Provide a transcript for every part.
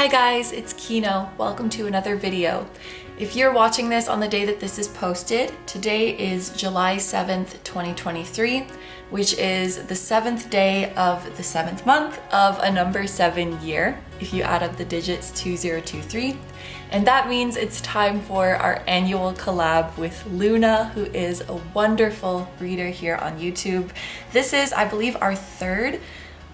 Hi guys, it's Kino. Welcome to another video. If you're watching this on the day that this is posted, today is July 7th, 2023, which is the 7th day of the 7th month of a number 7 year, if you add up the digits 2023. And that means it's time for our annual collab with Luna, who is a wonderful reader here on YouTube. This is, I believe, our third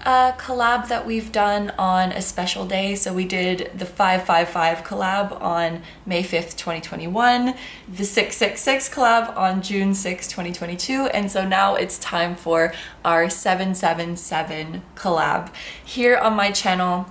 collab that we've done on a special day. So we did the 555 collab on May 5th, 2021, the 666 collab on June 6th, 2022, and so now it's time for our 777 collab. Here on my channel,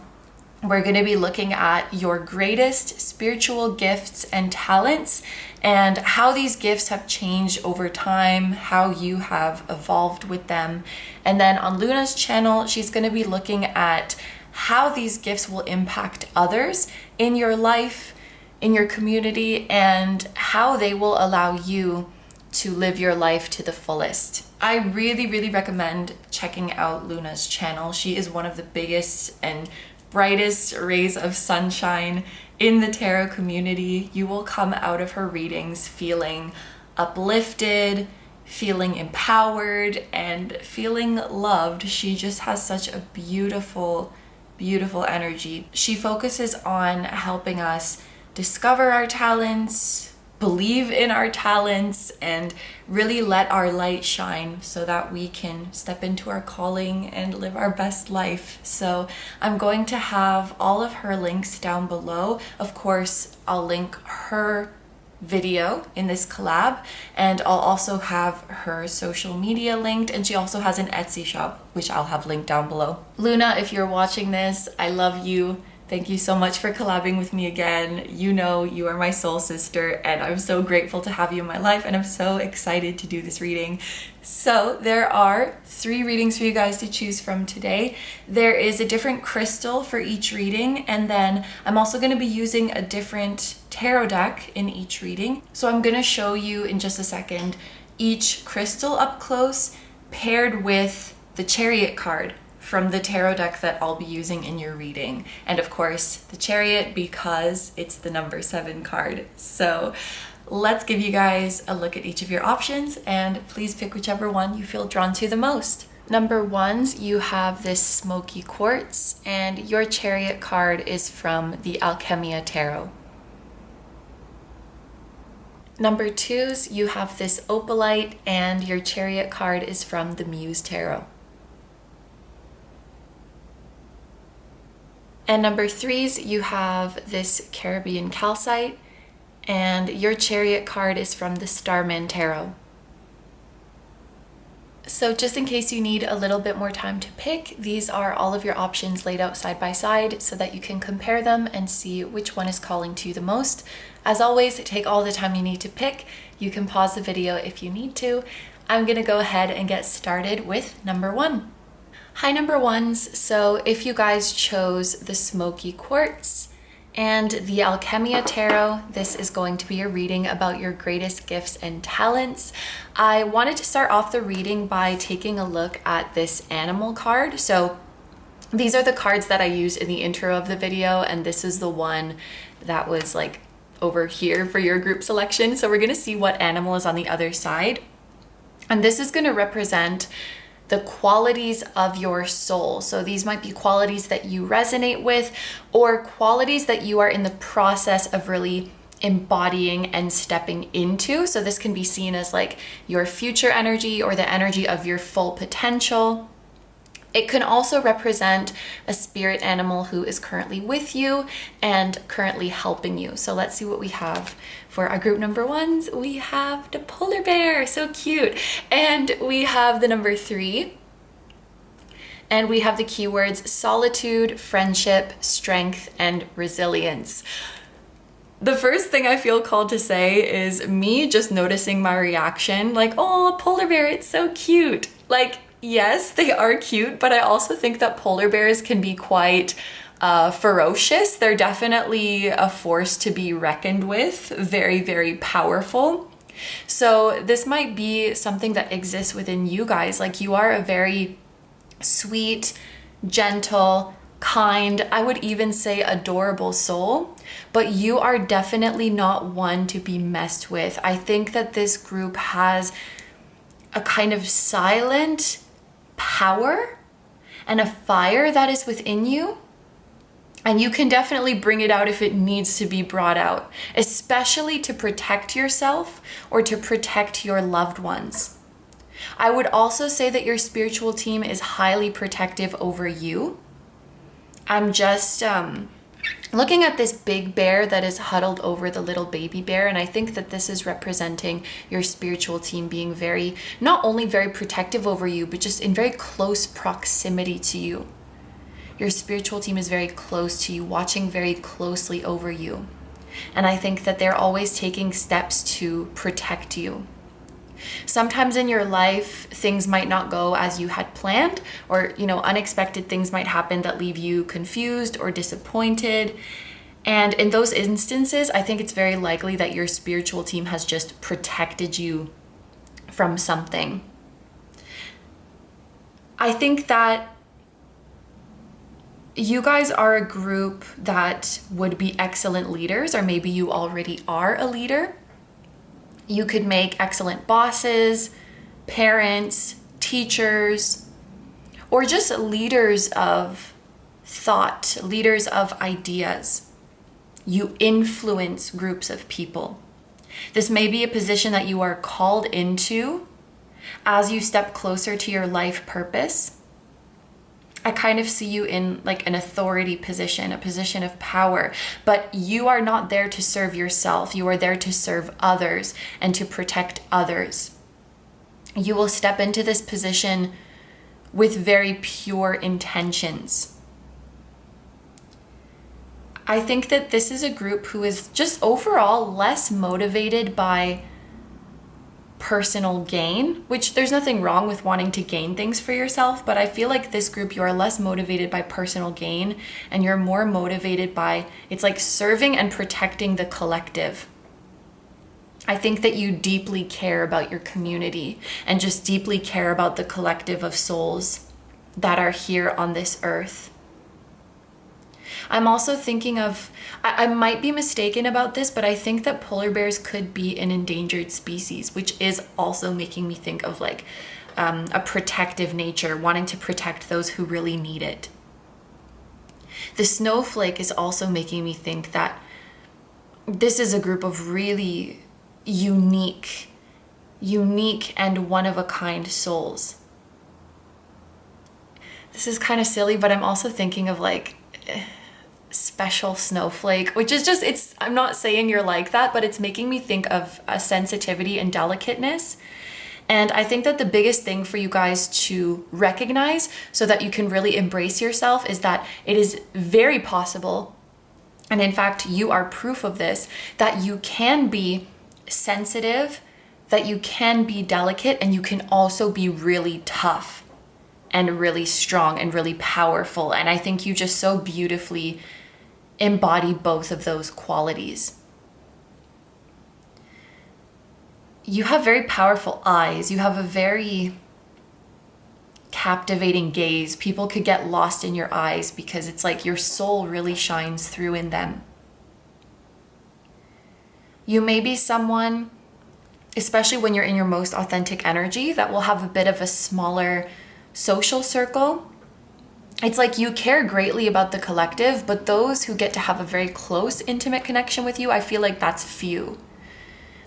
we're going to be looking at your greatest spiritual gifts and talents and how these gifts have changed over time, how you have evolved with them. And then on Luna's channel, she's going to be looking at how these gifts will impact others in your life, in your community, and how they will allow you to live your life to the fullest. I really recommend checking out Luna's channel. She is one of the biggest and brightest rays of sunshine in the tarot community. You will come out of her readings feeling uplifted, feeling empowered, and feeling loved. She just has such a beautiful energy. She focuses on helping us discover our talents, believe in our talents, and really let our light shine so that we can step into our calling and live our best life. So I'm going to have all of her links down below. Of course, I'll link her video in this collab, and I'll also have her social media linked, and she also has an Etsy shop, which I'll have linked down below. Luna, if you're watching this, I love you. Thank you so much for collabing with me again. You know you are my soul sister, and I'm so grateful to have you in my life, and I'm so excited to do this reading. So there are 3 readings for you guys to choose from today. There is a different crystal for each reading, and then I'm also going to be using a different tarot deck in each reading. So I'm going to show you in just a second each crystal up close paired with the Chariot card from the tarot deck that I'll be using in your reading. And of course, the Chariot because it's the number 7 card. So let's give you guys a look at each of your options, and please pick whichever one you feel drawn to the most. Number 1s, you have this Smoky Quartz, and your Chariot card is from the Alchemia tarot. Number 2s, you have this Opalite, and your Chariot card is from the Muse tarot. And number 3s, you have this Caribbean Calcite, and your Chariot card is from the Starman tarot. So just in case you need a little bit more time to pick, these are all of your options laid out side by side so that you can compare them and see which one is calling to you the most. As always, take all the time you need to pick. You can pause the video if you need to. I'm gonna go ahead and get started with number 1. Hi number 1s, so if you guys chose the Smoky Quartz and the Alchemia tarot, this is going to be a reading about your greatest gifts and talents. I wanted to start off the reading by taking a look at this animal card. So these are the cards that I used in the intro of the video, and this is the one that was like over here for your group selection. So we're gonna see what animal is on the other side. And this is gonna represent the qualities of your soul. So these might be qualities that you resonate with, or qualities that you are in the process of really embodying and stepping into. So this can be seen as like your future energy or the energy of your full potential. It can also represent a spirit animal who is currently with you and currently helping you. So let's see what we have for our group number 1s. We have the polar bear, so cute. And we have the number 3. And we have the keywords solitude, friendship, strength, and resilience. The first thing I feel called to say is me just noticing my reaction, like, oh, polar bear, it's so cute. Like, yes, they are cute, but I also think that polar bears can be quite ferocious. They're definitely a force to be reckoned with, very powerful. So this might be something that exists within you guys. Like, you are a very sweet, gentle, kind, I would even say adorable soul, but you are definitely not one to be messed with. I think that this group has a kind of silent power and a fire that is within you. And you can definitely bring it out if it needs to be brought out, especially to protect yourself or to protect your loved ones. I would also say that your spiritual team is highly protective over you. I'm just looking at this big bear that is huddled over the little baby bear, and I think that this is representing your spiritual team being very, not only very protective over you, but just in very close proximity to you. Your spiritual team is very close to you, watching very closely over you. And I think that they're always taking steps to protect you. Sometimes in your life, things might not go as you had planned, or, unexpected things might happen that leave you confused or disappointed. And in those instances, I think it's very likely that your spiritual team has just protected you from something. I think that you guys are a group that would be excellent leaders, or maybe you already are a leader. You could make excellent bosses, parents, teachers, or just leaders of thought, leaders of ideas. You influence groups of people. This may be a position that you are called into as you step closer to your life purpose. I kind of see you in like an authority position, a position of power, but you are not there to serve yourself. You are there to serve others and to protect others. You will step into this position with very pure intentions. I think that this is a group who is just overall less motivated by personal gain, which there's nothing wrong with wanting to gain things for yourself, but I feel like this group, you are less motivated by personal gain and you're more motivated by, it's like serving and protecting the collective. I think that you deeply care about your community and just deeply care about the collective of souls that are here on this earth. I'm also thinking of, I might be mistaken about this, but I think that polar bears could be an endangered species, which is also making me think of like a protective nature, wanting to protect those who really need it. The snowflake is also making me think that this is a group of really unique and one-of-a-kind souls. This is kind of silly, but I'm also thinking of like special snowflake, which is just, I'm not saying you're like that, but it's making me think of a sensitivity and delicateness. And I think that the biggest thing for you guys to recognize so that you can really embrace yourself is that it is very possible, and in fact, you are proof of this, that you can be sensitive, that you can be delicate, and you can also be really tough and really strong and really powerful. And I think you just so beautifully embody both of those qualities. You have very powerful eyes. You have a very captivating gaze. People could get lost in your eyes because it's like your soul really shines through in them. You may be someone, especially when you're in your most authentic energy, that will have a bit of a smaller social circle. It's like you care greatly about the collective, but those who get to have a very close, intimate connection with you, I feel like that's few.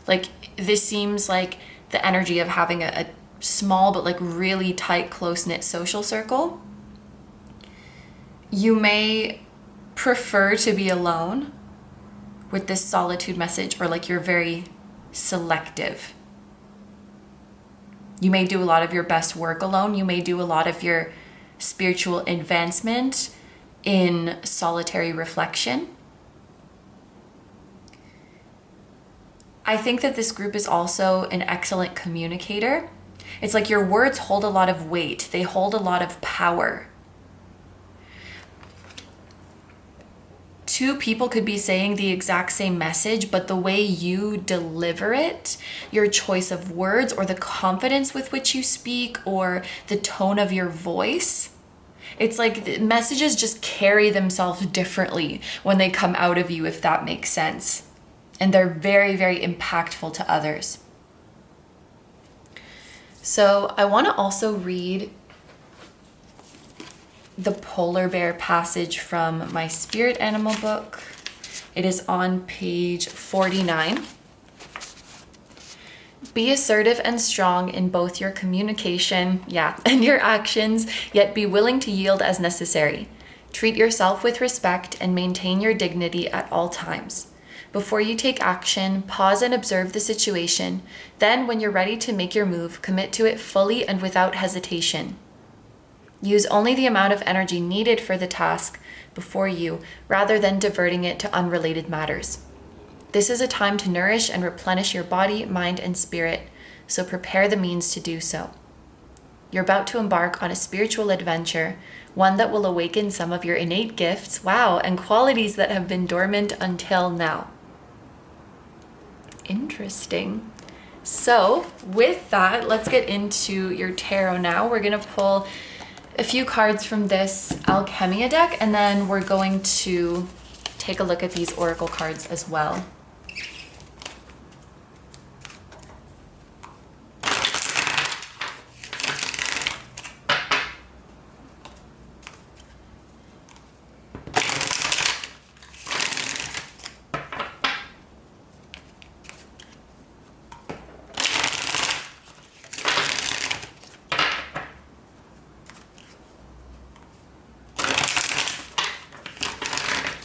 Like this seems like the energy of having a small but like really tight, close-knit social circle. You may prefer to be alone with this solitude message, or like you're very selective. You may do a lot of your best work alone. You may do a lot of your spiritual advancement in solitary reflection. I think that this group is also an excellent communicator. It's like your words hold a lot of weight. They hold a lot of power. Two people could be saying the exact same message, but the way you deliver it, your choice of words, or the confidence with which you speak, or the tone of your voice, It's like the messages just carry themselves differently when they come out of you, if that makes sense. And they're very, very impactful to others. So I want to also read the polar bear passage from my spirit animal book. It is on page 49. Be assertive and strong in both your communication, and your actions, yet be willing to yield as necessary. Treat yourself with respect and maintain your dignity at all times. Before you take action, pause and observe the situation. Then, when you're ready to make your move, commit to it fully and without hesitation. Use only the amount of energy needed for the task before you, rather than diverting it to unrelated matters. This is a time to nourish and replenish your body, mind, and spirit, so prepare the means to do so. You're about to embark on a spiritual adventure, one that will awaken some of your innate gifts, and qualities that have been dormant until now. Interesting. So with that, let's get into your tarot now. We're going to pull a few cards from this Alchemia deck, and then we're going to take a look at these oracle cards as well.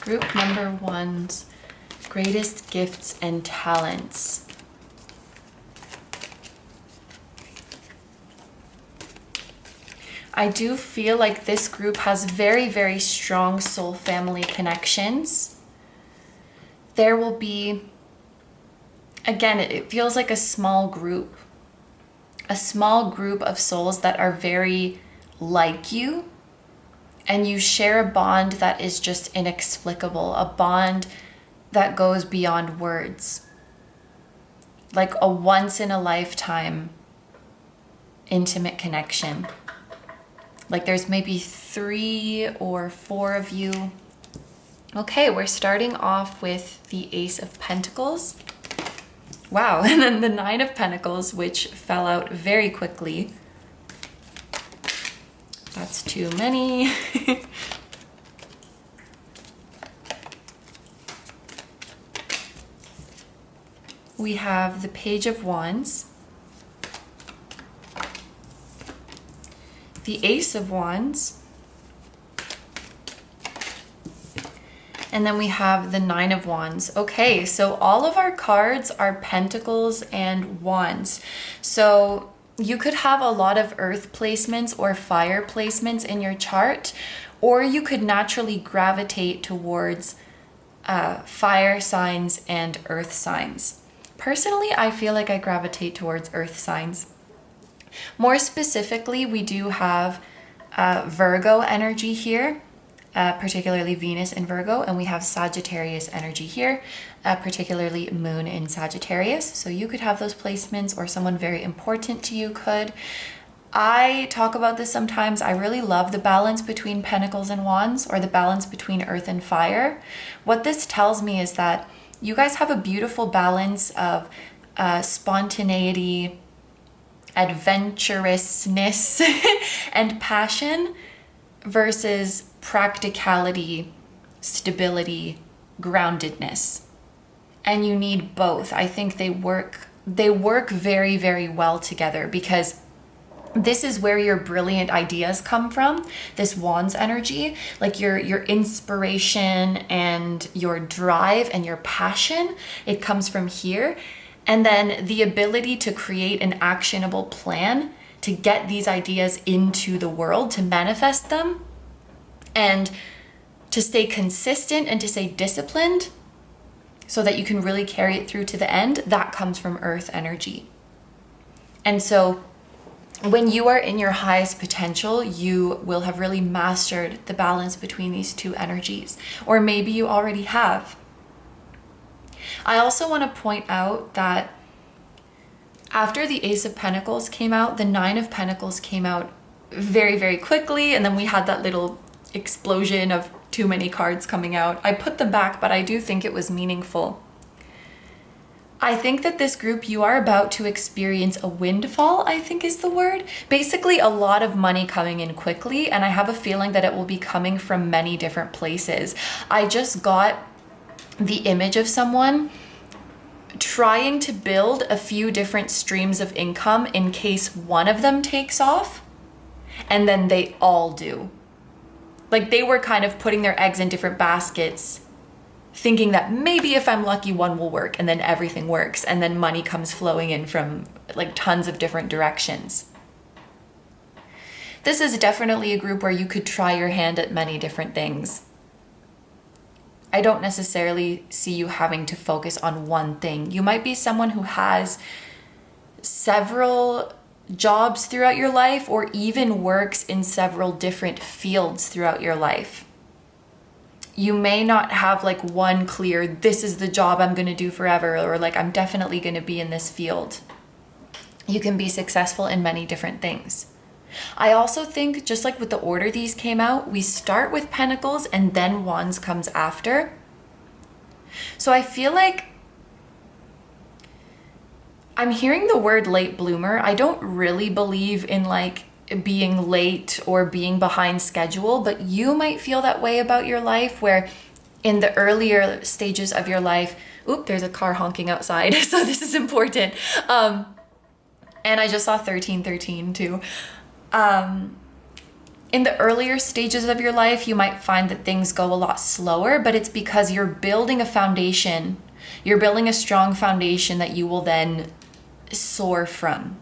Group number 1's greatest gifts and talents. I do feel like this group has very, very strong soul family connections. There will be, again, it feels like a small group of souls that are very like you. And you share a bond that is just inexplicable, a bond that goes beyond words. Like a once-in-a-lifetime intimate connection. Like there's maybe 3 or 4 of you. Okay, we're starting off with the Ace of Pentacles. Wow, and then the 9 of Pentacles, which fell out very quickly. That's too many. We have the Page of Wands, the Ace of Wands, and then we have the 9 of Wands. Okay, so all of our cards are Pentacles and Wands. So you could have a lot of earth placements or fire placements in your chart, or you could naturally gravitate towards fire signs and earth signs. Personally, I feel like I gravitate towards earth signs. More specifically, we do have Virgo energy here, particularly Venus in Virgo, and we have Sagittarius energy here, particularly Moon in Sagittarius. So you could have those placements, or someone very important to you could. I talk about this sometimes. I really love the balance between Pentacles and Wands, or the balance between earth and fire. What this tells me is that you guys have a beautiful balance of spontaneity, adventurousness, and passion versus practicality, stability, groundedness. And you need both. I think they work very, very well together, because this is where your brilliant ideas come from, this Wands energy, like your inspiration and your drive and your passion, it comes from here. And then the ability to create an actionable plan to get these ideas into the world, to manifest them, and to stay consistent and to stay disciplined so that you can really carry it through to the end, that comes from earth energy. And so when you are in your highest potential, you will have really mastered the balance between these two energies, or maybe you already have. I also want to point out that after the Ace of Pentacles came out, the 9 of Pentacles came out very, very quickly. And then we had that little explosion of too many cards coming out. I put them back, but I do think it was meaningful. I think that this group, you are about to experience a windfall, I think is the word. Basically, a lot of money coming in quickly, and I have a feeling that it will be coming from many different places. I just got the image of someone trying to build a few different streams of income in case one of them takes off, and then they all do. Like, they were kind of putting their eggs in different baskets, thinking that maybe if I'm lucky, one will work, and then everything works, and then money comes flowing in from like tons of different directions. This is definitely a group where you could try your hand at many different things. I don't necessarily see you having to focus on one thing. You might be someone who has several jobs throughout your life, or even works in several different fields throughout your life. You may not have like one clear, this is the job I'm going to do forever, or like I'm definitely going to be in this field. You can be successful in many different things. I also think, just like with the order these came out, we start with Pentacles and then Wands comes after. So I feel like I'm hearing the word late bloomer. I don't really believe in like being late or being behind schedule, but you might feel that way about your life, where in the earlier stages of your life, there's a car honking outside, so this is important. And I just saw 1313 too. In the earlier stages of your life, you might find that things go a lot slower, but it's because you're building a foundation. You're building a strong foundation that you will then soar from.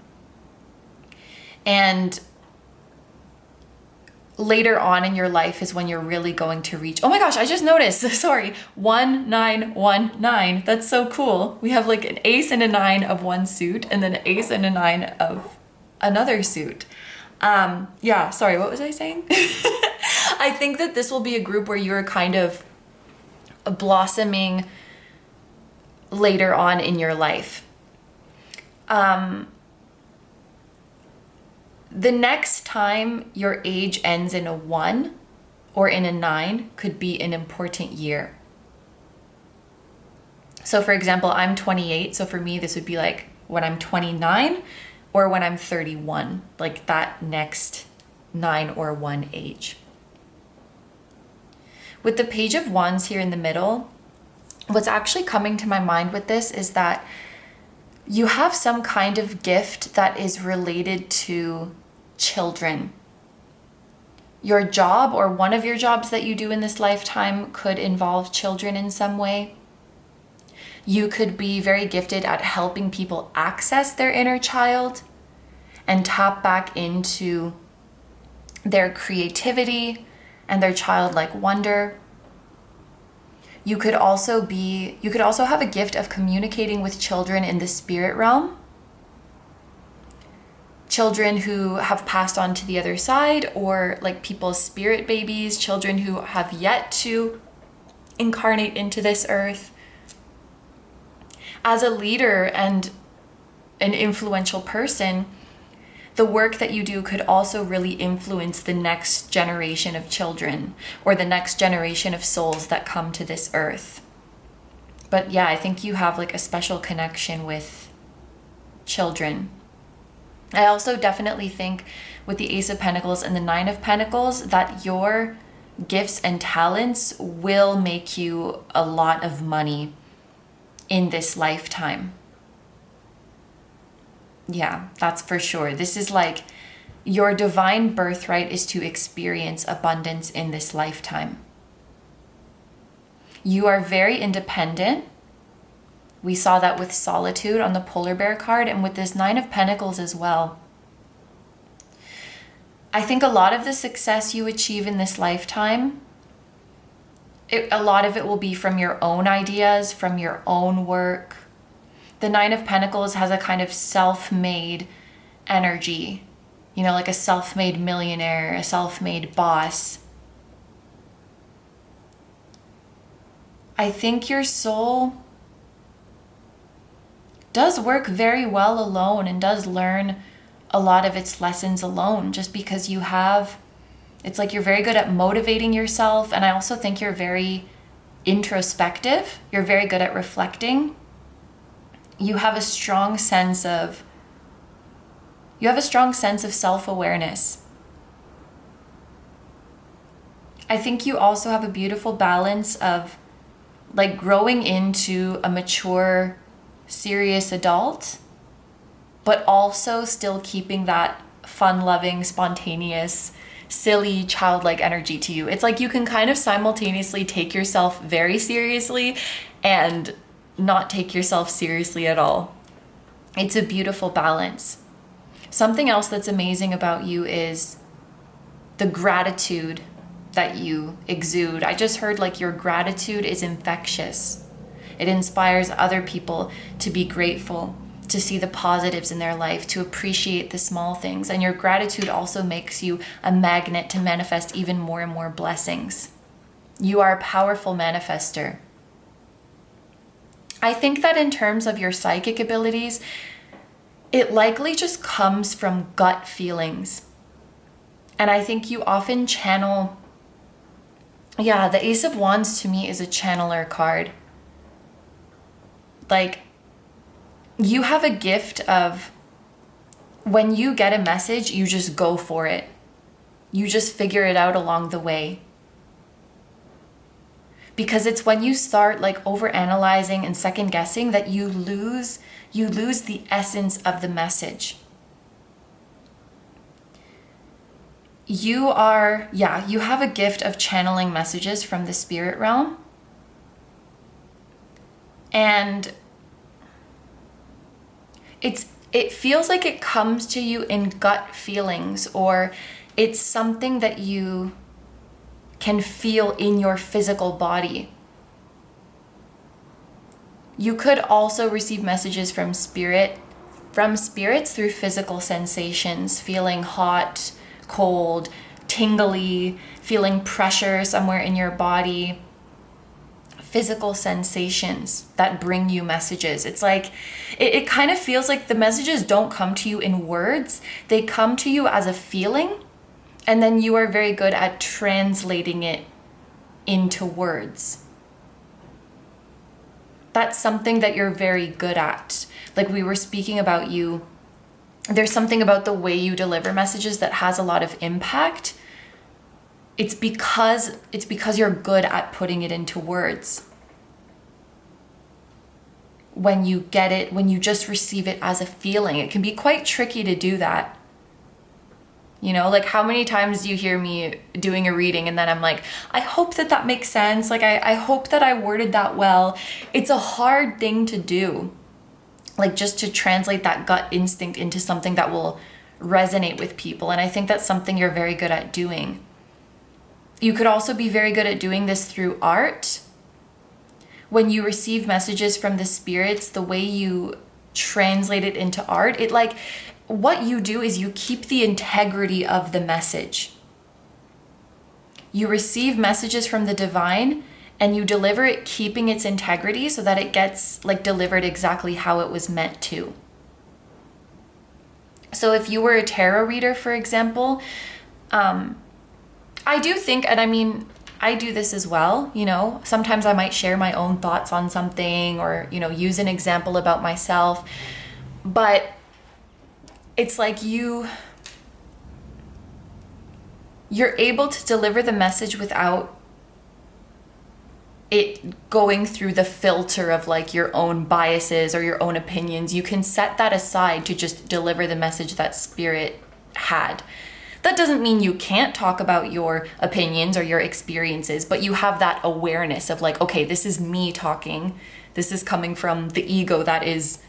And later on in your life is when you're really going to reach, oh my gosh, I just noticed, sorry, 1919. That's so cool. We have like an ace and a 9 of one suit, and then an ace and a 9 of another suit. Yeah, sorry, what was I saying? I think that this will be a group where you're kind of blossoming later on in your life. The next time your age ends in a 1 or in a 9 could be an important year. So for example, I'm 28. So for me, this would be like when I'm 29 or when I'm 31, like that next 9 or 1 age. With the Page of Wands here in the middle, what's actually coming to my mind with this is that you have some kind of gift that is related to children. Your job, or one of your jobs that you do in this lifetime, could involve children in some way. You could be very gifted at helping people access their inner child and tap back into their creativity and their childlike wonder. You could also have a gift of communicating with children in the spirit realm. Children who have passed on to the other side, or like people's spirit babies, children who have yet to incarnate into this earth. As a leader and an influential person, the work that you do could also really influence the next generation of children, or the next generation of souls that come to this earth. But yeah, I think you have like a special connection with children. I also definitely think with the Ace of Pentacles and the 9 of Pentacles that your gifts and talents will make you a lot of money in this lifetime. Yeah, that's for sure. This is like your divine birthright is to experience abundance in this lifetime. You are very independent. We saw that with Solitude on the Polar Bear card, and with this 9 of Pentacles as well. I think a lot of the success you achieve in this lifetime, a lot of it will be from your own ideas, from your own work. The 9 of Pentacles has a kind of self-made energy, you know, like a self-made millionaire, a self-made boss. I think your soul does work very well alone and does learn a lot of its lessons alone, just because it's like you're very good at motivating yourself. And I also think you're very introspective. You're very good at reflecting. You have a strong sense of self-awareness. I think you also have a beautiful balance of like growing into a mature, serious adult, but also still keeping that fun-loving, spontaneous, silly, childlike energy to you. It's like you can kind of simultaneously take yourself very seriously and not take yourself seriously at all. It's a beautiful balance. Something else that's amazing about you is the gratitude that you exude. I just heard like your gratitude is infectious. It inspires other people to be grateful, to see the positives in their life, to appreciate the small things. And your gratitude also makes you a magnet to manifest even more and more blessings. You are a powerful manifester. I think that in terms of your psychic abilities, it likely just comes from gut feelings. And I think you often channel, the Ace of Wands to me is a channeler card. Like, you have a gift of, when you get a message, you just go for it. You just figure it out along the way. Because it's when you start like overanalyzing and second guessing that you lose the essence of the message. You have a gift of channeling messages from the spirit realm. And it feels like it comes to you in gut feelings, or it's something that you can feel in your physical body. You could also receive messages from spirits through physical sensations, feeling hot, cold, tingly, feeling pressure somewhere in your body. Physical sensations that bring you messages. It's like, it kind of feels like the messages don't come to you in words. They come to you as a feeling, and then you are very good at translating it into words. That's something that you're very good at. Like we were speaking about you, there's something about the way you deliver messages that has a lot of impact. It's because you're good at putting it into words. When you get it, when you just receive it as a feeling, it can be quite tricky to do that. You know, like how many times do you hear me doing a reading and then I'm like, I hope that makes sense. Like, I hope that I worded that well. It's a hard thing to do. Like just to translate that gut instinct into something that will resonate with people. And I think that's something you're very good at doing. You could also be very good at doing this through art. When you receive messages from the spirits, the way you translate it into art, what you do is you keep the integrity of the message. You receive messages from the divine and you deliver it keeping its integrity so that it gets like delivered exactly how it was meant to. So if you were a tarot reader, for example, I do think, and I mean, I do this as well, you know, sometimes I might share my own thoughts on something or, you know, use an example about myself, but it's like you're able to deliver the message without it going through the filter of like your own biases or your own opinions. You can set that aside to just deliver the message that spirit had. That doesn't mean you can't talk about your opinions or your experiences, but you have that awareness of like, okay, this is me talking. This is coming from the ego that is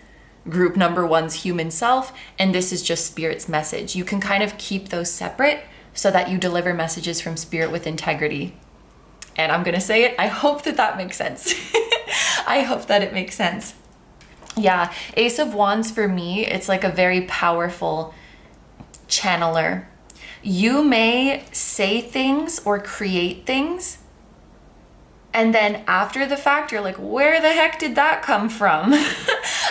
group number one's human self, and this is just spirit's message. You can kind of keep those separate so that you deliver messages from spirit with integrity. And I'm gonna say it, I hope that makes sense. I hope that it makes sense. Yeah, Ace of Wands for me, it's like a very powerful channeler. You may say things or create things, and then after the fact, you're like, where the heck did that come from?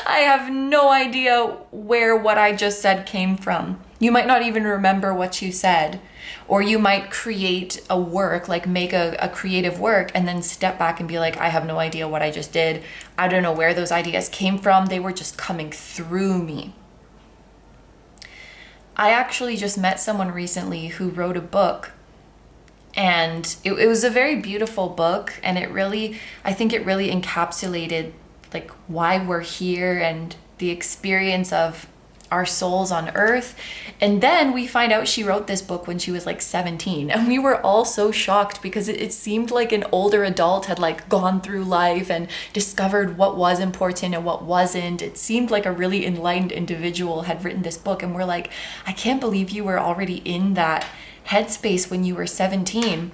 I have no idea where what I just said came from. You might not even remember what you said. Or you might create a work, like make a creative work, and then step back and be like, I have no idea what I just did. I don't know where those ideas came from. They were just coming through me. I actually just met someone recently who wrote a book, and it was a very beautiful book, and I think it really encapsulated like why we're here and the experience of our souls on earth. And then we find out she wrote this book when she was like 17, and we were all so shocked because it seemed like an older adult had like gone through life and discovered what was important and what wasn't. It seemed like a really enlightened individual had written this book, and we're like, I can't believe you were already in that headspace when you were 17.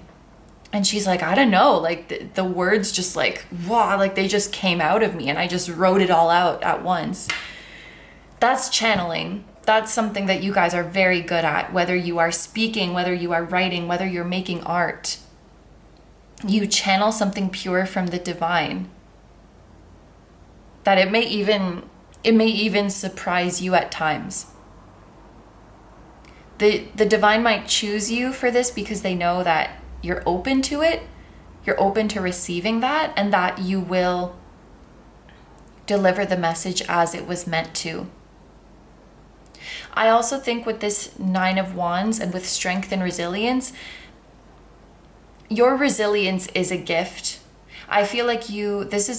And she's like, I don't know, like the words just like, wow, like they just came out of me and I just wrote it all out at once. That's channeling. That's something that you guys are very good at, whether you are speaking, whether you are writing, whether you're making art. You channel something pure from the divine. That it may even surprise you at times. The divine might choose you for this because they know that you're open to it, you're open to receiving that, and that you will deliver the message as it was meant to. I also think with this 9 of Wands and with strength and resilience, your resilience is a gift. I feel like this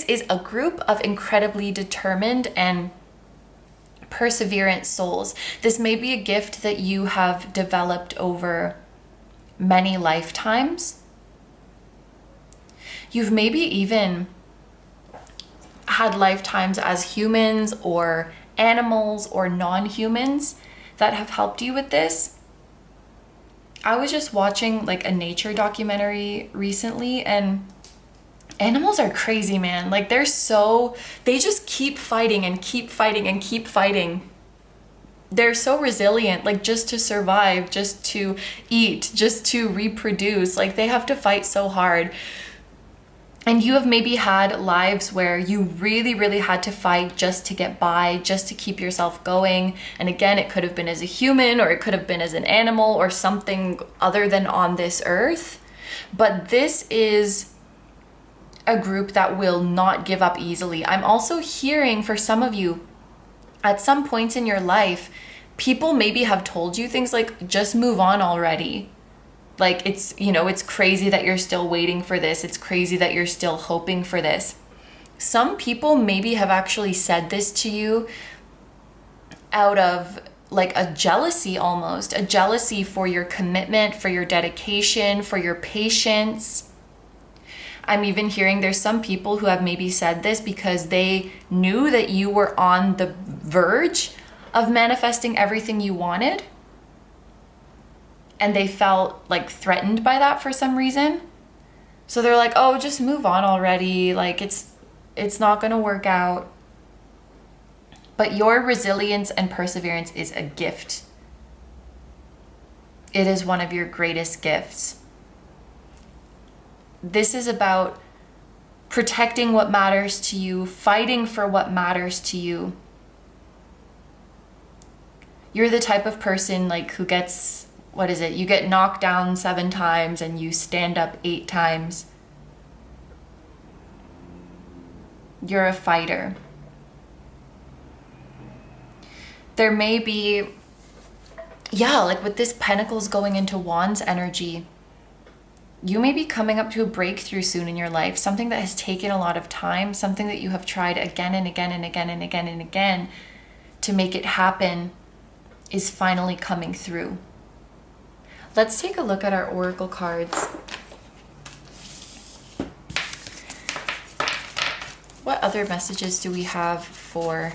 is a group of incredibly determined and perseverant souls. This may be a gift that you have developed over many lifetimes. You've maybe even had lifetimes as humans or animals or non-humans that have helped you with this. I was just watching like a nature documentary recently, and animals are crazy, man. Like they just keep fighting and keep fighting and keep fighting. They're so resilient, like just to survive, just to eat, just to reproduce. Like they have to fight so hard. And you have maybe had lives where you really, really had to fight just to get by, just to keep yourself going. And again, it could have been as a human, or it could have been as an animal, or something other than on this earth. But this is a group that will not give up easily. I'm also hearing for some of you, at some points in your life, people maybe have told you things like, just move on already. Like it's crazy that you're still waiting for this. It's crazy that you're still hoping for this. Some people maybe have actually said this to you out of like a jealousy almost, a jealousy for your commitment, for your dedication, for your patience. I'm even hearing there's some people who have maybe said this because they knew that you were on the verge of manifesting everything you wanted, and they felt like threatened by that for some reason. So they're like, oh, just move on already. Like it's not gonna work out. But your resilience and perseverance is a gift. It is one of your greatest gifts. This is about protecting what matters to you, fighting for what matters to you. You're the type of person like who gets, you get knocked down 7 times and you stand up 8 times. You're a fighter. There may be, like with this Pentacles going into Wands energy, you may be coming up to a breakthrough soon in your life, something that has taken a lot of time, something that you have tried again and again and again and again and again to make it happen is finally coming through. Let's take a look at our oracle cards. What other messages do we have for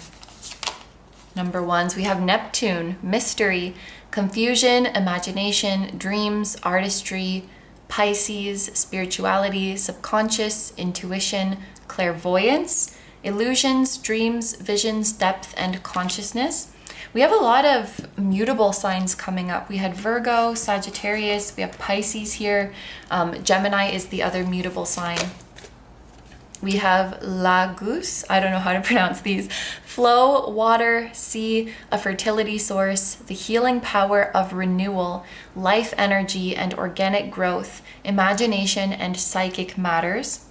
number ones? We have Neptune, mystery, confusion, imagination, dreams, artistry, Pisces, spirituality, subconscious, intuition, clairvoyance, illusions, dreams, visions, depth, and consciousness. We have a lot of mutable signs coming up. We had Virgo, Sagittarius, we have Pisces here. Gemini is the other mutable sign. We have Lagus, I don't know how to pronounce these. Flow, water, sea, a fertility source, the healing power of renewal, life energy and organic growth, imagination and psychic matters.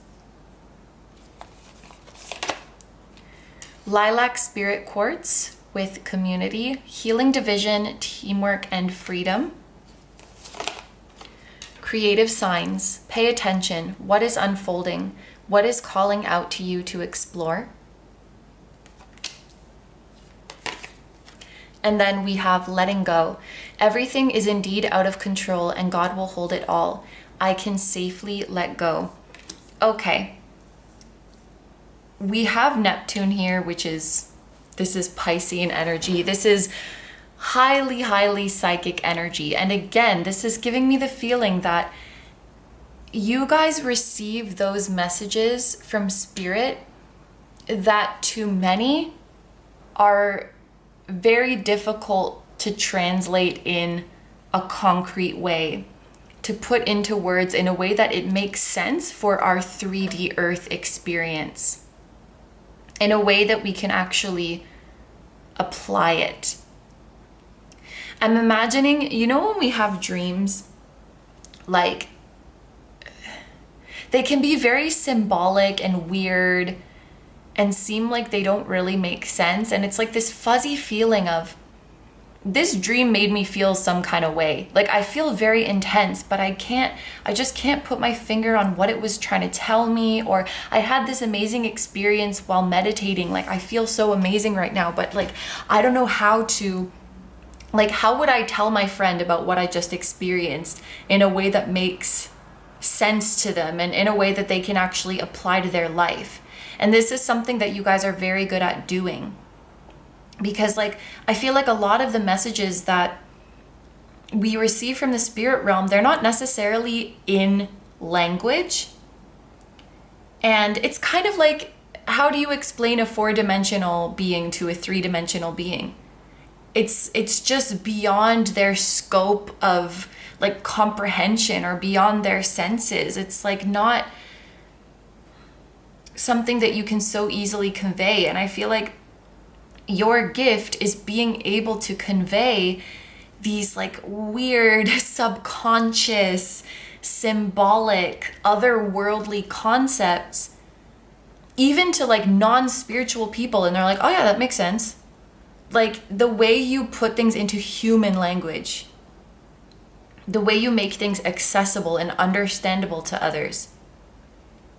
Lilac Spirit Quartz with community, healing division, teamwork and freedom. Creative signs, pay attention, what is unfolding, what is calling out to you to explore. And then we have letting go. Everything is indeed out of control and God will hold it all. I can safely let go. Okay. We have Neptune here, this is Piscean energy. This is highly, highly psychic energy. And again, this is giving me the feeling that you guys receive those messages from spirit that to many are very difficult to translate in a concrete way, to put into words in a way that it makes sense for our 3D Earth experience, in a way that we can actually apply it. I'm imagining, you know, when we have dreams, like, they can be very symbolic and weird and seem like they don't really make sense. And it's like this fuzzy feeling of, this dream made me feel some kind of way. Like, I feel very intense, but I just can't put my finger on what it was trying to tell me. Or I had this amazing experience while meditating. Like, I feel so amazing right now, but like, I don't know how to, like, how would I tell my friend about what I just experienced in a way that makes sense to them and in a way that they can actually apply to their life. And this is something that you guys are very good at doing, because like, I feel like a lot of the messages that we receive from the spirit realm, they're not necessarily in language. And it's kind of like, how do you explain a 4-dimensional being to a 3-dimensional being? It's just beyond their scope of like comprehension, or beyond their senses. It's like not something that you can so easily convey. And I feel like your gift is being able to convey these like weird, subconscious, symbolic, otherworldly concepts, even to like non-spiritual people. And they're like, oh yeah, that makes sense. Like, the way you put things into human language, the way you make things accessible and understandable to others,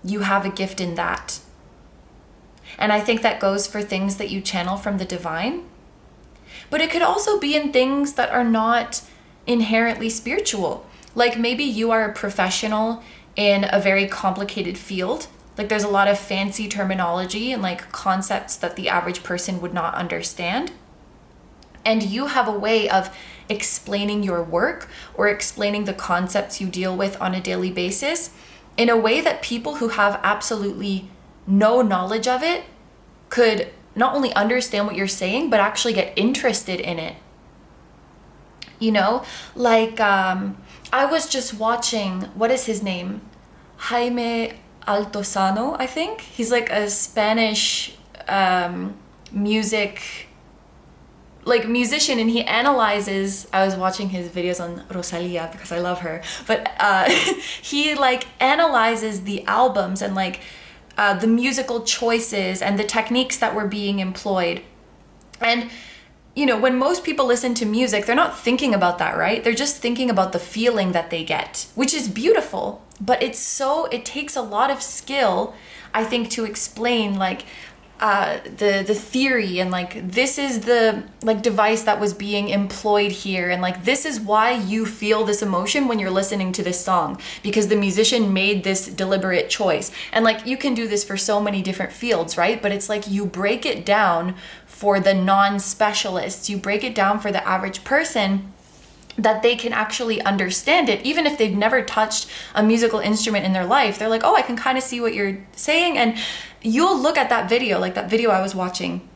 you have a gift in that. And I think that goes for things that you channel from the divine, but it could also be in things that are not inherently spiritual. Like, maybe you are a professional in a very complicated field. Like, there's a lot of fancy terminology and like concepts that the average person would not understand. And you have a way of explaining your work or explaining the concepts you deal with on a daily basis in a way that people who have absolutely no knowledge of it could not only understand what you're saying, but actually get interested in it. You know, like, I was just watching, what is his name? Jaime Altozano, I think. He's like a Spanish musician, and he analyzes, I was watching his videos on Rosalia because I love her, but he like analyzes the albums and like the musical choices and the techniques that were being employed. And you know, when most people listen to music, they're not thinking about that, right? They're just thinking about the feeling that they get, which is beautiful, but it takes a lot of skill, I think, to explain like the theory, and like, this is the like device that was being employed here, and like, this is why you feel this emotion when you're listening to this song, because the musician made this deliberate choice. And like, you can do this for so many different fields, right? But it's like, you break it down for the non-specialists, you break it down for the average person, that they can actually understand it, even if they've never touched a musical instrument in their life. They're like, oh, I can kind of see what you're saying. And you'll look at that video, like that video I was watching,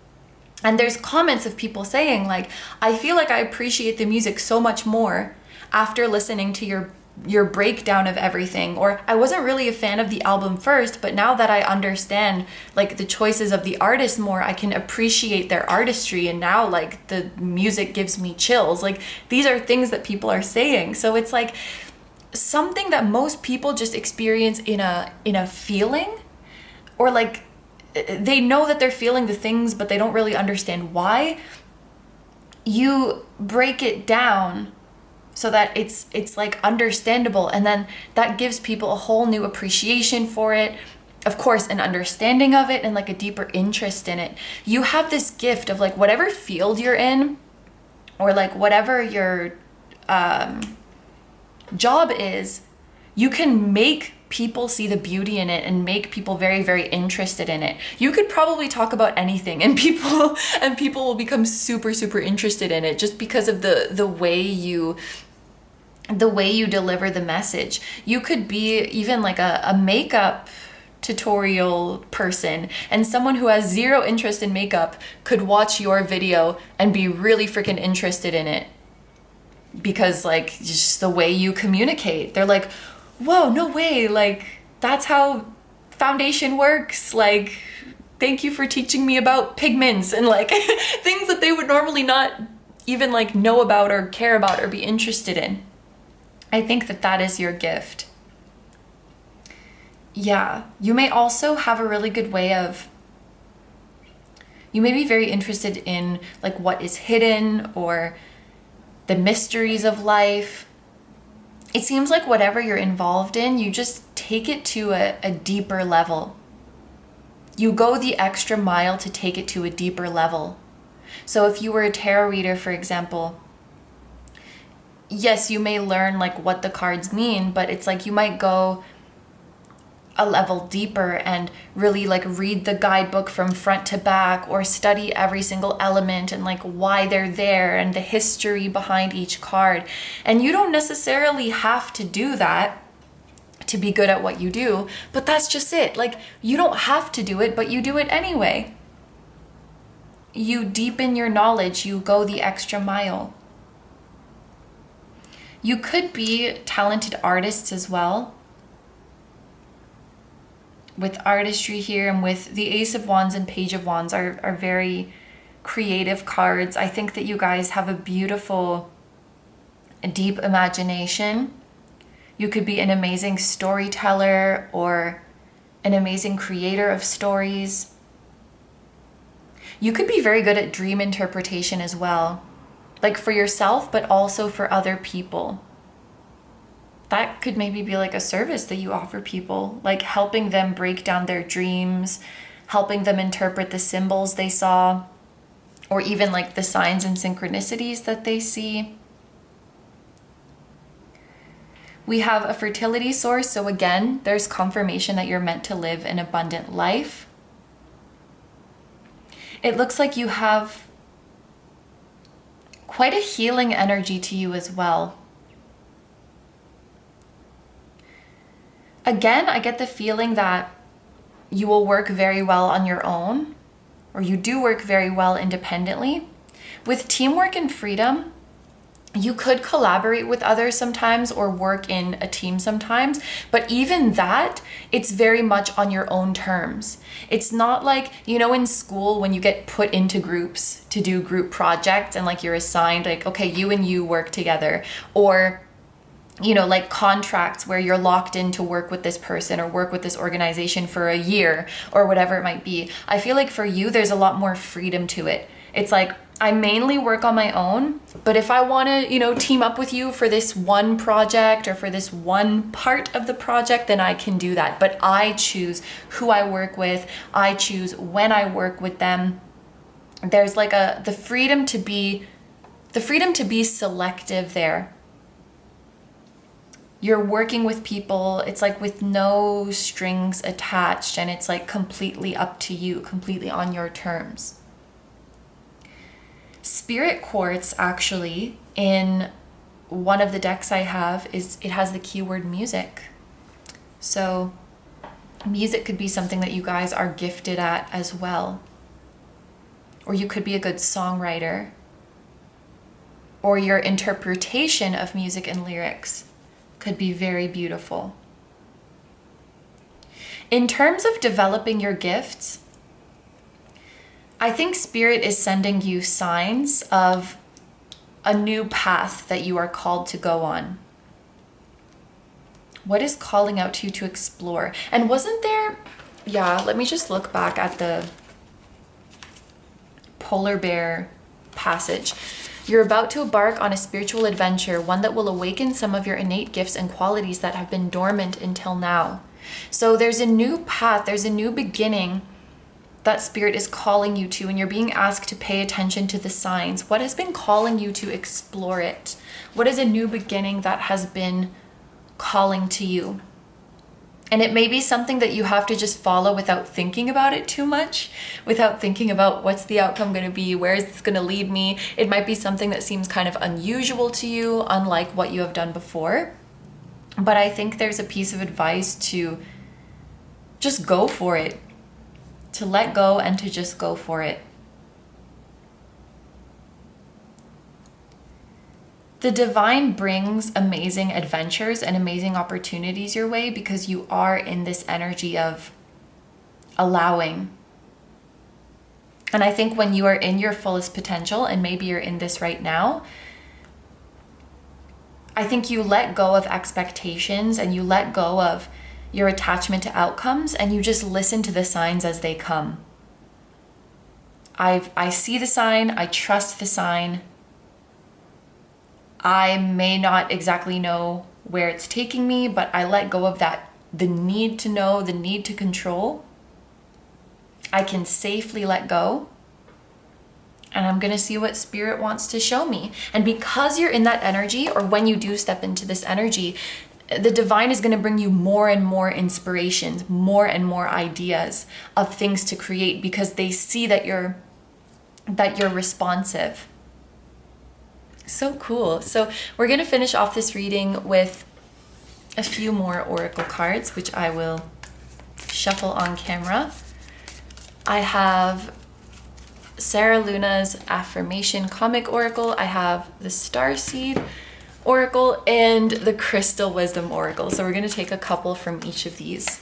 and there's comments of people saying like, I feel like I appreciate the music so much more after listening to your your breakdown of everything. Or I wasn't really a fan of the album first, but now that I understand like the choices of the artist more, I can appreciate their artistry, and now like the music gives me chills. Like these are things that people are saying. So it's like something that most people just experience in a feeling, or like they know that they're feeling the things but they don't really understand why. You break it down so that it's like understandable, and then that gives people a whole new appreciation for it, of course an understanding of it, and like a deeper interest in it. You have this gift of like whatever field you're in, or like whatever your job is, you can make people see the beauty in it and make people very, very interested in it. You could probably talk about anything and people will become super, super interested in it, just because of the way you deliver the message. You could be even like a makeup tutorial person, and someone who has zero interest in makeup could watch your video and be really freaking interested in it, because like just the way you communicate, they're like, whoa, no way, like that's how foundation works, like thank you for teaching me about pigments, and like things that they would normally not even like know about or care about or be interested in. I think that that is your gift. Yeah, you may also have a really good way of, you may be very interested in like what is hidden or the mysteries of life. It seems like whatever you're involved in, you just take it to a deeper level. You go the extra mile to take it to a deeper level. So if you were a tarot reader, for example, yes, you may learn like what the cards mean, but it's like you might go a level deeper and really like read the guidebook from front to back, or study every single element and like why they're there and the history behind each card. And you don't necessarily have to do that to be good at what you do, but that's just it. Like you don't have to do it, but you do it anyway. You deepen your knowledge, you go the extra mile. You could be talented artists as well. With artistry here, and with the Ace of Wands and Page of Wands are very creative cards. I think that you guys have a beautiful, deep imagination. You could be an amazing storyteller or an amazing creator of stories. You could be very good at dream interpretation as well, like for yourself, but also for other people. That could maybe be like a service that you offer people, like helping them break down their dreams, helping them interpret the symbols they saw, or even like the signs and synchronicities that they see. We have a fertility source. So again, there's confirmation that you're meant to live an abundant life. It looks like you have quite a healing energy to you as well. Again, I get the feeling that you will work very well on your own, or you do work very well independently. With teamwork and freedom, you could collaborate with others sometimes or work in a team sometimes, but even that, it's very much on your own terms. It's not like, you know, in school when you get put into groups to do group projects and like you're assigned like, okay, you and you work together, or you know, like contracts where you're locked in to work with this person or work with this organization for a year or whatever it might be. I feel like for you, there's a lot more freedom to it. It's like, I mainly work on my own, but if I want to, you know, team up with you for this one project or for this one part of the project, then I can do that. But I choose who I work with. I choose when I work with them. There's like the freedom to be selective there. You're working with people, it's like with no strings attached, and it's like completely up to you, completely on your terms. Spirit quartz, actually, in one of the decks I have, it has the keyword music. So music could be something that you guys are gifted at as well. Or you could be a good songwriter. Or your interpretation of music and lyrics could be very beautiful. In terms of developing your gifts, I think Spirit is sending you signs of a new path that you are called to go on. What is calling out to you to explore? And wasn't there, yeah, let me just look back at the polar bear passage. You're about to embark on a spiritual adventure, one that will awaken some of your innate gifts and qualities that have been dormant until now. So there's a new path, there's a new beginning that Spirit is calling you to, and you're being asked to pay attention to the signs. What has been calling you to explore it? What is a new beginning that has been calling to you? And it may be something that you have to just follow without thinking about it too much, without thinking about what's the outcome going to be, where is this going to lead me. It might be something that seems kind of unusual to you, unlike what you have done before. But I think there's a piece of advice to just go for it, to let go and to just go for it. The divine brings amazing adventures and amazing opportunities your way because you are in this energy of allowing. And I think when you are in your fullest potential, and maybe you're in this right now, I think you let go of expectations and you let go of your attachment to outcomes, and you just listen to the signs as they come. I see the sign, I trust the sign. I may not exactly know where it's taking me, but I let go of that, the need to know, the need to control. I can safely let go, and I'm going to see what Spirit wants to show me. And because you're in that energy, or when you do step into this energy, the divine is going to bring you more and more inspirations, more and more ideas of things to create, because they see that you're responsive. So cool. So we're going to finish off this reading with a few more oracle cards, which I will shuffle on camera. I have Sarah Luna's Affirmation Comic Oracle. I have the Starseed Oracle and the Crystal Wisdom Oracle. So we're going to take a couple from each of these.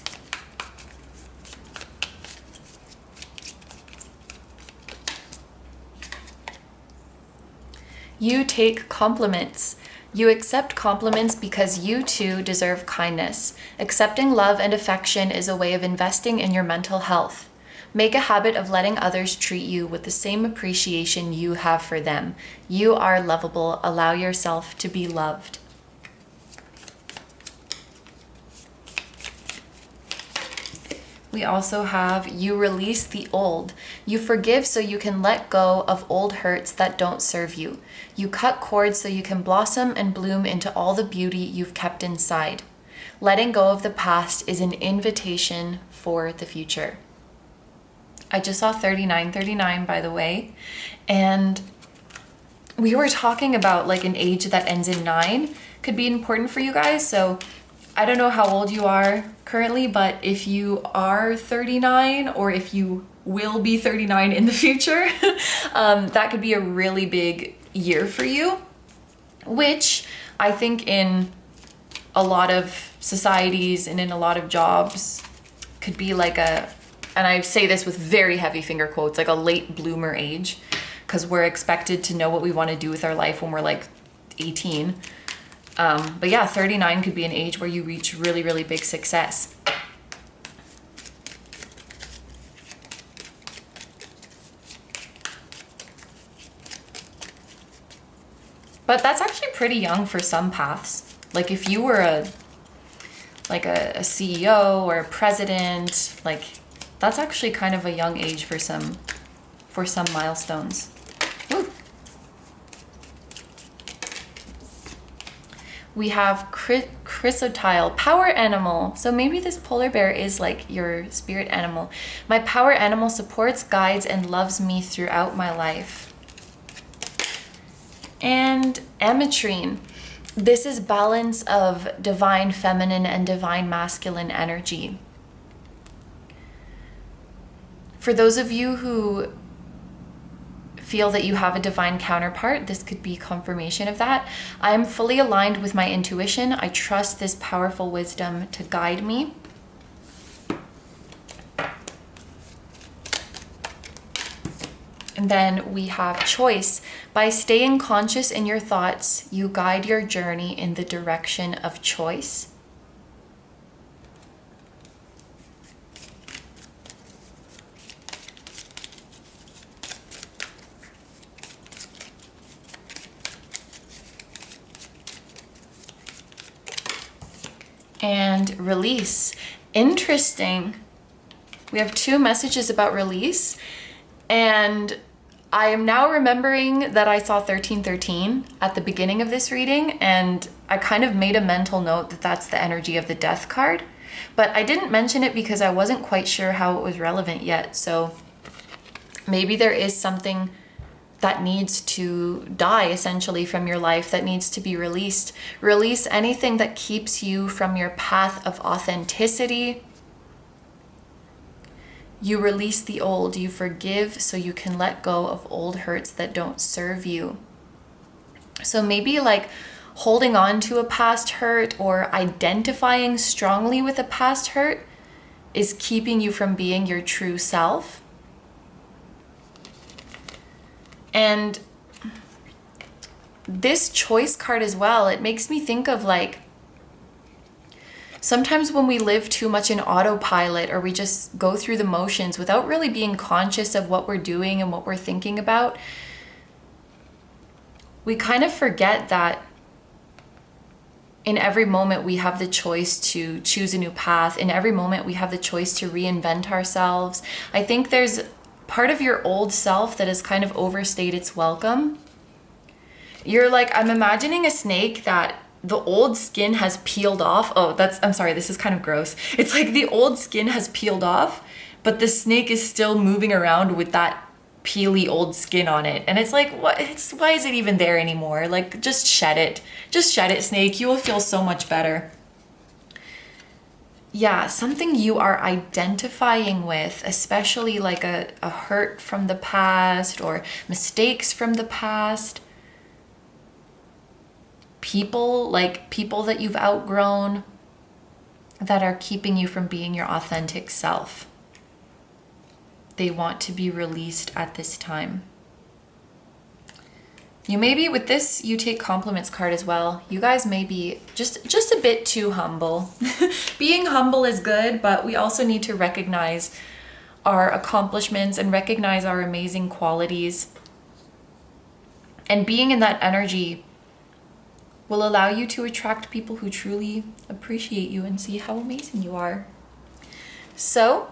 You take compliments. You accept compliments because you too deserve kindness. Accepting love and affection is a way of investing in your mental health. Make a habit of letting others treat you with the same appreciation you have for them. You are lovable. Allow yourself to be loved. We also have you release the old. You forgive so you can let go of old hurts that don't serve you. You cut cords so you can blossom and bloom into all the beauty you've kept inside. Letting go of the past is an invitation for the future. I just saw 3939, by the way, and we were talking about like an age that ends in 9 could be important for you guys. So I don't know how old you are currently, but if you are 39 or if you will be 39 in the future, that could be a really big year for you, which I think in a lot of societies and in a lot of jobs could be like a, and I say this with very heavy finger quotes, like a late bloomer age, because we're expected to know what we want to do with our life when we're like 18. But yeah, 39 could be an age where you reach really, really big success. But that's actually pretty young for some paths. Like if you were a CEO or a president, like that's actually kind of a young age for some milestones. Woo. We have Chrysotile, power animal. So maybe this polar bear is like your spirit animal. My power animal supports, guides, and loves me throughout my life. And Ametrine. This is balance of divine feminine and divine masculine energy. For those of you who feel that you have a divine counterpart, this could be confirmation of that. I am fully aligned with my intuition. I trust this powerful wisdom to guide me. And then we have choice. By staying conscious in your thoughts, you guide your journey in the direction of choice. And release. Interesting. We have 2 messages about release, and I am now remembering that I saw 1313 at the beginning of this reading, and I kind of made a mental note that that's the energy of the death card, but I didn't mention it because I wasn't quite sure how it was relevant yet. So maybe there is something that needs to die essentially from your life, that needs to be released. Release anything that keeps you from your path of authenticity. You release the old, you forgive so you can let go of old hurts that don't serve you. So maybe like holding on to a past hurt or identifying strongly with a past hurt is keeping you from being your true self. And this choice card as well, it makes me think of like, sometimes when we live too much in autopilot, or we just go through the motions without really being conscious of what we're doing and what we're thinking about, we kind of forget that in every moment we have the choice to choose a new path. In every moment we have the choice to reinvent ourselves. I think there's part of your old self that has kind of overstayed its welcome. You're like, I'm imagining a snake that the old skin has peeled off. Oh, I'm sorry, this is kind of gross. It's like the old skin has peeled off, but the snake is still moving around with that peely old skin on it. And it's like, why is it even there anymore? Like, just shed it. Just shed it, snake. You will feel so much better. Yeah, something you are identifying with, especially like a hurt from the past or mistakes from the past. People that you've outgrown that are keeping you from being your authentic self. They want to be released at this time. You may be, with this you take compliments card as well. You guys may be just a bit too humble. Being humble is good, but we also need to recognize our accomplishments and recognize our amazing qualities. And being in that energy will allow you to attract people who truly appreciate you and see how amazing you are. So,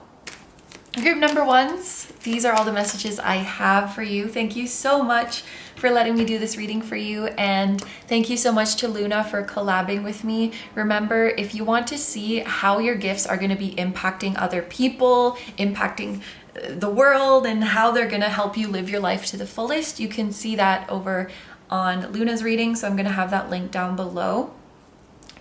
group number 1s, these are all the messages I have for you. Thank you so much for letting me do this reading for you, and thank you so much to Luna for collabing with me. Remember, if you want to see how your gifts are going to be impacting other people, impacting the world, and how they're going to help you live your life to the fullest, you can see that over on Luna's reading, so I'm going to have that link down below.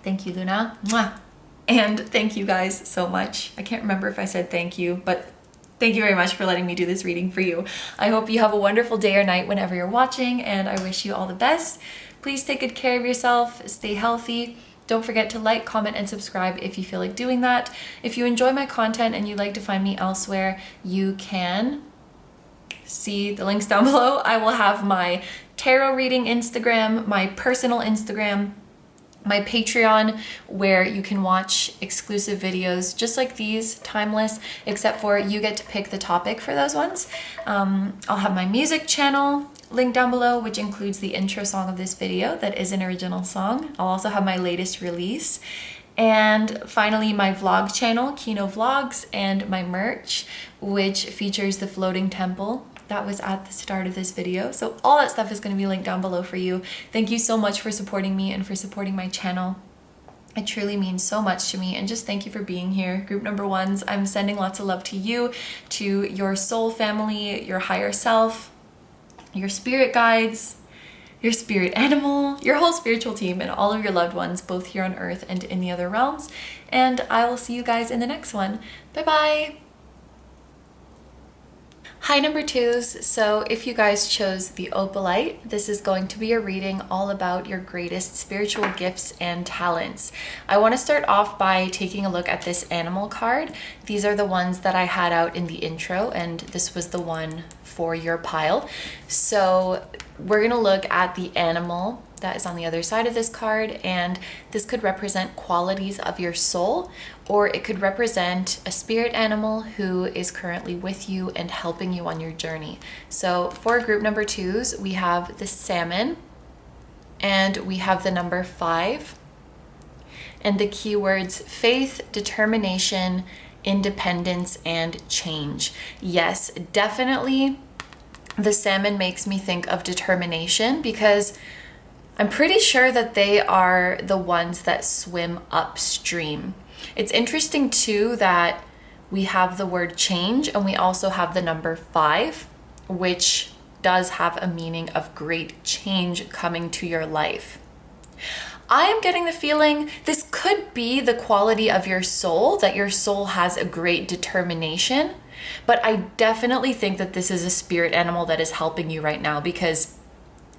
Thank you, Luna. Mwah. And thank you guys so much. I can't remember if I said thank you, but thank you very much for letting me do this reading for you. I hope you have a wonderful day or night whenever you're watching, and I wish you all the best. Please take good care of yourself, stay healthy. Don't forget to like, comment, and subscribe if you feel like doing that. If you enjoy my content and you'd like to find me elsewhere, you can see the links down below. I will have my tarot reading Instagram, my personal Instagram, my Patreon, where you can watch exclusive videos just like these, timeless, except for you get to pick the topic for those ones. I'll have my music channel linked down below, which includes the intro song of this video that is an original song. I'll also have my latest release. And finally, my vlog channel, KINO Vlogs, and my merch, which features the floating temple that was at the start of this video. So all that stuff is going to be linked down below for you. Thank you so much for supporting me and for supporting my channel. It truly means so much to me, and just thank you for being here. Group number 1s, I'm sending lots of love to you, to your soul family, your higher self, your spirit guides, your spirit animal, your whole spiritual team, and all of your loved ones, both here on earth and in the other realms. And I will see you guys in the next one. Bye bye. Hi number twos. So if you guys chose the Opalite, this is going to be a reading all about your greatest spiritual gifts and talents. I want to start off by taking a look at this animal card. These are the ones that I had out in the intro, and this was the one for your pile. So we're going to look at the animal that is on the other side of this card, and this could represent qualities of your soul, or it could represent a spirit animal who is currently with you and helping you on your journey. So for group number twos, we have the salmon, and we have the number 5, and the keywords faith, determination, independence, and change. Yes, definitely the salmon makes me think of determination, because I'm pretty sure that they are the ones that swim upstream. It's interesting too that we have the word change, and we also have the number 5, which does have a meaning of great change coming to your life. I am getting the feeling this could be the quality of your soul, that your soul has a great determination, but I definitely think that this is a spirit animal that is helping you right now, because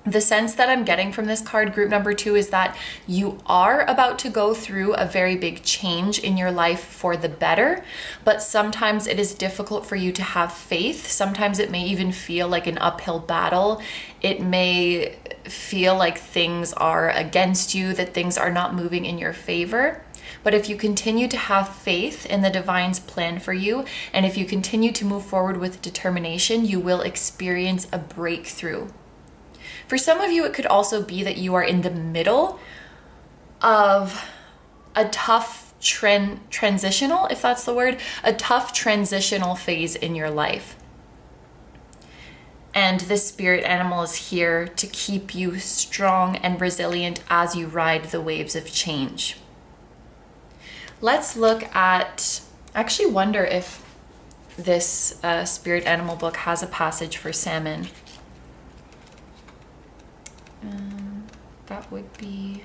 the sense that I'm getting from this card, group number 2, is that you are about to go through a very big change in your life for the better, but sometimes it is difficult for you to have faith. Sometimes it may even feel like an uphill battle. It may feel like things are against you, that things are not moving in your favor. But if you continue to have faith in the divine's plan for you, and if you continue to move forward with determination, you will experience a breakthrough. For some of you, it could also be that you are in the middle of a tough transitional, if that's the word, a tough transitional phase in your life. And this spirit animal is here to keep you strong and resilient as you ride the waves of change. Let's look at, I actually wonder if this spirit animal book has a passage for salmon. That would be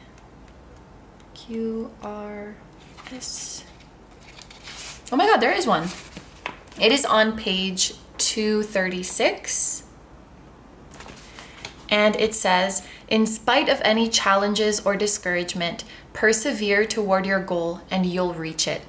QRS. Oh my God, there is one. It is on page 236. And it says, in spite of any challenges or discouragement, persevere toward your goal and you'll reach it.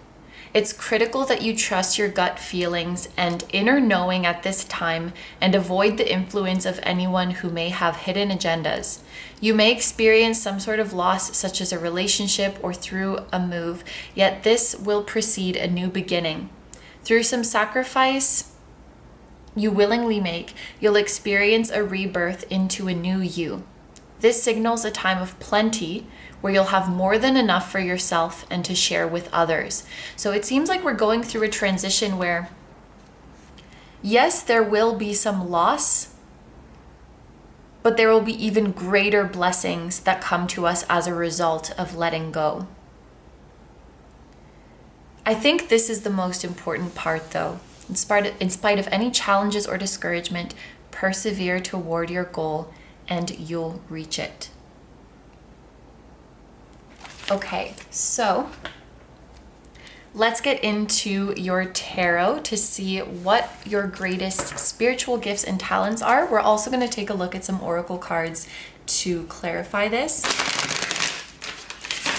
It's critical that you trust your gut feelings and inner knowing at this time and avoid the influence of anyone who may have hidden agendas. You may experience some sort of loss, such as a relationship or through a move, yet this will precede a new beginning. Through some sacrifice you willingly make, you'll experience a rebirth into a new you. This signals a time of plenty, where you'll have more than enough for yourself and to share with others. So it seems like we're going through a transition where, yes, there will be some loss, but there will be even greater blessings that come to us as a result of letting go. I think this is the most important part though. In spite of any challenges or discouragement, persevere toward your goal and you'll reach it. Okay, so let's get into your tarot to see what your greatest spiritual gifts and talents are. We're also going to take a look at some oracle cards to clarify this.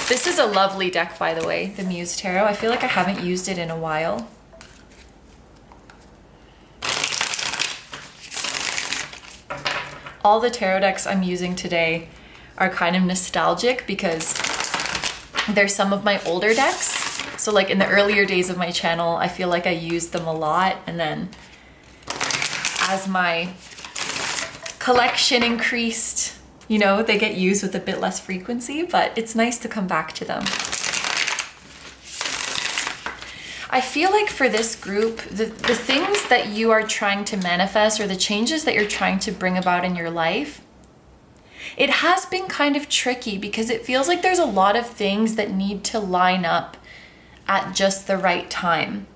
This is a lovely deck, by the way, the Muse Tarot. I feel like I haven't used it in a while. All the tarot decks I'm using today are kind of nostalgic because they're some of my older decks. So like in the earlier days of my channel, I feel like I used them a lot. And then as my collection increased, you know, they get used with a bit less frequency, but it's nice to come back to them. I feel like for this group, the things that you are trying to manifest or the changes that you're trying to bring about in your life, it has been kind of tricky because it feels like there's a lot of things that need to line up at just the right time.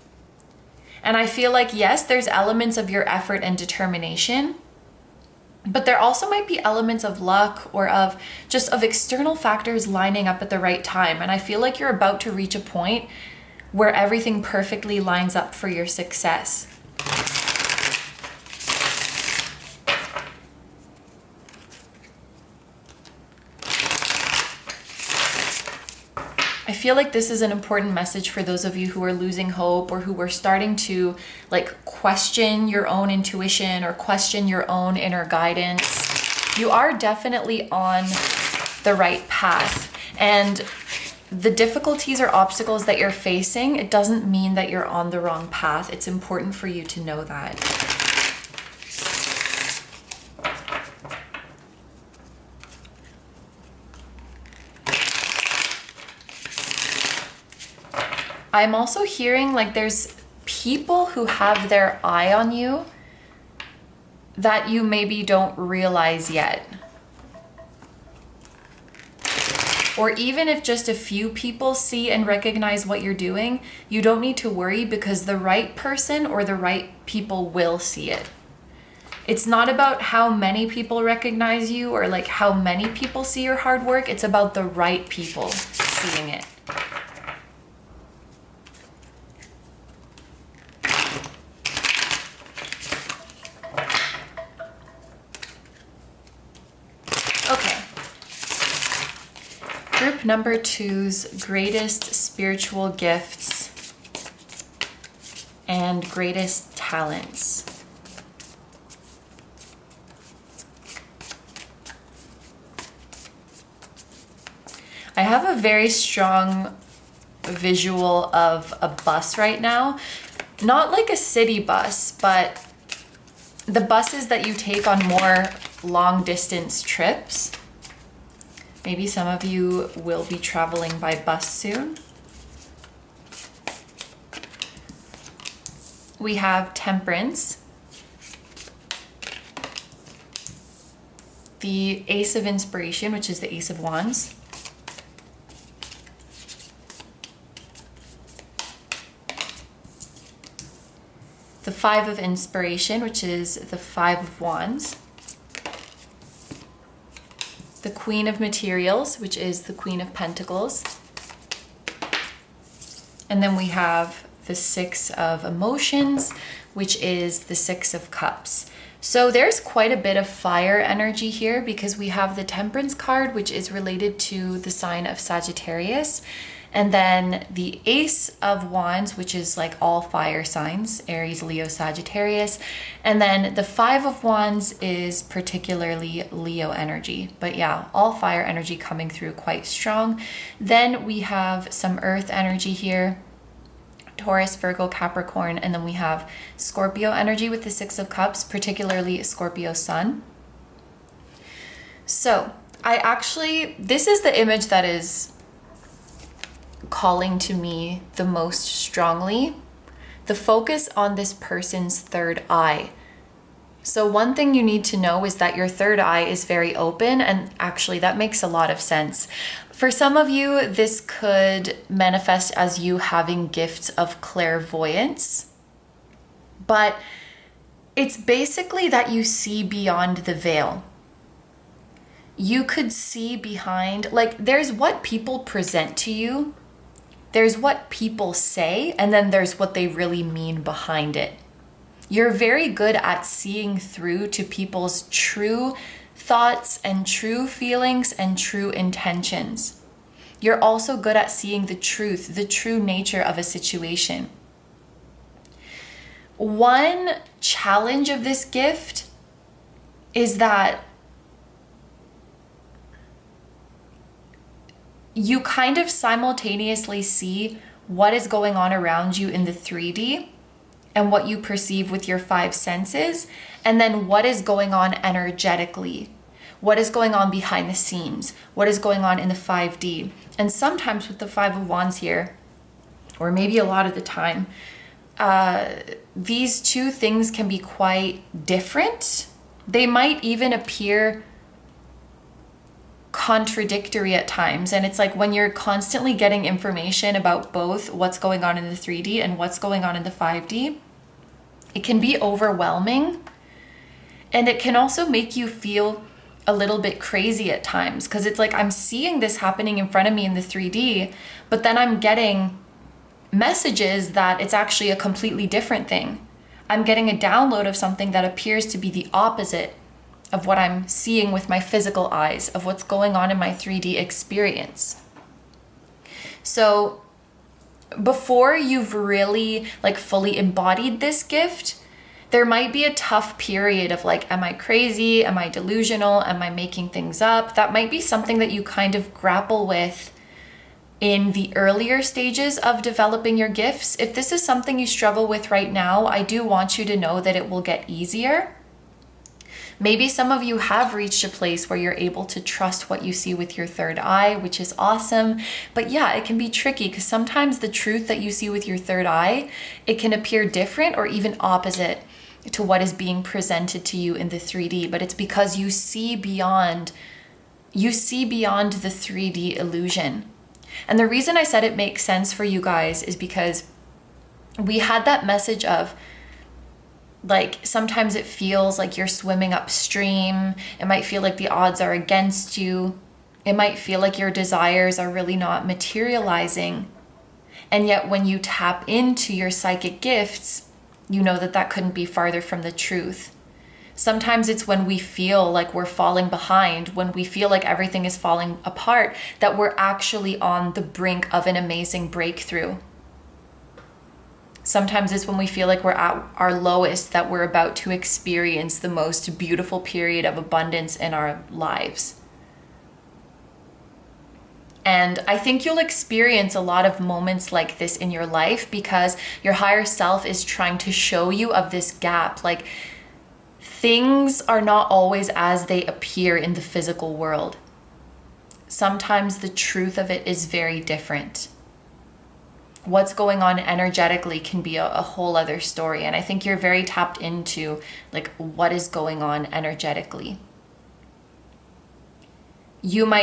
And I feel like, yes, there's elements of your effort and determination, but there also might be elements of luck or of external factors lining up at the right time. And I feel like you're about to reach a point where everything perfectly lines up for your success. I feel like this is an important message for those of you who are losing hope or who are starting to like question your own intuition or question your own inner guidance. You are definitely on the right path, and the difficulties or obstacles that you're facing, it doesn't mean that you're on the wrong path. It's important for you to know that. I'm also hearing like there's people who have their eye on you that you maybe don't realize yet. Or even if just a few people see and recognize what you're doing, you don't need to worry because the right person or the right people will see it. It's not about how many people recognize you or like how many people see your hard work. It's about the right people seeing it. Group number 2's greatest spiritual gifts and greatest talents. I have a very strong visual of a bus right now. Not like a city bus, but the buses that you take on more long distance trips. Maybe some of you will be traveling by bus soon. We have Temperance, the Ace of Inspiration, which is the Ace of Wands, the Five of Inspiration, which is the Five of Wands, the Queen of Materials, which is the Queen of Pentacles. And then we have the Six of Emotions, which is the Six of Cups. So there's quite a bit of fire energy here because we have the Temperance card, which is related to the sign of Sagittarius. And then the Ace of Wands, which is like all fire signs, Aries, Leo, Sagittarius. And then the Five of Wands is particularly Leo energy. But yeah, all fire energy coming through quite strong. Then we have some earth energy here, Taurus, Virgo, Capricorn. And then we have Scorpio energy with the Six of Cups, particularly Scorpio Sun. So this is the image that is calling to me the most strongly, the focus on this person's third eye. So one thing you need to know is that your third eye is very open, and actually that makes a lot of sense. For some of you, this could manifest as you having gifts of clairvoyance, but it's basically that you see beyond the veil. You could see behind, like there's what people present to you, there's what people say, and then there's what they really mean behind it. You're very good at seeing through to people's true thoughts and true feelings and true intentions. You're also good at seeing the truth, the true nature of a situation. One challenge of this gift is that you kind of simultaneously see what is going on around you in the 3D and what you perceive with your five senses, and then what is going on energetically, what is going on behind the scenes, what is going on in the 5D. And sometimes with the Five of Wands here, or maybe a lot of the time, these two things can be quite different. They might even appear contradictory at times, and it's like when you're constantly getting information about both what's going on in the 3D and what's going on in the 5D, it can be overwhelming, and it can also make you feel a little bit crazy at times, because it's like I'm seeing this happening in front of me in the 3D, but then I'm getting messages that it's actually a completely different thing. I'm getting a download of something that appears to be the opposite of what I'm seeing with my physical eyes, of what's going on in my 3D experience. So before you've really like fully embodied this gift, there might be a tough period of like, am I crazy? Am I delusional? Am I making things up? That might be something that you kind of grapple with in the earlier stages of developing your gifts. If this is something you struggle with right now, I do want you to know that it will get easier. Maybe some of you have reached a place where you're able to trust what you see with your third eye, which is awesome. But yeah, it can be tricky because sometimes the truth that you see with your third eye, it can appear different or even opposite to what is being presented to you in the 3D. But it's because you see beyond the 3D illusion. And the reason I said it makes sense for you guys is because we had that message of like, sometimes it feels like you're swimming upstream. It might feel like the odds are against you. It might feel like your desires are really not materializing. And yet when you tap into your psychic gifts, you know that that couldn't be farther from the truth. Sometimes it's when we feel like we're falling behind, when we feel like everything is falling apart, that we're actually on the brink of an amazing breakthrough. Sometimes it's when we feel like we're at our lowest, that we're about to experience the most beautiful period of abundance in our lives. And I think you'll experience a lot of moments like this in your life because your higher self is trying to show you of this gap. Like, things are not always as they appear in the physical world. Sometimes the truth of it is very different. What's going on energetically can be a whole other story. And I think you're very tapped into like what is going on energetically.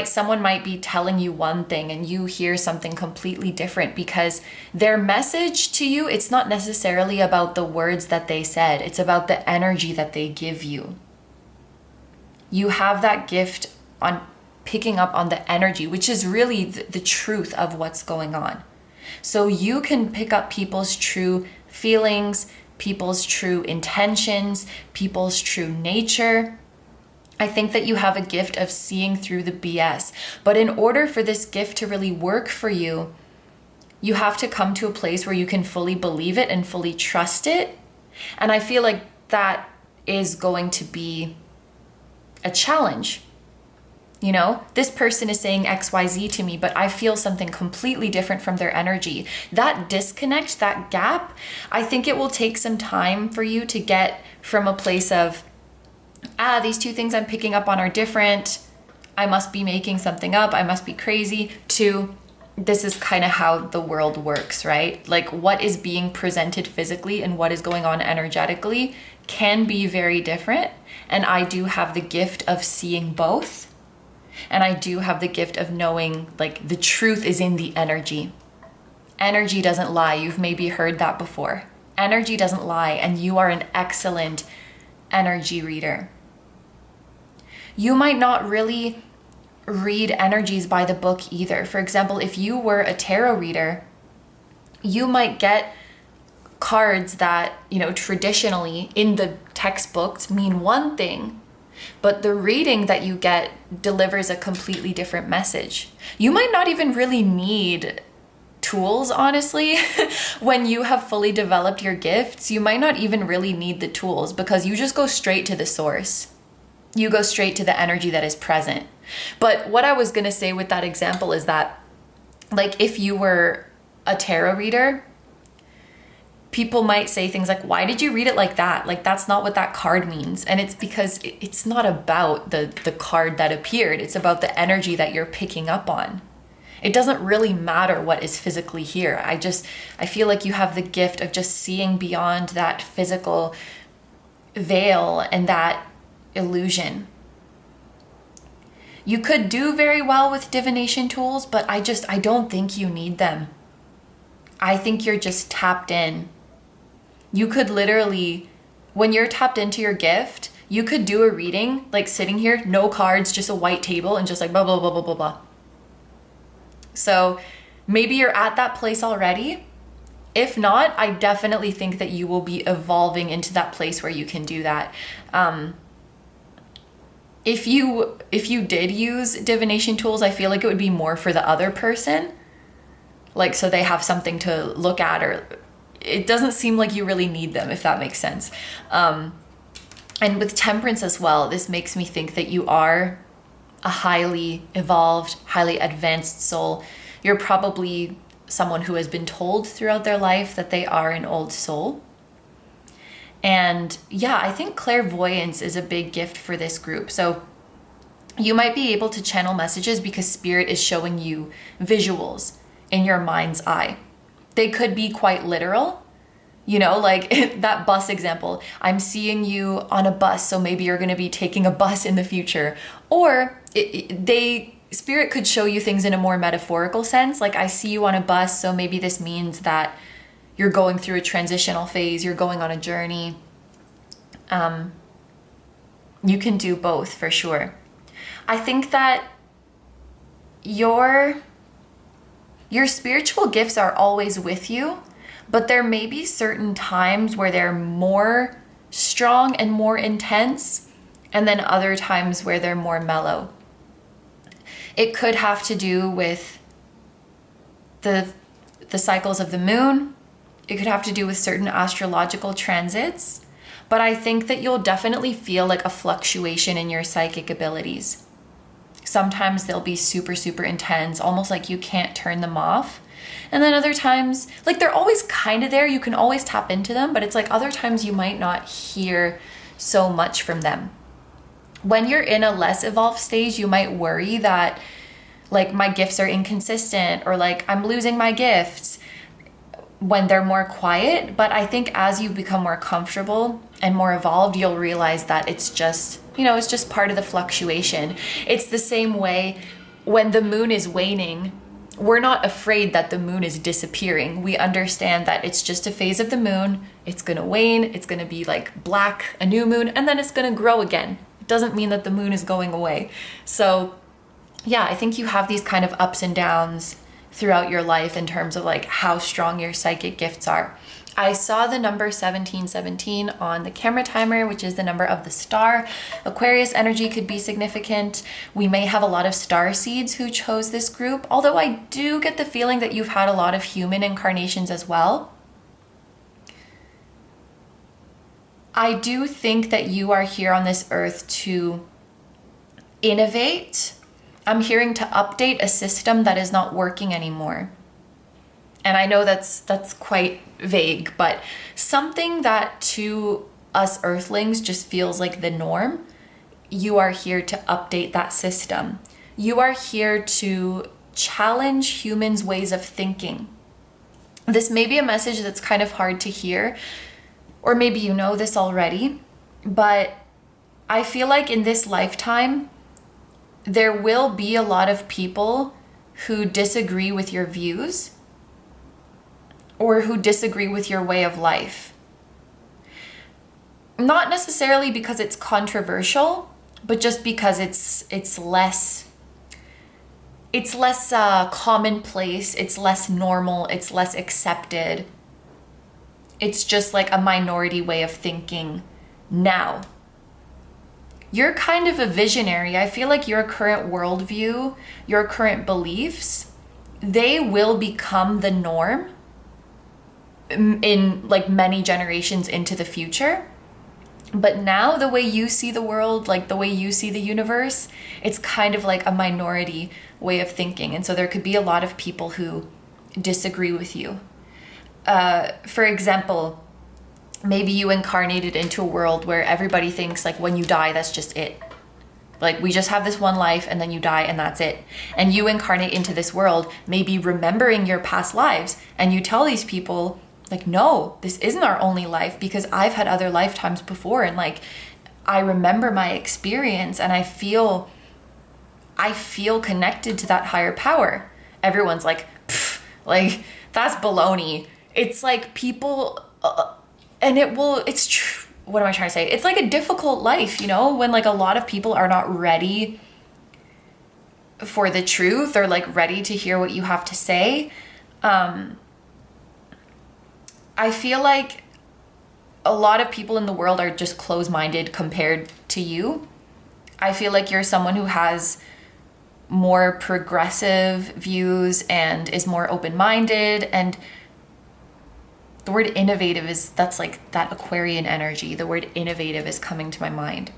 Someone might be telling you one thing and you hear something completely different because their message to you, it's not necessarily about the words that they said. It's about the energy that they give you. You have that gift on picking up on the energy, which is really the truth of what's going on. So you can pick up people's true feelings, people's true intentions, people's true nature. I think that you have a gift of seeing through the BS. But in order for this gift to really work for you, you have to come to a place where you can fully believe it and fully trust it. And I feel like that is going to be a challenge. You know, this person is saying XYZ to me, but I feel something completely different from their energy. That disconnect, that gap, I think it will take some time for you to get from a place of, these two things I'm picking up on are different. I must be making something up. I must be crazy, to this is kind of how the world works, right? Like what is being presented physically and what is going on energetically can be very different. And I do have the gift of seeing both. And I do have the gift of knowing like the truth is in the energy. Energy doesn't lie. You've maybe heard that before. Energy doesn't lie, and you are an excellent energy reader. You might not really read energies by the book either. For example, if you were a tarot reader, you might get cards that, you know, traditionally in the textbooks mean one thing, but the reading that you get delivers a completely different message. You might not even really need tools, honestly. When you have fully developed your gifts, you might not even really need the tools because you just go straight to the source. You go straight to the energy that is present. But what I was going to say with that example is that, like, if you were a tarot reader, people might say things like, why did you read it like that? Like, that's not what that card means. And it's because it's not about the card that appeared. It's about the energy that you're picking up on. It doesn't really matter what is physically here. I feel like you have the gift of just seeing beyond that physical veil and that illusion. You could do very well with divination tools, but I don't think you need them. I think you're just tapped in. You could literally, when you're tapped into your gift, you could do a reading, like sitting here, no cards, just a white table, and just like blah, blah, blah, blah, blah, blah. So maybe you're at that place already. If not, I definitely think that you will be evolving into that place where you can do that. If you did use divination tools, I feel like it would be more for the other person. like so they have something to look at, or it doesn't seem like you really need them, if that makes sense. And with Temperance as well, this makes me think that you are a highly evolved, highly advanced soul. You're probably someone who has been told throughout their life that they are an old soul. And yeah, I think clairvoyance is a big gift for this group. So you might be able to channel messages because spirit is showing you visuals in your mind's eye. They could be quite literal, you know, like that bus example. I'm seeing you on a bus, so maybe you're going to be taking a bus in the future. Or spirit could show you things in a more metaphorical sense. Like, I see you on a bus, so maybe this means that you're going through a transitional phase, you're going on a journey. You can do both for sure. I think that your spiritual gifts are always with you, but there may be certain times where they're more strong and more intense, and then other times where they're more mellow. It could have to do with the cycles of the moon. It could have to do with certain astrological transits, but I think that you'll definitely feel like a fluctuation in your psychic abilities. Sometimes they'll be super, super intense, almost like you can't turn them off. And then other times, like, they're always kind of there. You can always tap into them, but it's like other times you might not hear so much from them. When you're in a less evolved stage, you might worry that, like, my gifts are inconsistent, or like I'm losing my gifts when they're more quiet. But I think as you become more comfortable and more evolved, you'll realize that it's just, you know, it's just part of the fluctuation. It's the same way when the moon is waning, we're not afraid that the moon is disappearing. We understand that it's just a phase of the moon. It's going to wane. It's going to be like black, a new moon, and then it's going to grow again. It doesn't mean that the moon is going away. So yeah, I think you have these kind of ups and downs throughout your life in terms of like how strong your psychic gifts are. I saw the number 1717 on the camera timer, which is the number of the star. Aquarius energy could be significant. We may have a lot of starseeds who chose this group, although I do get the feeling that you've had a lot of human incarnations as well. I do think that you are here on this earth to innovate. I'm hearing to update a system that is not working anymore. And I know that's quite vague, but something that to us earthlings just feels like the norm, you are here to update that system. You are here to challenge humans' ways of thinking. This may be a message that's kind of hard to hear, or maybe you know this already, but I feel like in this lifetime, there will be a lot of people who disagree with your views, or who disagree with your way of life. Not necessarily because it's controversial, but just because it's less commonplace, it's less normal, it's less accepted. It's just like a minority way of thinking now. You're kind of a visionary. I feel like your current worldview, your current beliefs, they will become the norm in like many generations into the future. But now the way you see the world, like the way you see the universe, it's kind of like a minority way of thinking. And so there could be a lot of people who disagree with you. For example, maybe you incarnated into a world where everybody thinks like when you die, that's just it. Like we just have this one life and then you die and that's it. And you incarnate into this world, maybe remembering your past lives, and you tell these people like, no, this isn't our only life because I've had other lifetimes before, and like I remember my experience and I feel connected to that higher power. Everyone's like, like that's baloney. It's like people, it's true. What am I trying to say? It's like a difficult life, you know, when like a lot of people are not ready for the truth or like ready to hear what you have to say. I feel like a lot of people in the world are just closed-minded compared to you. I feel like you're someone who has more progressive views and is more open-minded. And the word innovative that's like that Aquarian energy. The word innovative is coming to my mind.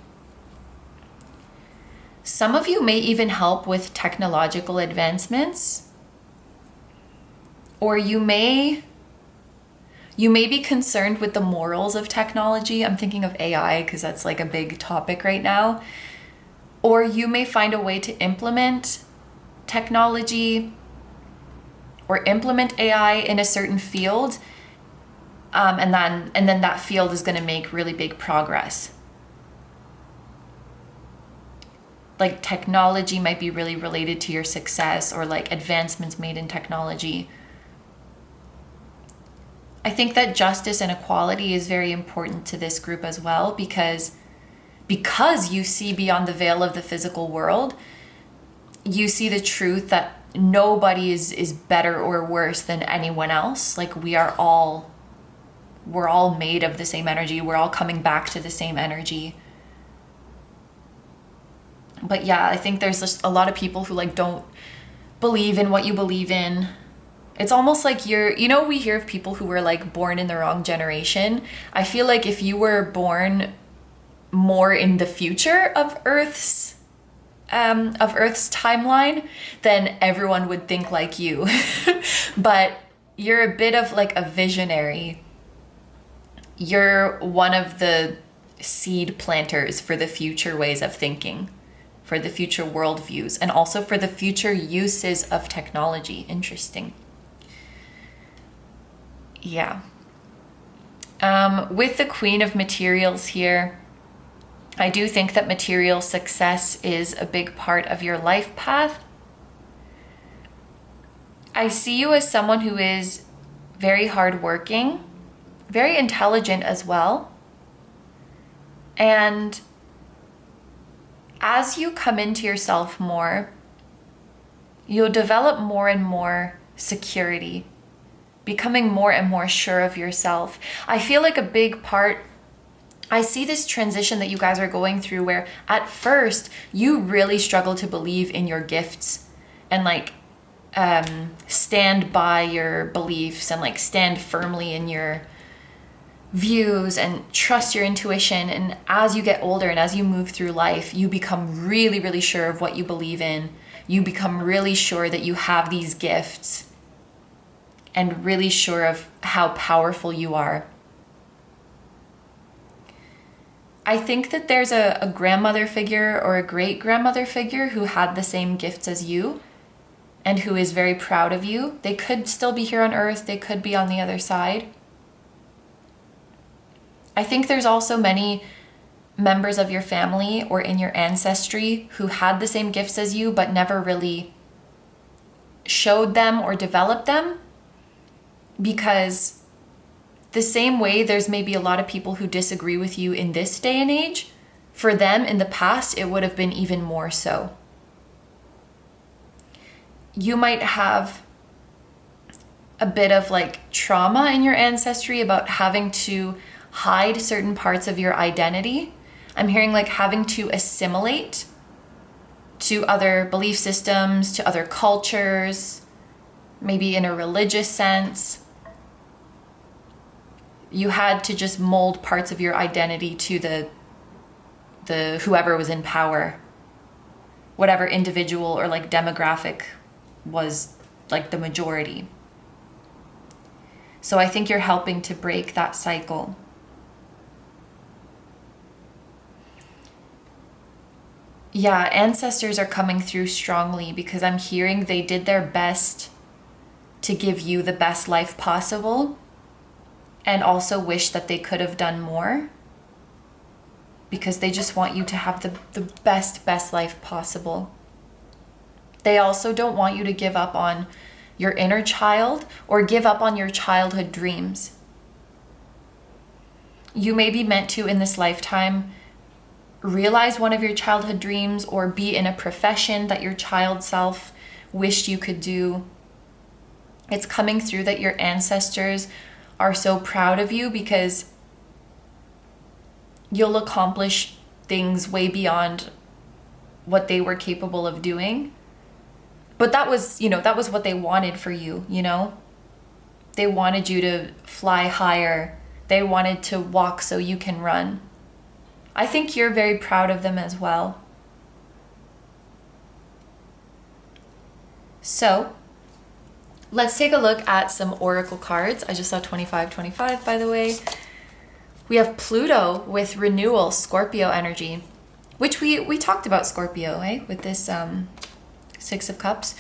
Some of you may even help with technological advancements, or you may be concerned with the morals of technology. I'm thinking of AI because that's like a big topic right now. Or you may find a way to implement technology or implement AI in a certain field, and then that field is going to make really big progress. Like technology might be really related to your success, or like advancements made in technology. I think that justice and equality is very important to this group as well, because you see beyond the veil of the physical world. You see the truth that nobody is better or worse than anyone else. Like we're all made of the same energy. We're all coming back to the same energy. But yeah, I think there's just a lot of people who like don't believe in what you believe in. It's almost like we hear of people who were like born in the wrong generation. I feel like if you were born more in the future of Earth's timeline, then everyone would think like you. But you're a bit of like a visionary. You're one of the seed planters for the future ways of thinking, for the future worldviews, and also for the future uses of technology. Interesting. Yeah. With the Queen of Materials here, I do think that material success is a big part of your life path. I see you as someone who is very hardworking, very intelligent as well. And as you come into yourself more, you'll develop more and more security, becoming more and more sure of yourself. I feel like a big part, I see this transition that you guys are going through where at first you really struggle to believe in your gifts and like stand by your beliefs and like stand firmly in your views and trust your intuition. And as you get older and as you move through life, you become really, really sure of what you believe in. You become really sure that you have these gifts and really sure of how powerful you are. I think that there's a grandmother figure or a great-grandmother figure who had the same gifts as you and who is very proud of you. They could still be here on Earth. They could be on the other side. I think there's also many members of your family or in your ancestry who had the same gifts as you but never really showed them or developed them, because the same way there's maybe a lot of people who disagree with you in this day and age, for them in the past it would have been even more so. You might have a bit of like trauma in your ancestry about having to hide certain parts of your identity. I'm hearing like having to assimilate to other belief systems, to other cultures, maybe in a religious sense. You had to just mold parts of your identity to the whoever was in power, whatever individual or like demographic was like the majority. So I think you're helping to break that cycle. Yeah, ancestors are coming through strongly because I'm hearing they did their best to give you the best life possible and also wish that they could have done more because they just want you to have the best life possible. They also don't want you to give up on your inner child or give up on your childhood dreams. You may be meant to, in this lifetime, realize one of your childhood dreams or be in a profession that your child self wished you could do. It's coming through that your ancestors are so proud of you because you'll accomplish things way beyond what they were capable of doing. But that was, you know, that was what they wanted for you, you know? They wanted you to fly higher. They wanted to walk so you can run. I think you're very proud of them as well. So let's take a look at some oracle cards. I just saw 25, by the way. We have Pluto with renewal, Scorpio energy, which we talked about Scorpio, eh? With this Six of Cups.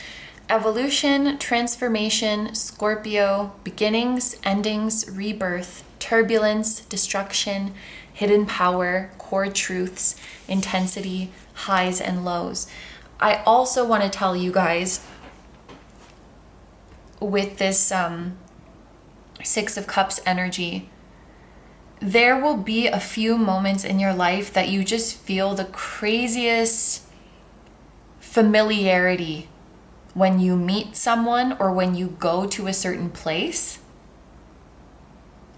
Evolution, transformation, Scorpio, beginnings, endings, rebirth, turbulence, destruction, hidden power, core truths, intensity, highs and lows. I also want to tell you guys with this Six of Cups energy, there will be a few moments in your life that you just feel the craziest familiarity when you meet someone or when you go to a certain place.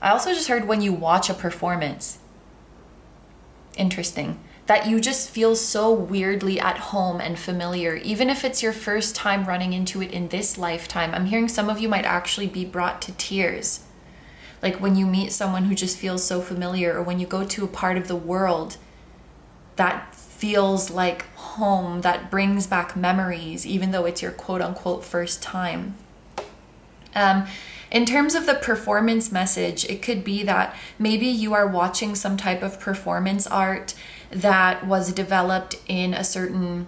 I also just heard when you watch a performance. Interesting. That you just feel so weirdly at home and familiar, even if it's your first time running into it in this lifetime. I'm hearing some of you might actually be brought to tears. Like when you meet someone who just feels so familiar, or when you go to a part of the world that feels like home, that brings back memories, even though it's your quote unquote first time. In terms of the performance message, it could be that maybe you are watching some type of performance art that was developed in a certain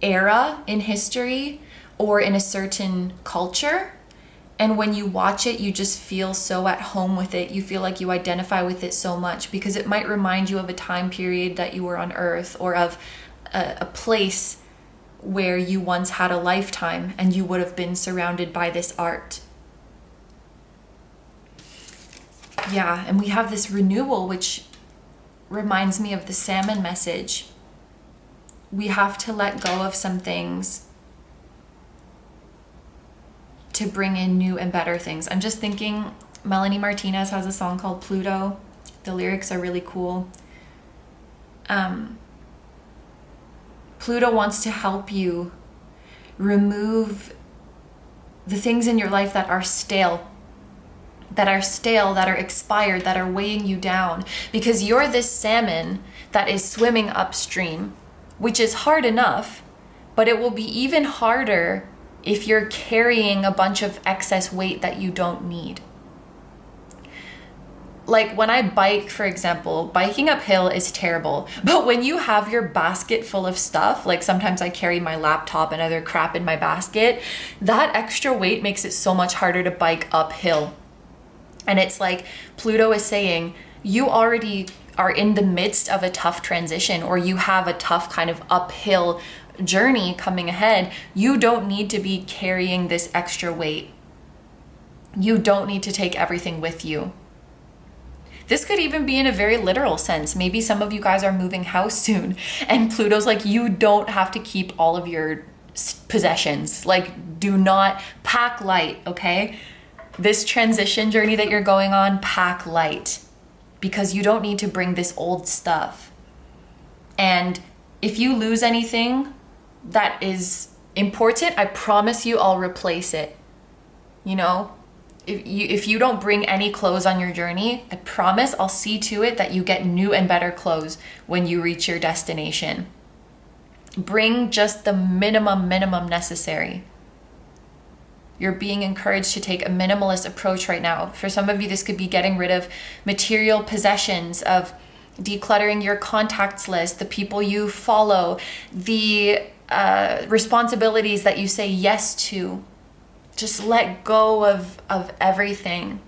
era in history or in a certain culture. And when you watch it, you just feel so at home with it. You feel like you identify with it so much because it might remind you of a time period that you were on Earth, or of a place where you once had a lifetime and you would have been surrounded by this art. Yeah, and we have this renewal, which reminds me of the salmon message. We have to let go of some things to bring in new and better things. I'm just thinking, Melanie Martinez has a song called Pluto. The lyrics are really cool. Pluto wants to help you remove the things in your life that are stale, that are expired, that are weighing you down, because you're this salmon that is swimming upstream, which is hard enough, but it will be even harder if you're carrying a bunch of excess weight that you don't need. Like when I bike, for example, biking uphill is terrible. But when you have your basket full of stuff, like sometimes I carry my laptop and other crap in my basket, that extra weight makes it so much harder to bike uphill. And it's like Pluto is saying, you already are in the midst of a tough transition, or you have a tough kind of uphill journey coming ahead. You don't need to be carrying this extra weight. You don't need to take everything with you. This could even be in a very literal sense. Maybe some of you guys are moving house soon and Pluto's like, you don't have to keep all of your possessions. Like, do not pack light, okay? This transition journey that you're going on, pack light, because you don't need to bring this old stuff. And if you lose anything that is important, I promise you I'll replace it. You know, if you don't bring any clothes on your journey, I promise I'll see to it that you get new and better clothes when you reach your destination. Bring just the minimum necessary. You're being encouraged to take a minimalist approach right now. For some of you, this could be getting rid of material possessions, of decluttering your contacts list, the people you follow, the responsibilities that you say yes to. Just let go of everything.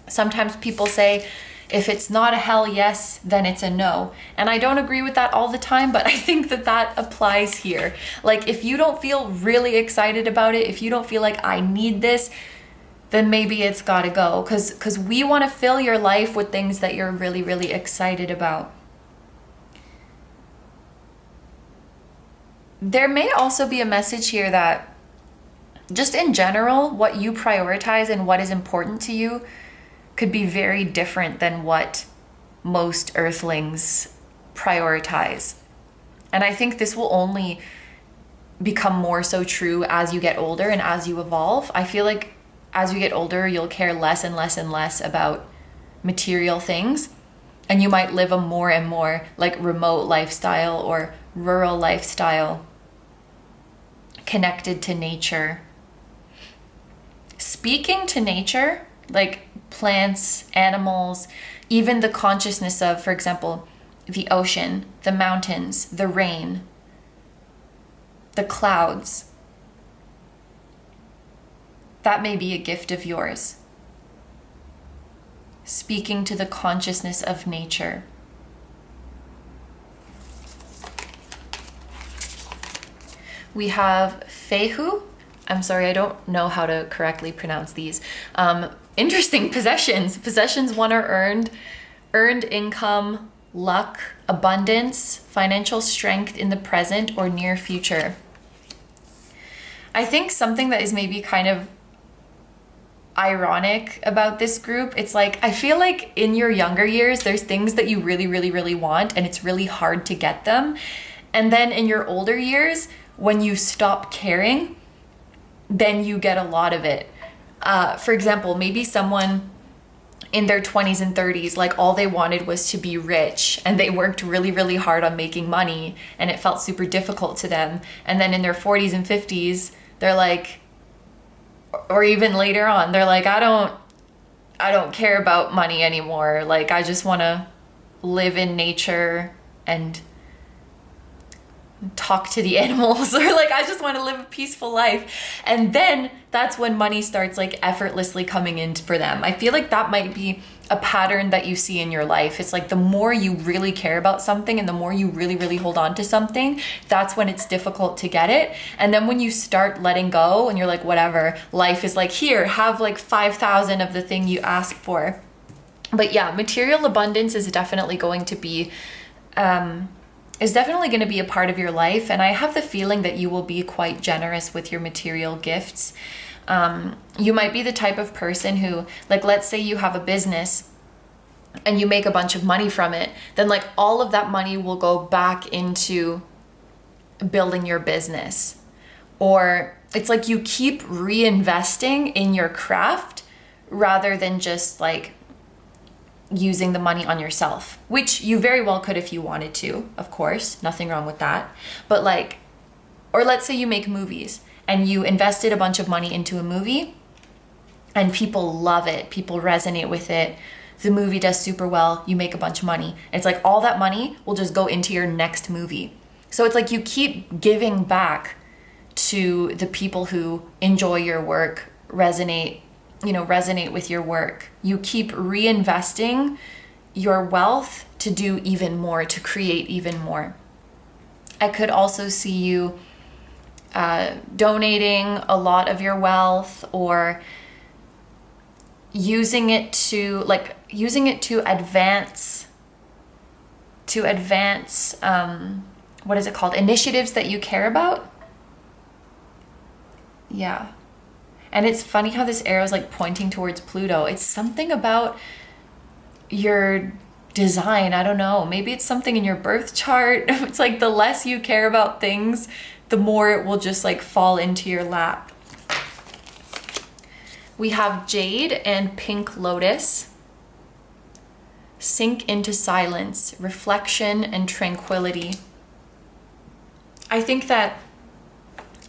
Sometimes people say, if it's not a hell yes, then it's a no. And I don't agree with that all the time, but I think that applies here. Like, if you don't feel really excited about it, if you don't feel like I need this, then maybe it's gotta go. Because we wanna fill your life with things that you're really excited about. There may also be a message here that just in general, what you prioritize and what is important to you could be very different than what most earthlings prioritize. And I think this will only become more so true as you get older and as you evolve. I feel like as you get older, you'll care less and less and less about material things, and you might live a more and more like remote lifestyle or rural lifestyle, connected to nature. Speaking to nature, like plants, animals, even the consciousness of, for example, the ocean, the mountains, the rain, the clouds. That may be a gift of yours. Speaking to the consciousness of nature. We have Fehu. I'm sorry, I don't know how to correctly pronounce these. Interesting possessions. Possessions 1 are earned income, luck, abundance, financial strength in the present or near future. I think something that is maybe kind of ironic about this group, it's like, I feel like in your younger years, there's things that you really, really, really want, and it's really hard to get them. And then in your older years, when you stop caring, then you get a lot of it. For example, maybe someone in their 20s and 30s, like all they wanted was to be rich, and they worked really, really hard on making money, and it felt super difficult to them. And then in their 40s and 50s, they're like, or even later on, they're like, I don't care about money anymore. Like, I just want to live in nature and talk to the animals, or like, I just want to live a peaceful life. And then that's when money starts like effortlessly coming in for them. I feel like that might be a pattern that you see in your life. It's like the more you really care about something and the more you really, really hold on to something, that's when it's difficult to get it. And then when you start letting go and you're like, whatever, life is like, here, have like 5,000 of the thing you ask for. But yeah, material abundance is definitely going to be a part of your life. And I have the feeling that you will be quite generous with your material gifts. You might be the type of person who, like, let's say you have a business and you make a bunch of money from it, then like all of that money will go back into building your business. Or it's like you keep reinvesting in your craft rather than just like using the money on yourself, which you very well could if you wanted to, of course, nothing wrong with that. But like, or let's say you make movies and you invested a bunch of money into a movie and people love it, people resonate with it, the movie does super well, you make a bunch of money. It's like all that money will just go into your next movie. So it's like you keep giving back to the people who enjoy your work, resonate with your work. You keep reinvesting your wealth to do even more, to create even more. I could also see you donating a lot of your wealth, or using it to advance what is it called? Initiatives that you care about. Yeah. And it's funny how this arrow is like pointing towards Pluto. It's something about your design. I don't know. Maybe it's something in your birth chart. It's like the less you care about things, the more it will just like fall into your lap. We have Jade and Pink Lotus. Sink into silence, reflection, and tranquility. I think that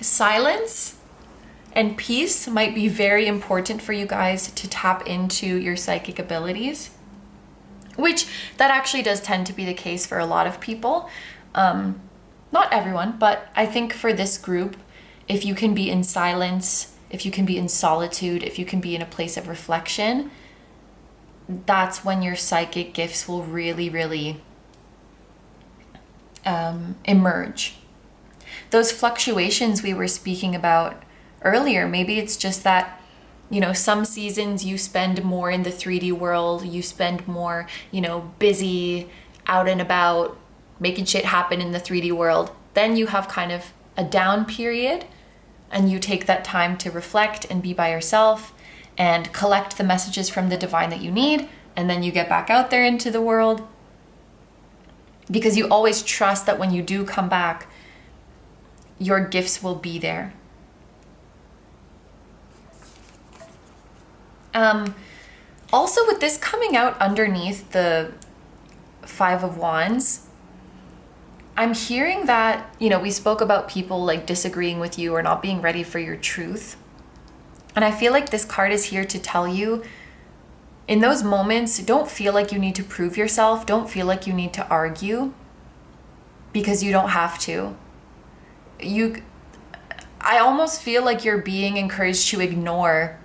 silence and peace might be very important for you guys to tap into your psychic abilities, which that actually does tend to be the case for a lot of people. Not everyone, but I think for this group, if you can be in silence, if you can be in solitude, if you can be in a place of reflection, that's when your psychic gifts will really, really emerge. Those fluctuations we were speaking about earlier, maybe it's just that, some seasons you spend more in the 3D world, you spend more, busy, out and about, making shit happen in the 3D world. Then you have kind of a down period, and you take that time to reflect and be by yourself and collect the messages from the divine that you need, and then you get back out there into the world. Because you always trust that when you do come back, your gifts will be there. Also, with this coming out underneath the Five of Wands, I'm hearing that, you know, we spoke about people like disagreeing with you or not being ready for your truth. And I feel like this card is here to tell you, in those moments, don't feel like you need to prove yourself. Don't feel like you need to argue, because you don't have to. I almost feel like you're being encouraged to ignore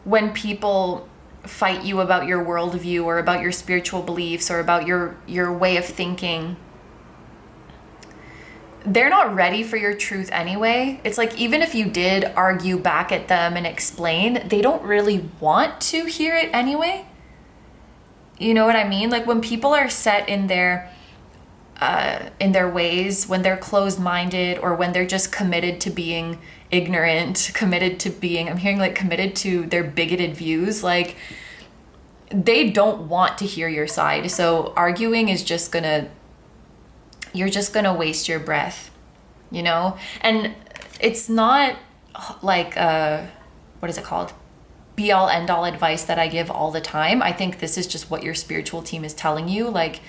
when people fight you about your worldview or about your spiritual beliefs or about your way of thinking. They're not ready for your truth anyway. It's like, even if you did argue back at them and explain, they don't really want to hear it anyway. You know what I mean? Like, when people are set in their ways, when they're closed-minded, or when they're just committed to being ignorant, committed to being, I'm hearing like committed to their bigoted views, like they don't want to hear your side. So arguing is just you're just gonna waste your breath, you know? And it's not like, what is it called? Be all end all advice that I give all the time. I think this is just what your spiritual team is telling you. Like,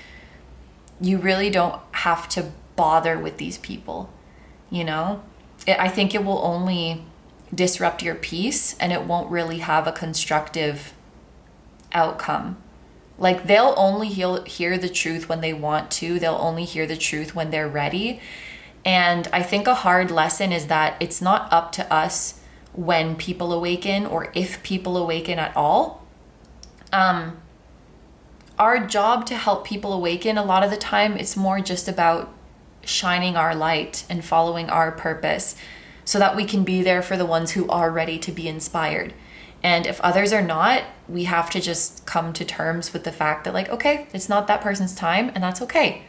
you really don't have to bother with these people, you know? I think it will only disrupt your peace, and it won't really have a constructive outcome. Like, they'll only hear the truth when they want to. They'll only hear the truth when they're ready. And I think a hard lesson is that it's not up to us when people awaken, or if people awaken at all. Our job to help people awaken, a lot of the time, it's more just about shining our light and following our purpose, so that we can be there for the ones who are ready to be inspired. And if others are not, we have to just come to terms with the fact that, like, okay, it's not that person's time, and that's okay.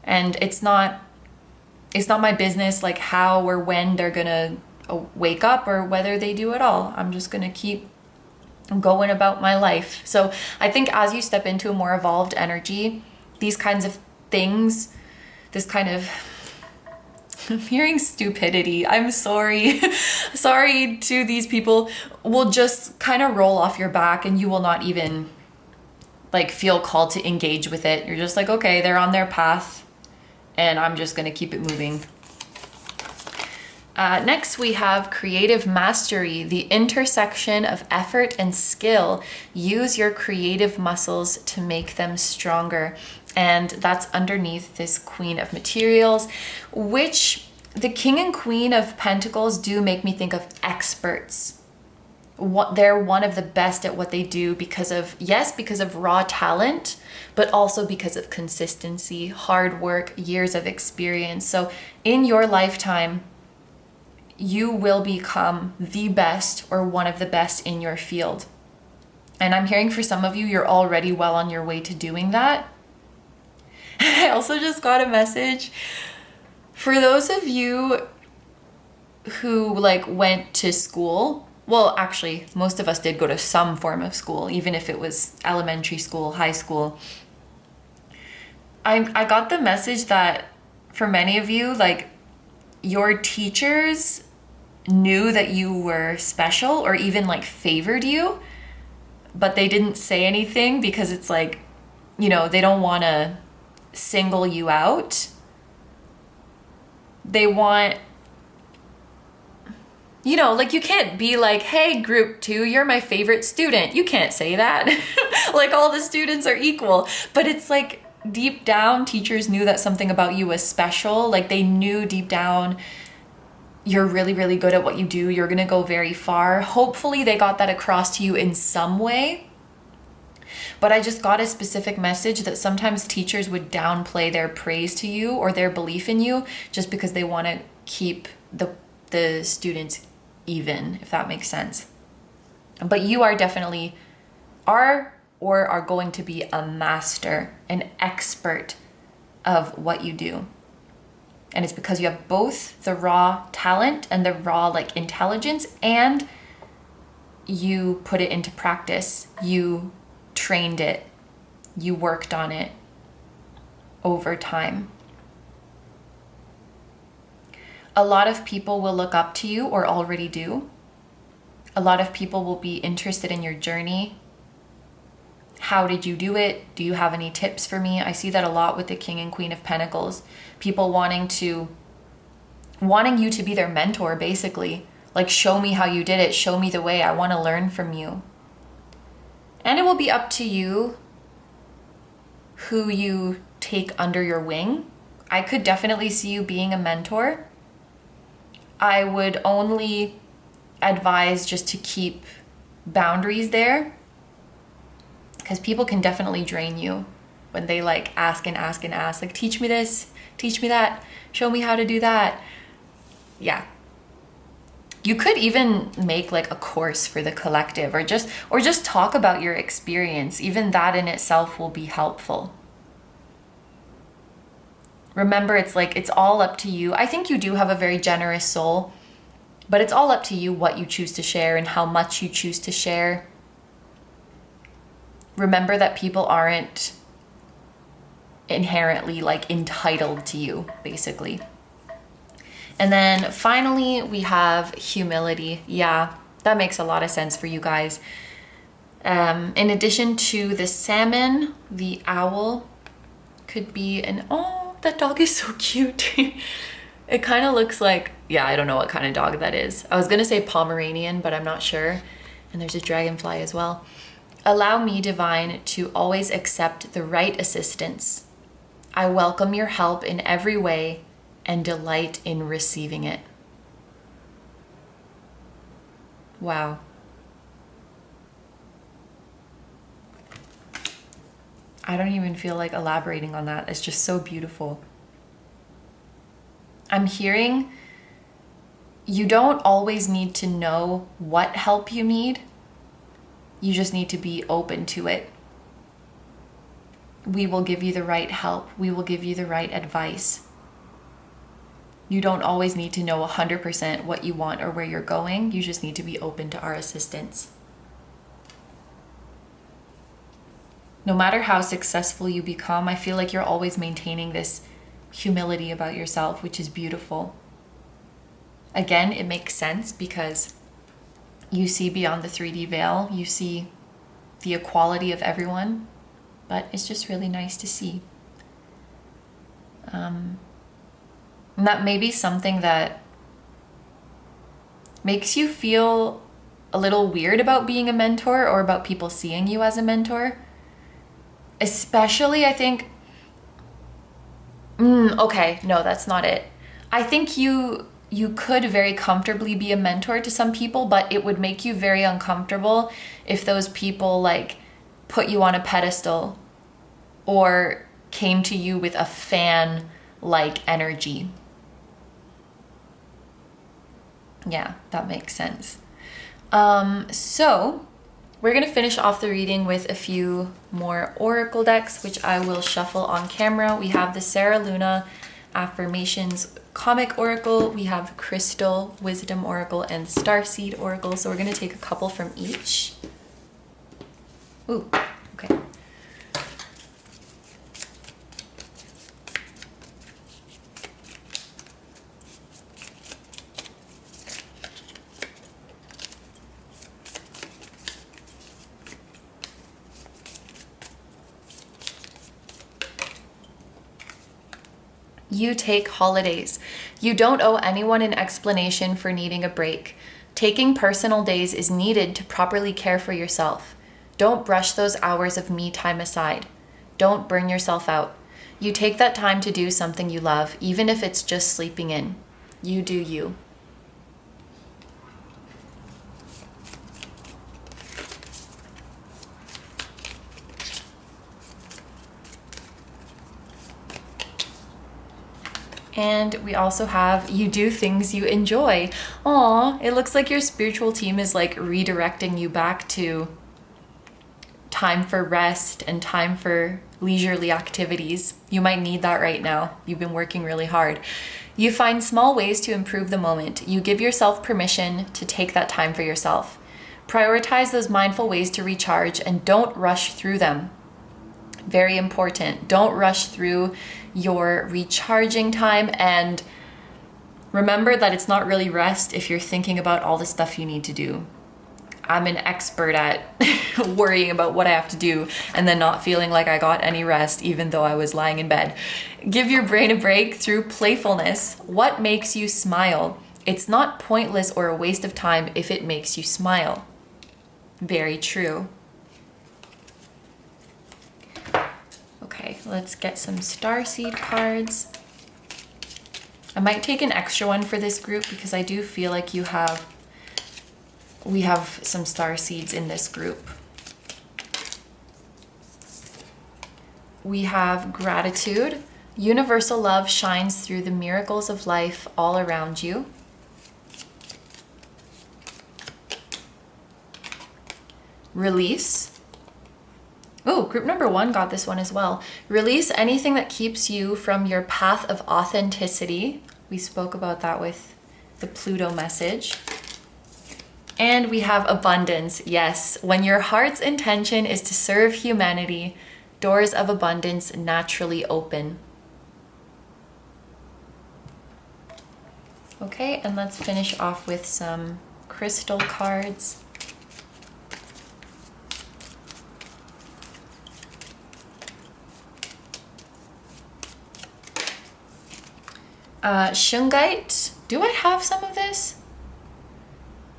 And it's not my business, like, how or when they're gonna wake up, or whether they do at all. I'm just gonna keep going about my life. So I think as you step into a more evolved energy, these kinds of things, this kind of, I'm hearing stupidity, I'm sorry, sorry to these people, will just kind of roll off your back, and you will not even like feel called to engage with it. You're just like, okay, they're on their path, and I'm just gonna keep it moving. Next, we have creative mastery, the intersection of effort and skill. Use your creative muscles to make them stronger. And that's underneath this Queen of Materials, which the King and Queen of Pentacles do make me think of experts. They're one of the best at what they do because of raw talent, but also because of consistency, hard work, years of experience. So in your lifetime, you will become the best or one of the best in your field. And I'm hearing for some of you, you're already well on your way to doing that. I also just got a message for those of you who like went to school. Well, actually, most of us did go to some form of school, even if it was elementary school, high school. I got the message that for many of you, like, your teachers knew that you were special, or even like favored you, but they didn't say anything because it's like, you know, they don't want to single you out. They want, you know, like, you can't be like, hey, group 2, you're my favorite student. You can't say that. Like, all the students are equal. But it's like, deep down, teachers knew that something about you was special. Like, they knew deep down, you're really, really good at what you do. You're going to go very far. Hopefully they got that across to you in some way. But I just got a specific message that sometimes teachers would downplay their praise to you or their belief in you just because they want to keep the students even, if that makes sense. But you are definitely are going to be a master, an expert of what you do. And it's because you have both the raw talent and the raw like intelligence, and you put it into practice. You trained it. You worked on it over time. A lot of people will look up to you or already do. A lot of people will be interested in your journey. How did you do it? Do you have any tips for me? I see that a lot with the King and Queen of Pentacles. People wanting you to be their mentor, basically. Like, show me how you did it. Show me the way. I want to learn from you. And it will be up to you who you take under your wing. I could definitely see you being a mentor. I would only advise just to keep boundaries there, because people can definitely drain you when they like ask and ask and ask, like, teach me this, teach me that, show me how to do that. Yeah. You could even make like a course for the collective, or just talk about your experience. Even that in itself will be helpful. Remember, it's all up to you. I think you do have a very generous soul, but it's all up to you what you choose to share and how much you choose to share. Remember that people aren't inherently like entitled to you, basically. And then finally, we have humility. Yeah, that makes a lot of sense for you guys. In addition to the salmon, the owl could be oh, that dog is so cute. It kind of looks like, yeah, I don't know what kind of dog that is. I was gonna say Pomeranian, but I'm not sure. And there's a dragonfly as well. Allow me, divine, to always accept the right assistance. I welcome your help in every way and delight in receiving it. Wow. I don't even feel like elaborating on that. It's just so beautiful. I'm hearing you don't always need to know what help you need. You just need to be open to it. We will give you the right help. We will give you the right advice. You don't always need to know 100% what you want or where you're going. You just need to be open to our assistance. No matter how successful you become, I feel like you're always maintaining this humility about yourself, which is beautiful. Again, it makes sense because you see beyond the 3D veil. You see the equality of everyone, but it's just really nice to see. And that may be something that makes you feel a little weird about being a mentor or about people seeing you as a mentor. Especially, I think, okay, no, that's not it. I think you could very comfortably be a mentor to some people, but it would make you very uncomfortable if those people like put you on a pedestal or came to you with a fan-like energy. Yeah, that makes sense. So we're going to finish off the reading with a few more oracle decks, which I will shuffle on camera. We have the Sarah Luna Affirmations Comic Oracle. We have Crystal Wisdom Oracle and Starseed Oracle. So we're going to take a couple from each. Ooh, okay. You take holidays. You don't owe anyone an explanation for needing a break. Taking personal days is needed to properly care for yourself. Don't brush those hours of me time aside. Don't burn yourself out. You take that time to do something you love, even if it's just sleeping in. You do you. And we also have you do things you enjoy. Aw, it looks like your spiritual team is like redirecting you back to time for rest and time for leisurely activities. You might need that right now. You've been working really hard. You find small ways to improve the moment. You give yourself permission to take that time for yourself. Prioritize those mindful ways to recharge and don't rush through them. Very important. Don't rush through your recharging time. And Remember that it's not really rest if you're thinking about all the stuff you need to do. I'm an expert at worrying about what I have to do and then not feeling like I got any rest even though I was lying in bed. Give your brain a break through playfulness. What makes you smile? It's not pointless or a waste of time if it makes you smile. Very true. Okay, let's get some Starseed cards. I might take an extra one for this group because I do feel like we have some Starseeds in this group. We have gratitude. Universal love shines through the miracles of life all around you. Release. Oh, group number 1 got this one as well. Release anything that keeps you from your path of authenticity. We spoke about that with the Pluto message. And we have abundance. Yes, when your heart's intention is to serve humanity, doors of abundance naturally open. Okay, and let's finish off with some crystal cards. Shungite. Do I have some of this?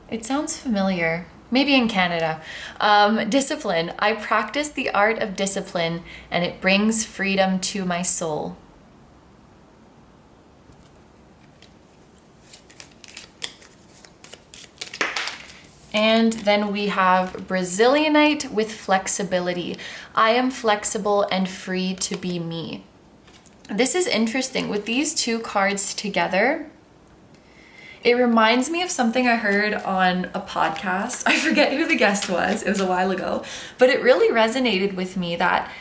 It sounds familiar. Maybe in Canada. Discipline. I practice the art of discipline and it brings freedom to my soul. And then we have Brazilianite with flexibility. I am flexible and free to be me. This is interesting. With these two cards together, it reminds me of something I heard on a podcast. I forget who the guest was. It was a while ago. But it really resonated with me that,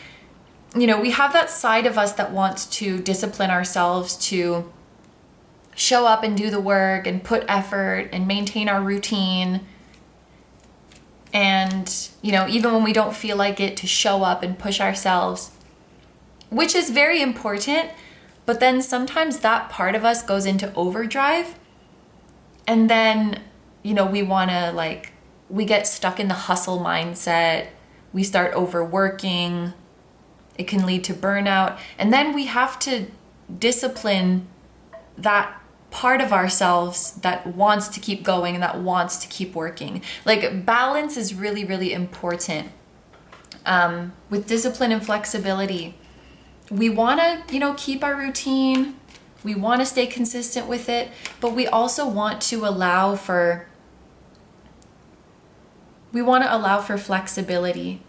you know, we have that side of us that wants to discipline ourselves to show up and do the work and put effort and maintain our routine. And, you know, even when we don't feel like it, to show up and push ourselves, which is very important. But then sometimes that part of us goes into overdrive. And then, you know, we get stuck in the hustle mindset. We start overworking. It can lead to burnout. And then we have to discipline that part of ourselves that wants to keep going and that wants to keep working. Like, balance is really, really important. With discipline and flexibility, we want to, you know, keep our routine. We want to stay consistent with it, but we also want to allow for flexibility.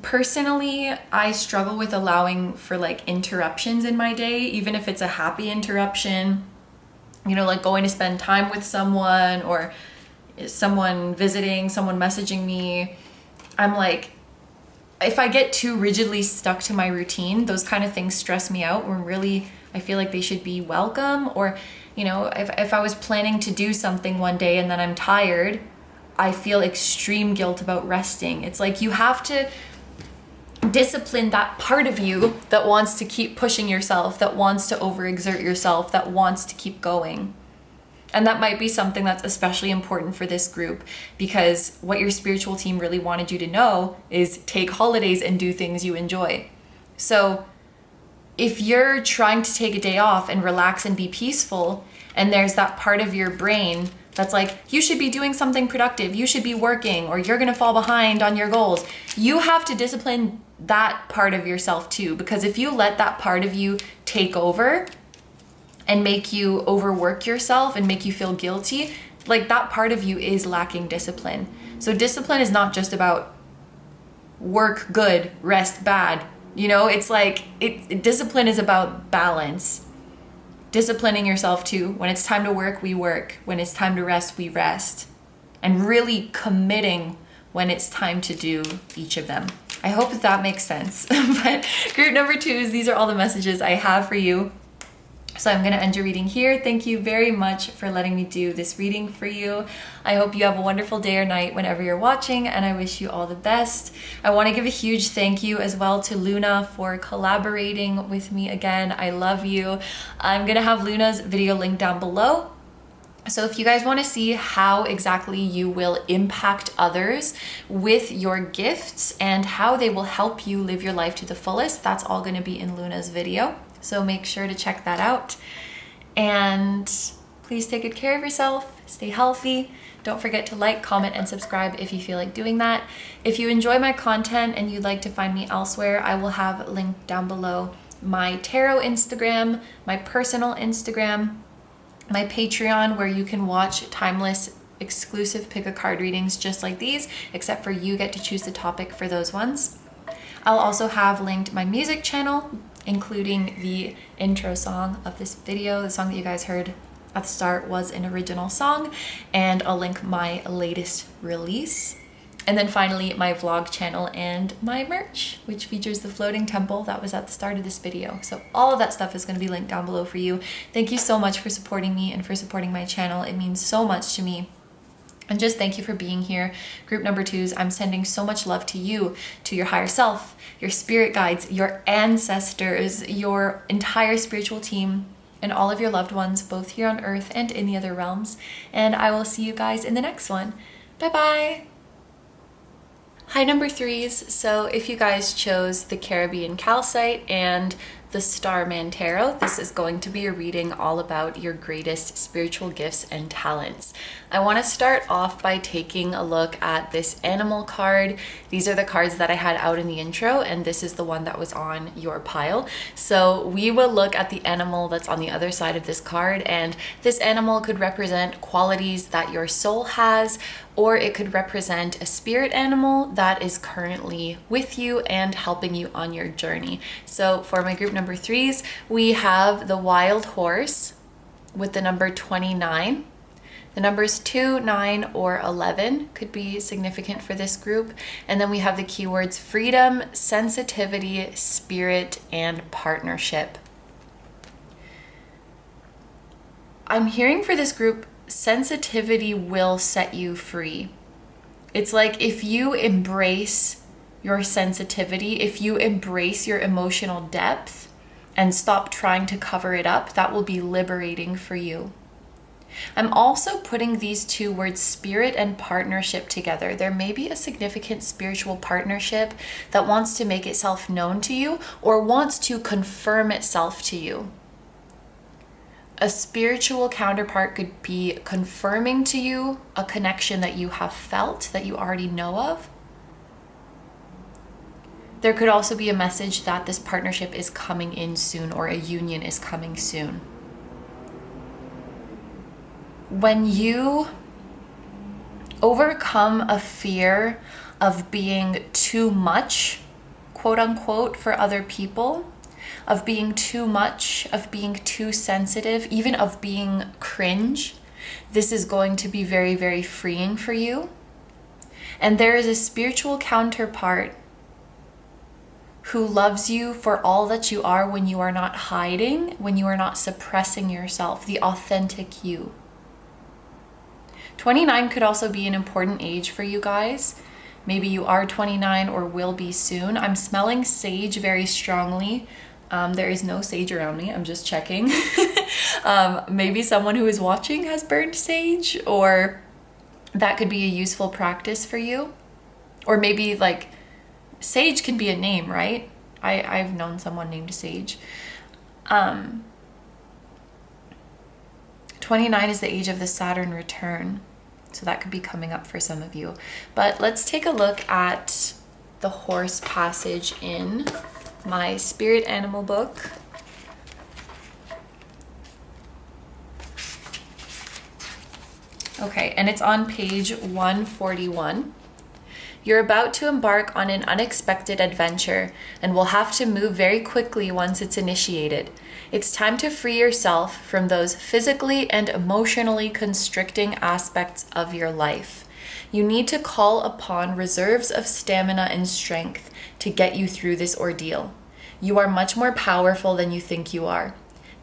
Personally, I struggle with allowing for like interruptions in my day, even if it's a happy interruption, you know, like going to spend time with someone or someone visiting, someone messaging me. I'm like, if I get too rigidly stuck to my routine, those kind of things stress me out when really I feel like they should be welcome. Or, you know, if I was planning to do something one day and then I'm tired, I feel extreme guilt about resting. It's like you have to discipline that part of you that wants to keep pushing yourself, that wants to overexert yourself, that wants to keep going. And that might be something that's especially important for this group, because what your spiritual team really wanted you to know is take holidays and do things you enjoy. So if you're trying to take a day off and relax and be peaceful, and there's that part of your brain that's like, you should be doing something productive, you should be working, or you're gonna fall behind on your goals, you have to discipline that part of yourself too. Because if you let that part of you take over and make you overwork yourself and make you feel guilty, like that part of you is lacking discipline. So discipline is not just about work good, rest bad. You know, it's like, discipline is about balance. Disciplining yourself too. When it's time to work, we work. When it's time to rest, we rest. And really committing when it's time to do each of them. I hope that makes sense. But group number 2 is, these are all the messages I have for you. So I'm going to end your reading here. Thank you very much for letting me do this reading for you. I hope you have a wonderful day or night whenever you're watching, and I wish you all the best. I want to give a huge thank you as well to Luna for collaborating with me again. I love you. I'm going to have Luna's video linked down below. So if you guys want to see how exactly you will impact others with your gifts and how they will help you live your life to the fullest, that's all going to be in Luna's video. So make sure to check that out. And please take good care of yourself. Stay healthy. Don't forget to like, comment, and subscribe if you feel like doing that. If you enjoy my content and you'd like to find me elsewhere, I will have linked down below my tarot Instagram, my personal Instagram, my Patreon, where you can watch timeless exclusive pick a card readings just like these, except for you get to choose the topic for those ones. I'll also have linked my music channel, including the intro song of this video. The song that you guys heard at the start was an original song, and I'll link my latest release. And then finally, my vlog channel and my merch, which features the floating temple that was at the start of this video. So all of that stuff is going to be linked down below for you. Thank you so much for supporting me and for supporting my channel. It means so much to me. And just thank you for being here. Group number 2s, I'm sending so much love to you, to your higher self, your spirit guides, your ancestors, your entire spiritual team, and all of your loved ones, both here on earth and in the other realms. And I will see you guys in the next one. Bye-bye. Hi, number 3s. So if you guys chose the Caribbean Calcite and the Starman Tarot, this is going to be a reading all about your greatest spiritual gifts and talents. I want to start off by taking a look at this animal card. These are the cards that I had out in the intro, and this is the one that was on your pile. So we will look at the animal that's on the other side of this card, and this animal could represent qualities that your soul has, or it could represent a spirit animal that is currently with you and helping you on your journey. So for my group number 3s, we have the wild horse with the number 29. The numbers 2, 9, or 11 could be significant for this group. And then we have the keywords freedom, sensitivity, spirit, and partnership. I'm hearing for this group, sensitivity will set you free. It's like if you embrace your sensitivity, if you embrace your emotional depth and stop trying to cover it up, that will be liberating for you. I'm also putting these two words, spirit and partnership, together. There may be a significant spiritual partnership that wants to make itself known to you or wants to confirm itself to you. A spiritual counterpart could be confirming to you a connection that you have felt, that you already know of. There could also be a message that this partnership is coming in soon, or a union is coming soon. When you overcome a fear of being too much, quote unquote, for other people, of being too much, of being too sensitive, even of being cringe, this is going to be very, very freeing for you. And there is a spiritual counterpart who loves you for all that you are when you are not hiding, when you are not suppressing yourself, the authentic you. 29 could also be an important age for you guys. Maybe you are 29 or will be soon. I'm smelling sage very strongly. There is no sage around me, I'm just checking. Maybe someone who is watching has burned sage, or that could be a useful practice for you. Or maybe like Sage can be a name, right? I've known someone named Sage. 29 is the age of the Saturn return. So that could be coming up for some of you. But let's take a look at the horse passage in my spirit animal book. Okay, and it's on page 141. You're about to embark on an unexpected adventure and will have to move very quickly once it's initiated. It's time to free yourself from those physically and emotionally constricting aspects of your life. You need to call upon reserves of stamina and strength to get you through this ordeal. You are much more powerful than you think you are.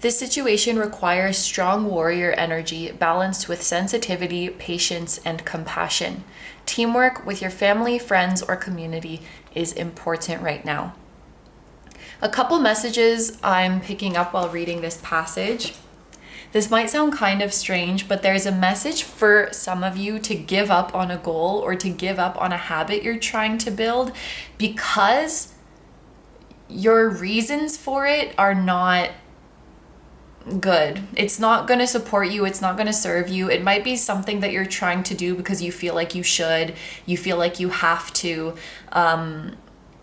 This situation requires strong warrior energy balanced with sensitivity, patience, and compassion. Teamwork with your family, friends, or community is important right now. A couple messages I'm picking up while reading this passage. This might sound kind of strange, but there's a message for some of you to give up on a goal or to give up on a habit you're trying to build because your reasons for it are not good. It's not going to support you. It's not going to serve you. It might be something that you're trying to do because you feel like you should, you feel like you have to.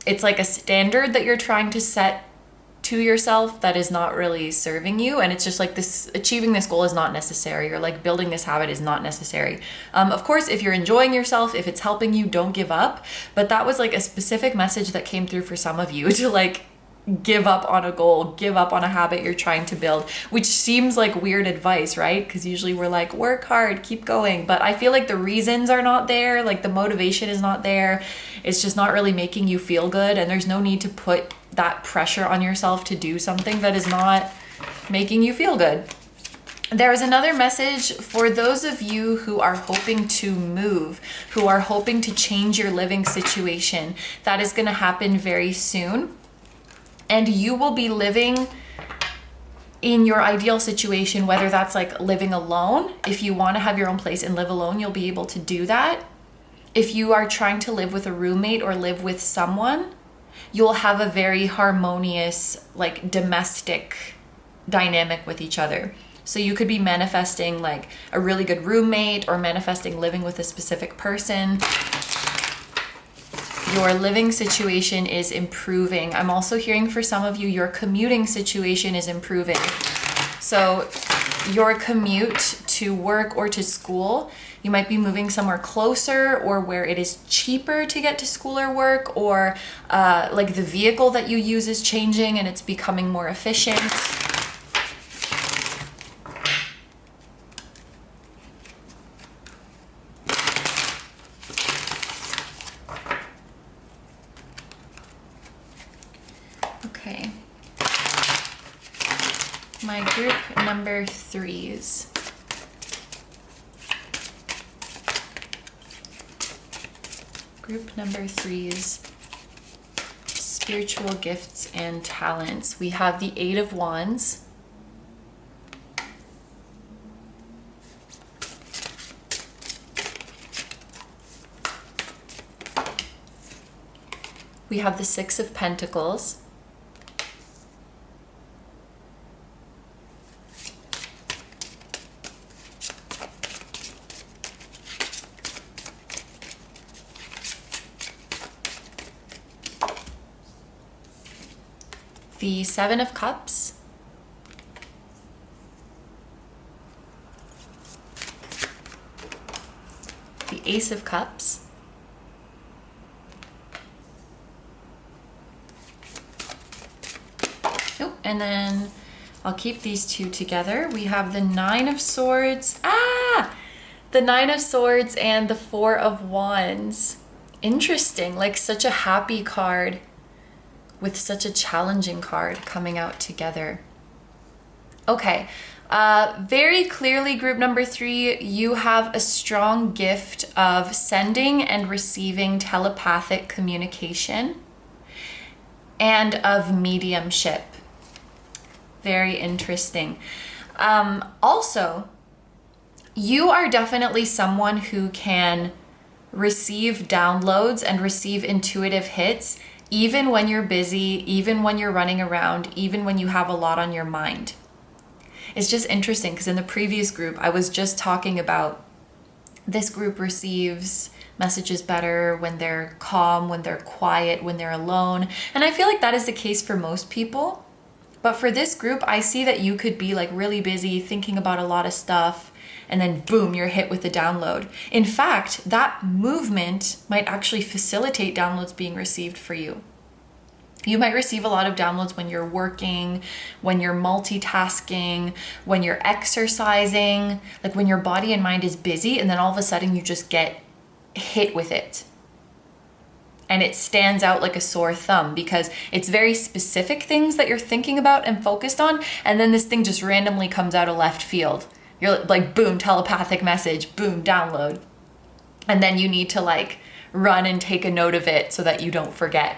It's like a standard that you're trying to set to yourself that is not really serving you, and it's just like this, achieving this goal is not necessary, or like building this habit is not necessary. Of course, if you're enjoying yourself, if it's helping you, don't give up. But that was like a specific message that came through for some of you to like give up on a goal, give up on a habit you're trying to build, which seems like weird advice, right? Because usually we're like, work hard, keep going. But I feel like the reasons are not there, like the motivation is not there. It's just not really making you feel good, and there's no need to put that pressure on yourself to do something that is not making you feel good. There is another message for those of you who are hoping to move, who are hoping to change your living situation. That is going to happen very soon. And you will be living in your ideal situation, whether that's like living alone. If you want to have your own place and live alone, you'll be able to do that. If you are trying to live with a roommate or live with someone, you'll have a very harmonious, like domestic dynamic with each other. So you could be manifesting like a really good roommate or manifesting living with a specific person. Your living situation is improving. I'm also hearing for some of you, your commuting situation is improving. So your commute to work or to school, you might be moving somewhere closer or where it is cheaper to get to school or work, or like the vehicle that you use is changing and it's becoming more efficient. Okay. My group number 3s. Group number 3s, spiritual gifts and talents. We have the 8 of Wands. We have the 6 of Pentacles. The 7 of Cups. The Ace of Cups. Oh, and then I'll keep these 2 together. We have the 9 of Swords. The 9 of Swords and the 4 of Wands. Interesting, like such a happy card with such a challenging card coming out together. Okay, very clearly, group number 3, you have a strong gift of sending and receiving telepathic communication and of mediumship. Very interesting. Also, you are definitely someone who can receive downloads and receive intuitive hits even when you're busy, even when you're running around, even when you have a lot on your mind. It's just interesting because in the previous group, I was just talking about this group receives messages better when they're calm, when they're quiet, when they're alone. And I feel like that is the case for most people. But for this group, I see that you could be like really busy thinking about a lot of stuff, and then boom, you're hit with a download. In fact, that movement might actually facilitate downloads being received for you. You might receive a lot of downloads when you're working, when you're multitasking, when you're exercising, like when your body and mind is busy, and then all of a sudden you just get hit with it. and it stands out like a sore thumb because it's very specific things that you're thinking about and focused on, and then this thing just randomly comes out of left field. You're like, boom, telepathic message, boom, download. And then you need to like run and take a note of it so that you don't forget.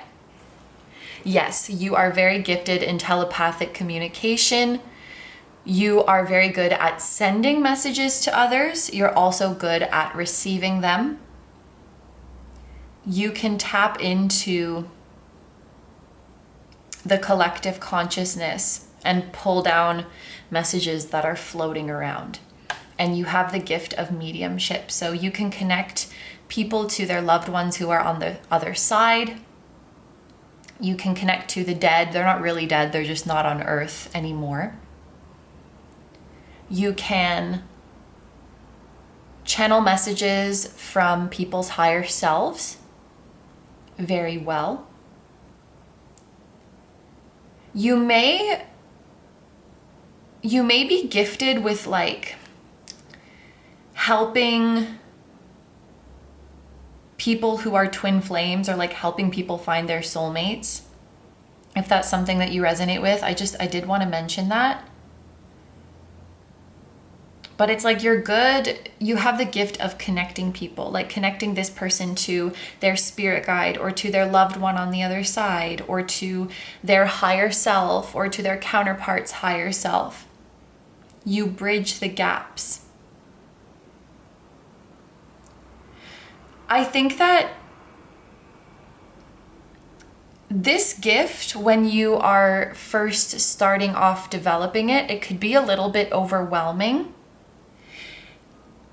Yes, you are very gifted in telepathic communication. You are very good at sending messages to others. You're also good at receiving them. You can tap into the collective consciousness and pull down messages that are floating around. And you have the gift of mediumship. So you can connect people to their loved ones who are on the other side. You can connect to the dead. They're not really dead, they're just not on earth anymore. You can channel messages from people's higher selves very well. You may be gifted with like helping people who are twin flames, or like helping people find their soulmates. If that's something that you resonate with, I did want to mention that. But it's like you're good, you have the gift of connecting people, like connecting this person to their spirit guide, or to their loved one on the other side, or to their higher self, or to their counterpart's higher self. You bridge the gaps. I think that this gift, when you are first starting off developing it, it could be a little bit overwhelming.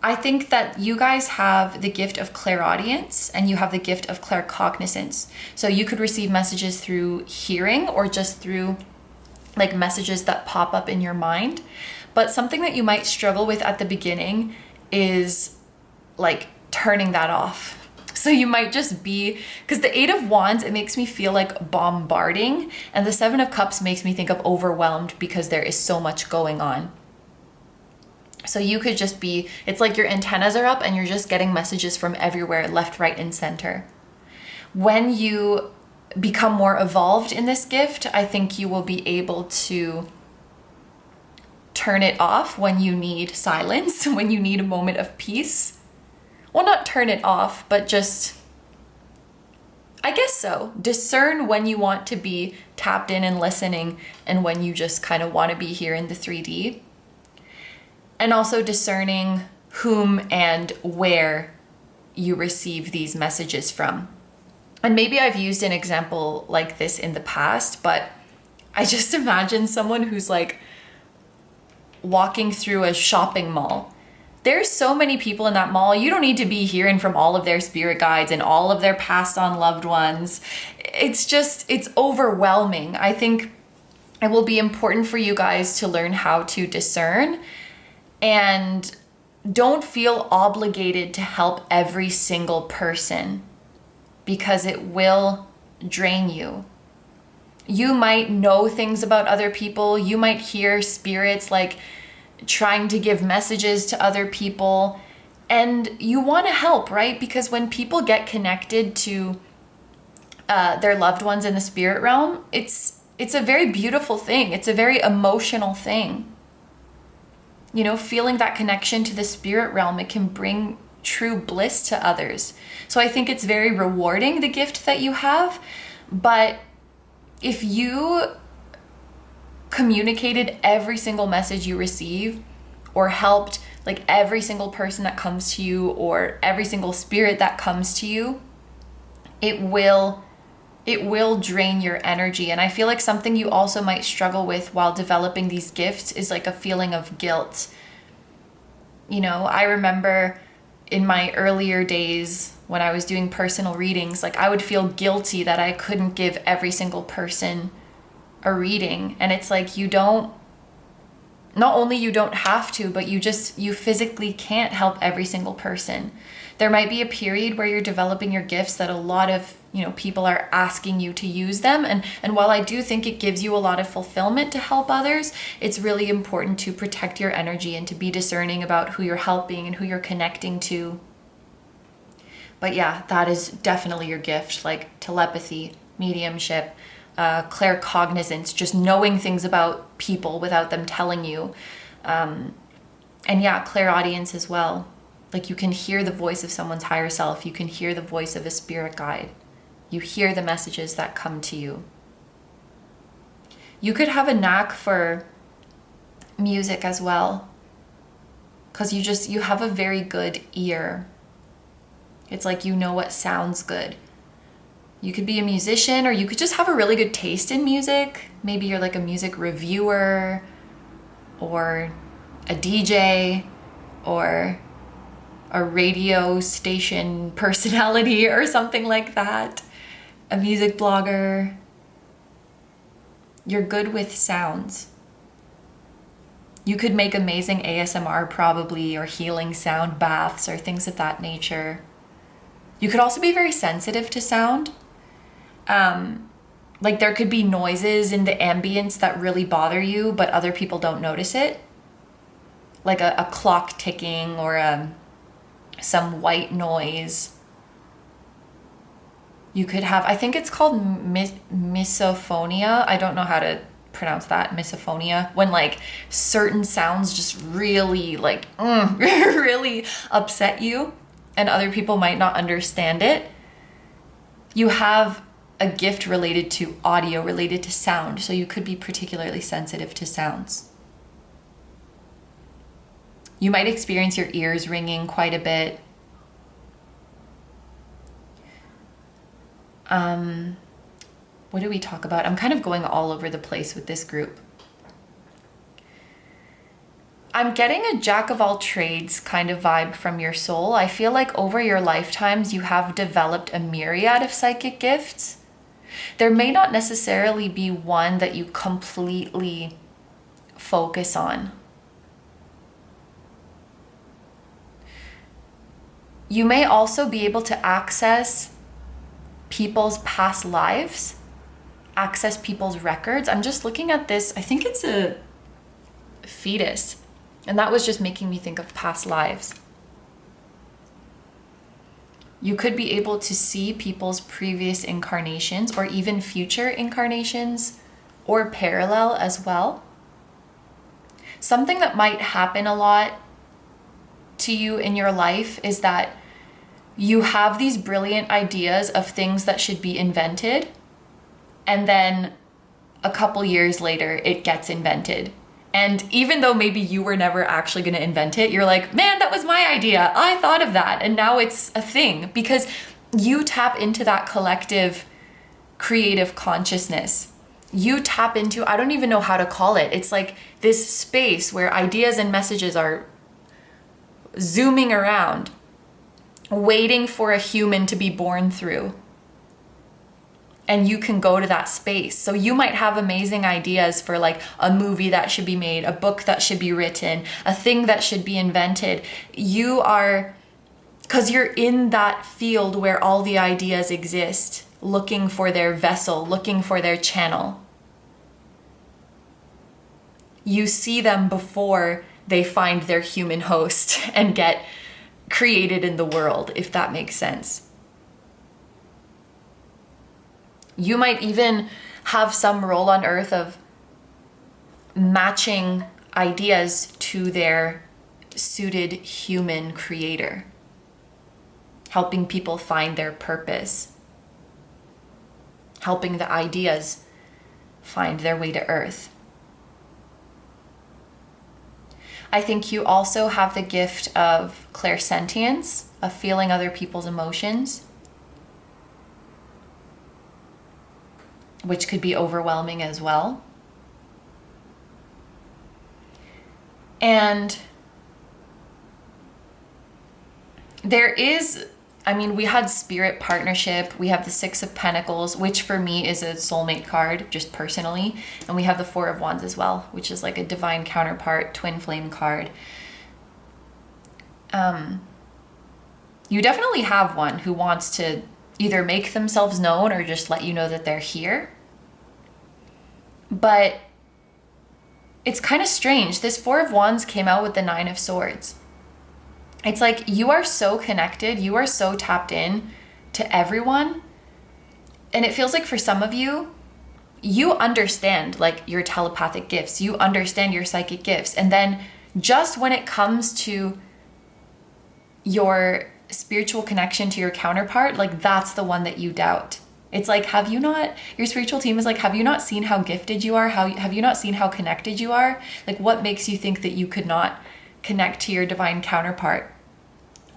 I think that you guys have the gift of clairaudience and you have the gift of claircognizance. So you could receive messages through hearing or just through like messages that pop up in your mind. But something that you might struggle with at the beginning is like turning that off. So you might just be, because the 8 of Wands, it makes me feel like bombarding, and the 7 of Cups makes me think of overwhelmed because there is so much going on. So you could just be, it's like your antennas are up and you're just getting messages from everywhere, left, right, and center. When you become more evolved in this gift, I think you will be able to turn it off when you need silence, when you need a moment of peace. Well, not turn it off, but just, I guess so. Discern when you want to be tapped in and listening and when you just kind of want to be here in the 3D. And also discerning whom and where you receive these messages from. And maybe I've used an example like this in the past, but I just imagine someone who's like walking through a shopping mall. There's so many people in that mall. You don't need to be hearing from all of their spirit guides and all of their passed on loved ones. It's overwhelming. I think it will be important for you guys to learn how to discern, and don't feel obligated to help every single person because it will drain you. You might know things about other people. You might hear spirits like trying to give messages to other people, and you want to help, right? Because when people get connected to their loved ones in the spirit realm, it's a very beautiful thing. It's a very emotional thing. You know, feeling that connection to the spirit realm, it can bring true bliss to others. So I think it's very rewarding, the gift that you have. But if you communicated every single message you receive, or helped like every single person that comes to you, or every single spirit that comes to you, it will drain your energy. And I feel like something you also might struggle with while developing these gifts is like a feeling of guilt. You know, I remember in my earlier days when I was doing personal readings, like I would feel guilty that I couldn't give every single person a reading. And it's like not only you don't have to, but you physically can't help every single person. There might be a period where you're developing your gifts that a lot of, you know, people are asking you to use them. And while I do think it gives you a lot of fulfillment to help others, it's really important to protect your energy and to be discerning about who you're helping and who you're connecting to. But yeah, that is definitely your gift, like telepathy, mediumship, claircognizance, just knowing things about people without them telling you. And yeah, clairaudience as well. Like you can hear the voice of someone's higher self. You can hear the voice of a spirit guide. You hear the messages that come to you. You could have a knack for music as well, because you have a very good ear. It's like you know what sounds good. You could be a musician, or you could just have a really good taste in music. Maybe you're like a music reviewer or a DJ or a radio station personality or something like that. A music blogger. You're good with sounds. You could make amazing ASMR probably, or healing sound baths or things of that nature. You could also be very sensitive to sound. Like there could be noises in the ambience that really bother you, but other people don't notice it. Like a clock ticking or some white noise. You could have, I think it's called misophonia. I don't know how to pronounce that, misophonia. When like certain sounds just really like, really upset you and other people might not understand it. You have a gift related to audio, related to sound. So you could be particularly sensitive to sounds. You might experience your ears ringing quite a bit. What do we talk about? I'm kind of going all over the place with this group. I'm getting a jack of all trades kind of vibe from your soul. I feel like over your lifetimes, you have developed a myriad of psychic gifts. There may not necessarily be one that you completely focus on. You may also be able to access people's past lives, access people's records. I'm just looking at this. I think it's a fetus. And that was just making me think of past lives. You could be able to see people's previous incarnations or even future incarnations or parallel as well. Something that might happen a lot to you in your life is that you have these brilliant ideas of things that should be invented, and then a couple years later, it gets invented. And even though maybe you were never actually going to invent it, you're like, man, that was my idea. I thought of that. And now it's a thing because you tap into that collective creative consciousness. You tap into, I don't even know how to call it. It's like this space where ideas and messages are zooming around, waiting for a human to be born through. And you can go to that space. So you might have amazing ideas for like a movie that should be made, a book that should be written, a thing that should be invented. You are, because you're in that field where all the ideas exist, looking for their vessel, looking for their channel. You see them before they find their human host and get created in the world, if that makes sense. You might even have some role on earth of matching ideas to their suited human creator, helping people find their purpose, helping the ideas find their way to earth. I think you also have the gift of clairsentience, of feeling other people's emotions, which could be overwhelming as well. And there is, I mean, we had spirit partnership. We have the Six of Pentacles, which for me is a soulmate card, just personally. And we have the Four of Wands as well, which is like a divine counterpart, twin flame card. You definitely have one who wants to either make themselves known or just let you know that they're here. But it's kind of strange. This Four of Wands came out with the Nine of Swords. It's like you are so connected, you are so tapped in to everyone. And it feels like for some of you, you understand like your telepathic gifts, you understand your psychic gifts. And then just when it comes to your spiritual connection to your counterpart, like that's the one that you doubt. It's like, have you not, your spiritual team is like, have you not seen how gifted you are? Have you not seen how connected you are? Like, what makes you think that you could not connect to your divine counterpart?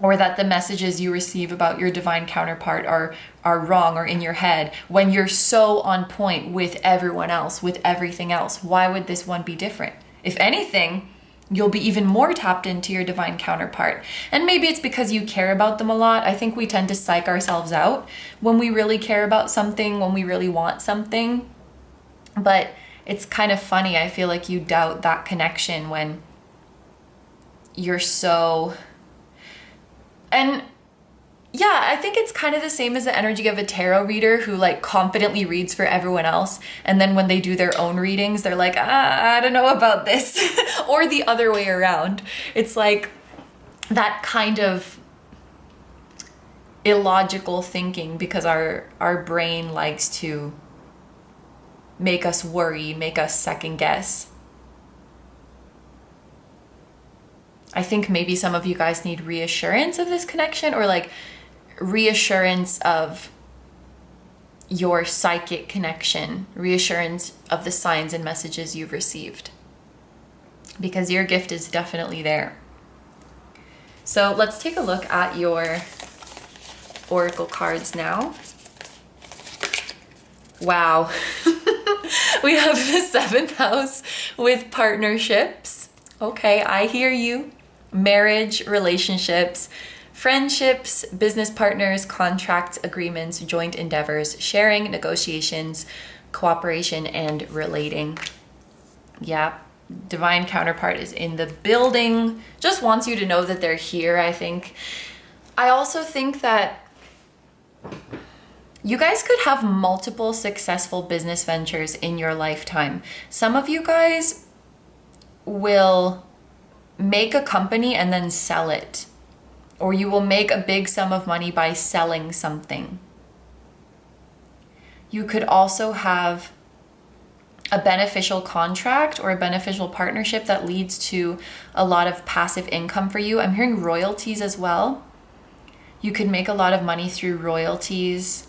Or that the messages you receive about your divine counterpart are wrong or in your head when you're so on point with everyone else, with everything else? Why would this one be different? If anything, you'll be even more tapped into your divine counterpart. And maybe it's because you care about them a lot. I think we tend to psych ourselves out when we really care about something, when we really want something. But it's kind of funny. I feel like you doubt that connection when you're so... And yeah, I think it's kind of the same as the energy of a tarot reader who like confidently reads for everyone else. And then when they do their own readings, they're like, I don't know about this. Or the other way around. It's like that kind of illogical thinking because our brain likes to make us worry, make us second guess. I think maybe some of you guys need reassurance of this connection, or like reassurance of your psychic connection, reassurance of the signs and messages you've received, because your gift is definitely there. So let's take a look at your oracle cards now. Wow. We have the 7th house with partnerships. Okay, I hear you. Marriage, relationships, friendships, business partners, contracts, agreements, joint endeavors, sharing, negotiations, cooperation, and relating. Yeah, divine counterpart is in the building. Just wants you to know that they're here, I think. I also think that you guys could have multiple successful business ventures in your lifetime. Some of you guys will make a company and then sell it, or you will make a big sum of money by selling something. You could also have a beneficial contract or a beneficial partnership that leads to a lot of passive income for you. I'm hearing royalties as well. You could make a lot of money through royalties,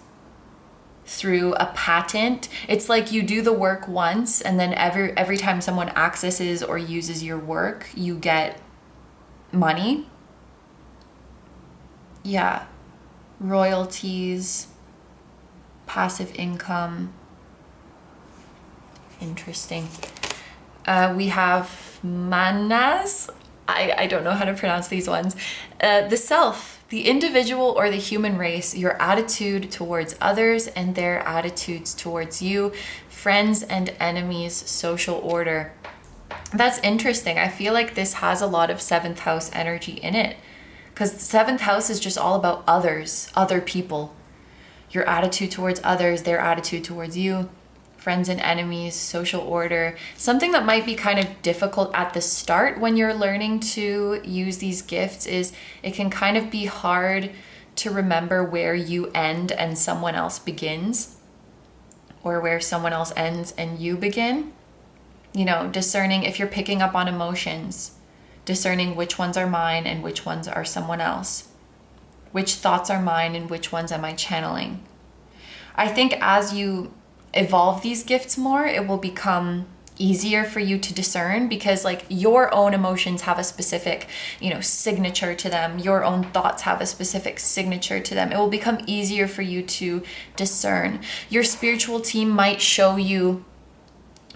through a patent. It's like you do the work once, and then every time someone accesses or uses your work, you get money. Yeah, royalties, passive income. Interesting. We have manas. I don't know how to pronounce these ones. The self. The individual or the human race, your attitude towards others and their attitudes towards you, friends and enemies, social order. That's interesting. I feel like this has a lot of 7th house energy in it, because the 7th house is just all about others, other people. Your attitude towards others, their attitude towards you, friends and enemies, social order. Something that might be kind of difficult at the start when you're learning to use these gifts is it can kind of be hard to remember where you end and someone else begins, or where someone else ends and you begin. You know, discerning if you're picking up on emotions, discerning which ones are mine and which ones are someone else, which thoughts are mine and which ones am I channeling. I think as you evolve these gifts more, it will become easier for you to discern, because like your own emotions have a specific, signature to them. Your own thoughts have a specific signature to them. It will become easier for you to discern. Your spiritual team might show you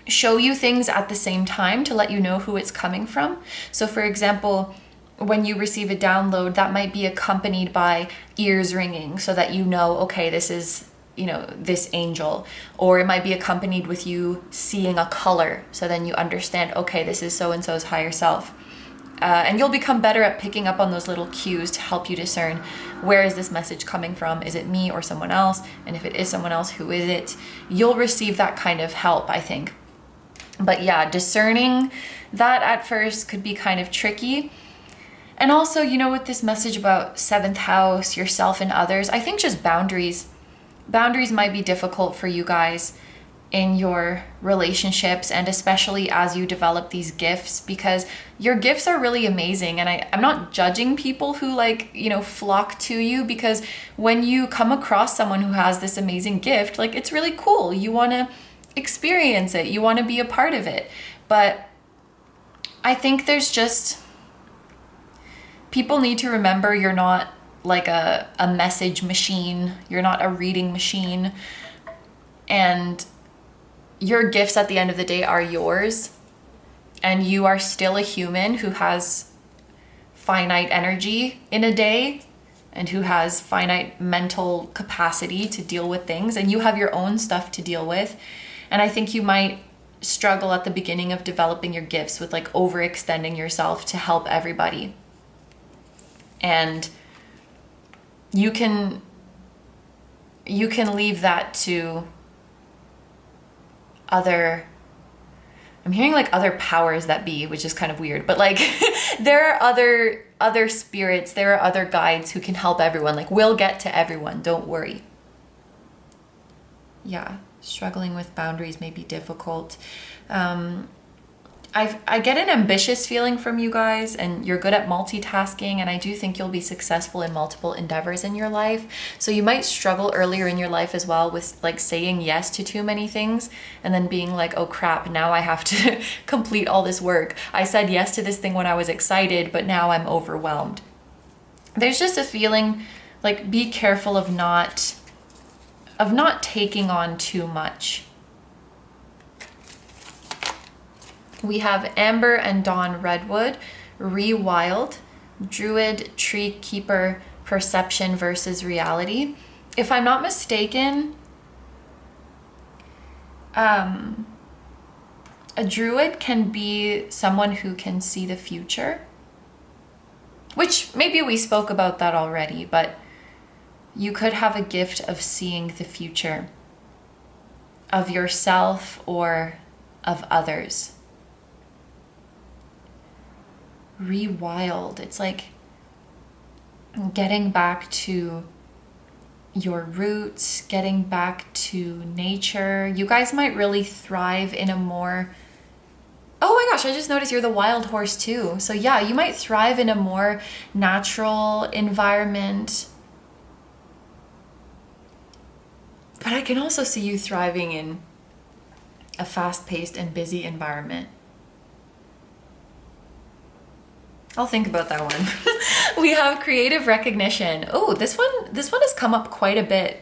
things at the same time to let you know who it's coming from. So for example, when you receive a download, that might be accompanied by ears ringing so that you know, okay, this is this angel. Or it might be accompanied with you seeing a color, so then you understand, okay, this is so-and-so's higher self. And you'll become better at picking up on those little cues to help you discern, where is this message coming from? Is it me or someone else? And if it is someone else, who is it? You'll receive that kind of help, I think. But yeah, discerning that at first could be kind of tricky. And also, you know, with this message about 7th house, yourself and others, I think just boundaries. Boundaries might be difficult for you guys in your relationships, and especially as you develop these gifts, because your gifts are really amazing. And I'm not judging people who like, you know, flock to you, because when you come across someone who has this amazing gift, like it's really cool. You want to experience it. You want to be a part of it. But I think there's just, people need to remember you're not like a message machine. You're not a reading machine. And your gifts at the end of the day are yours. And you are still a human who has finite energy in a day and who has finite mental capacity to deal with things. And you have your own stuff to deal with. And I think you might struggle at the beginning of developing your gifts with like overextending yourself to help everybody. And you can leave that to other, I'm hearing like other powers that be, which is kind of weird, but like there are other spirits, there are other guides who can help everyone. Like we'll get to everyone, don't worry. Yeah, struggling with boundaries may be difficult. I get an ambitious feeling from you guys, and you're good at multitasking, and I do think you'll be successful in multiple endeavors in your life. So you might struggle earlier in your life as well with like saying yes to too many things and then being like, oh crap, now I have to complete all this work. I said yes to this thing when I was excited, but now I'm overwhelmed. There's just a feeling like, be careful of not taking on too much. We have Amber and Dawn Redwood, Rewild, Druid, Tree Keeper, Perception versus Reality. If I'm not mistaken, a Druid can be someone who can see the future, which maybe we spoke about that already, but you could have a gift of seeing the future of yourself or of others. Rewild, it's like getting back to your roots, getting back to nature. You guys might really thrive in a more, oh my gosh, I just noticed you're the wild horse too. So yeah, you might thrive in a more natural environment. But I can also see you thriving in a fast-paced and busy environment. I'll think about that one. We have Creative Recognition. Oh, this one has come up quite a bit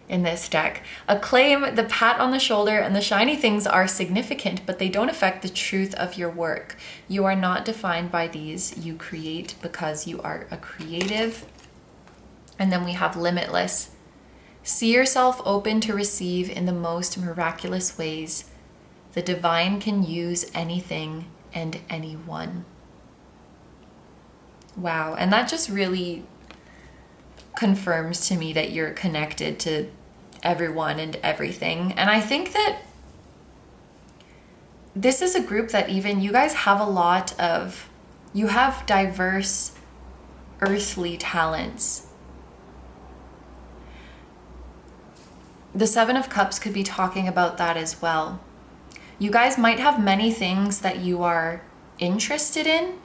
in this deck. Acclaim, the pat on the shoulder, and the shiny things are significant, but they don't affect the truth of your work. You are not defined by these. You create because you are a creative. And then we have Limitless. See yourself open to receive in the most miraculous ways. The divine can use anything and anyone. Wow, and that just really confirms to me that you're connected to everyone and everything. And I think that this is a group that even you guys have you have diverse earthly talents. The Seven of Cups could be talking about that as well. You guys might have many things that you are interested in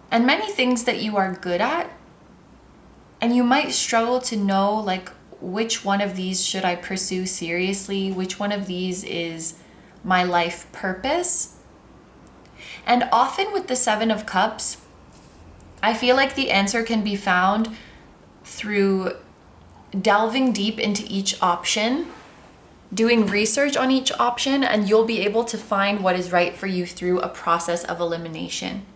and many things that you are good at. And you might struggle to know like which one of these should I pursue seriously? Which one of these is my life purpose? And often with the Seven of Cups, I feel like the answer can be found through delving deep into each option, doing research on each option, and you'll be able to find what is right for you through a process of elimination.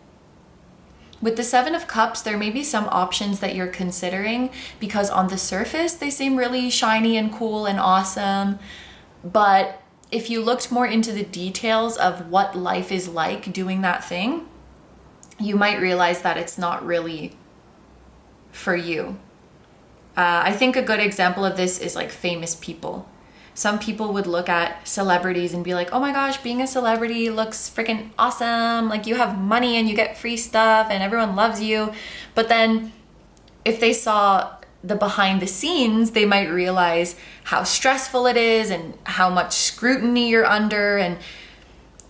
With the Seven of Cups, there may be some options that you're considering because on the surface, they seem really shiny and cool and awesome. But if you looked more into the details of what life is like doing that thing, you might realize that it's not really for you. I think a good example of this is like famous people. Some people would look at celebrities and be like, oh my gosh, being a celebrity looks freaking awesome. Like you have money and you get free stuff and everyone loves you. But then if they saw the behind the scenes, they might realize how stressful it is and how much scrutiny you're under, and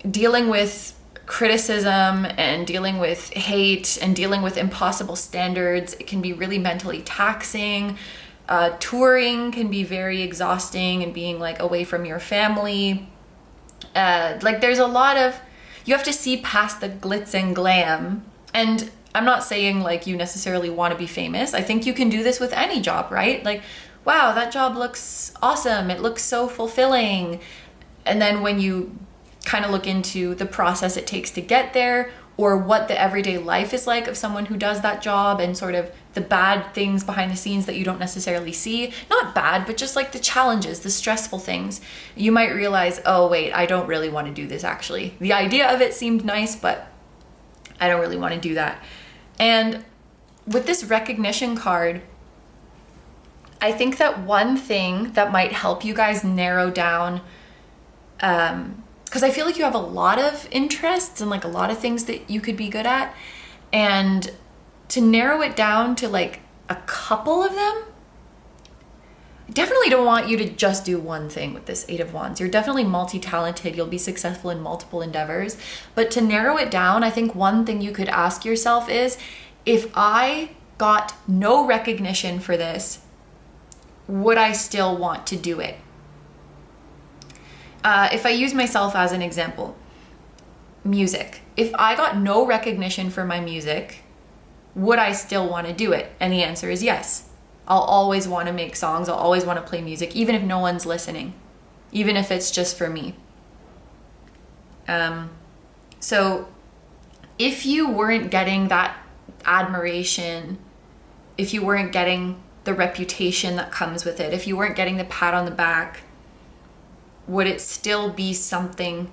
dealing with criticism and dealing with hate and dealing with impossible standards. It can be really mentally taxing. Touring can be very exhausting, and being like away from your family. Like there's a lot of, you have to see past the glitz and glam. And I'm not saying like you necessarily want to be famous. I think you can do this with any job, right? Like, wow, that job looks awesome. It looks so fulfilling. And then when you kind of look into the process it takes to get there, or what the everyday life is like of someone who does that job, and sort of the bad things behind the scenes that you don't necessarily see. Not bad, but just like the challenges, the stressful things. You might realize, oh wait, I don't really want to do this actually. The idea of it seemed nice, but I don't really want to do that. And with this recognition card, I think that one thing that might help you guys narrow down, because I feel like you have a lot of interests and like a lot of things that you could be good at, and to narrow it down to like a couple of them, I definitely don't want you to just do one thing with this Eight of Wands. You're definitely multi-talented. You'll be successful in multiple endeavors. But to narrow it down, I think one thing you could ask yourself is, if I got no recognition for this, would I still want to do it? If I use myself as an example, music. If I got no recognition for my music, would I still want to do it? And the answer is yes. I'll always want to make songs. I'll always want to play music, even if no one's listening, even if it's just for me. So if you weren't getting that admiration, if you weren't getting the reputation that comes with it, if you weren't getting the pat on the back, would it still be something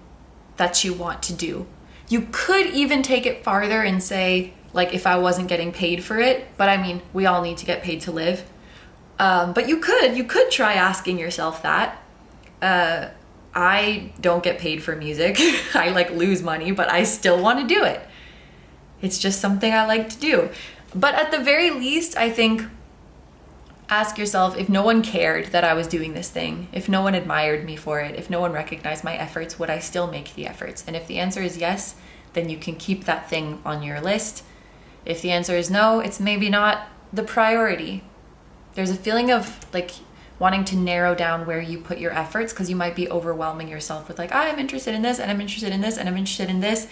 that you want to do? You could even take it farther and say, like, if I wasn't getting paid for it, but I mean, we all need to get paid to live. But you could try asking yourself that. I don't get paid for music. I like lose money, but I still want to do it. It's just something I like to do. But at the very least, I think, ask yourself, if no one cared that I was doing this thing, if no one admired me for it, if no one recognized my efforts, would I still make the efforts? And if the answer is yes, then you can keep that thing on your list. If the answer is no, it's maybe not the priority. There's a feeling of like wanting to narrow down where you put your efforts, because you might be overwhelming yourself with like, I'm interested in this, and I'm interested in this, and I'm interested in this.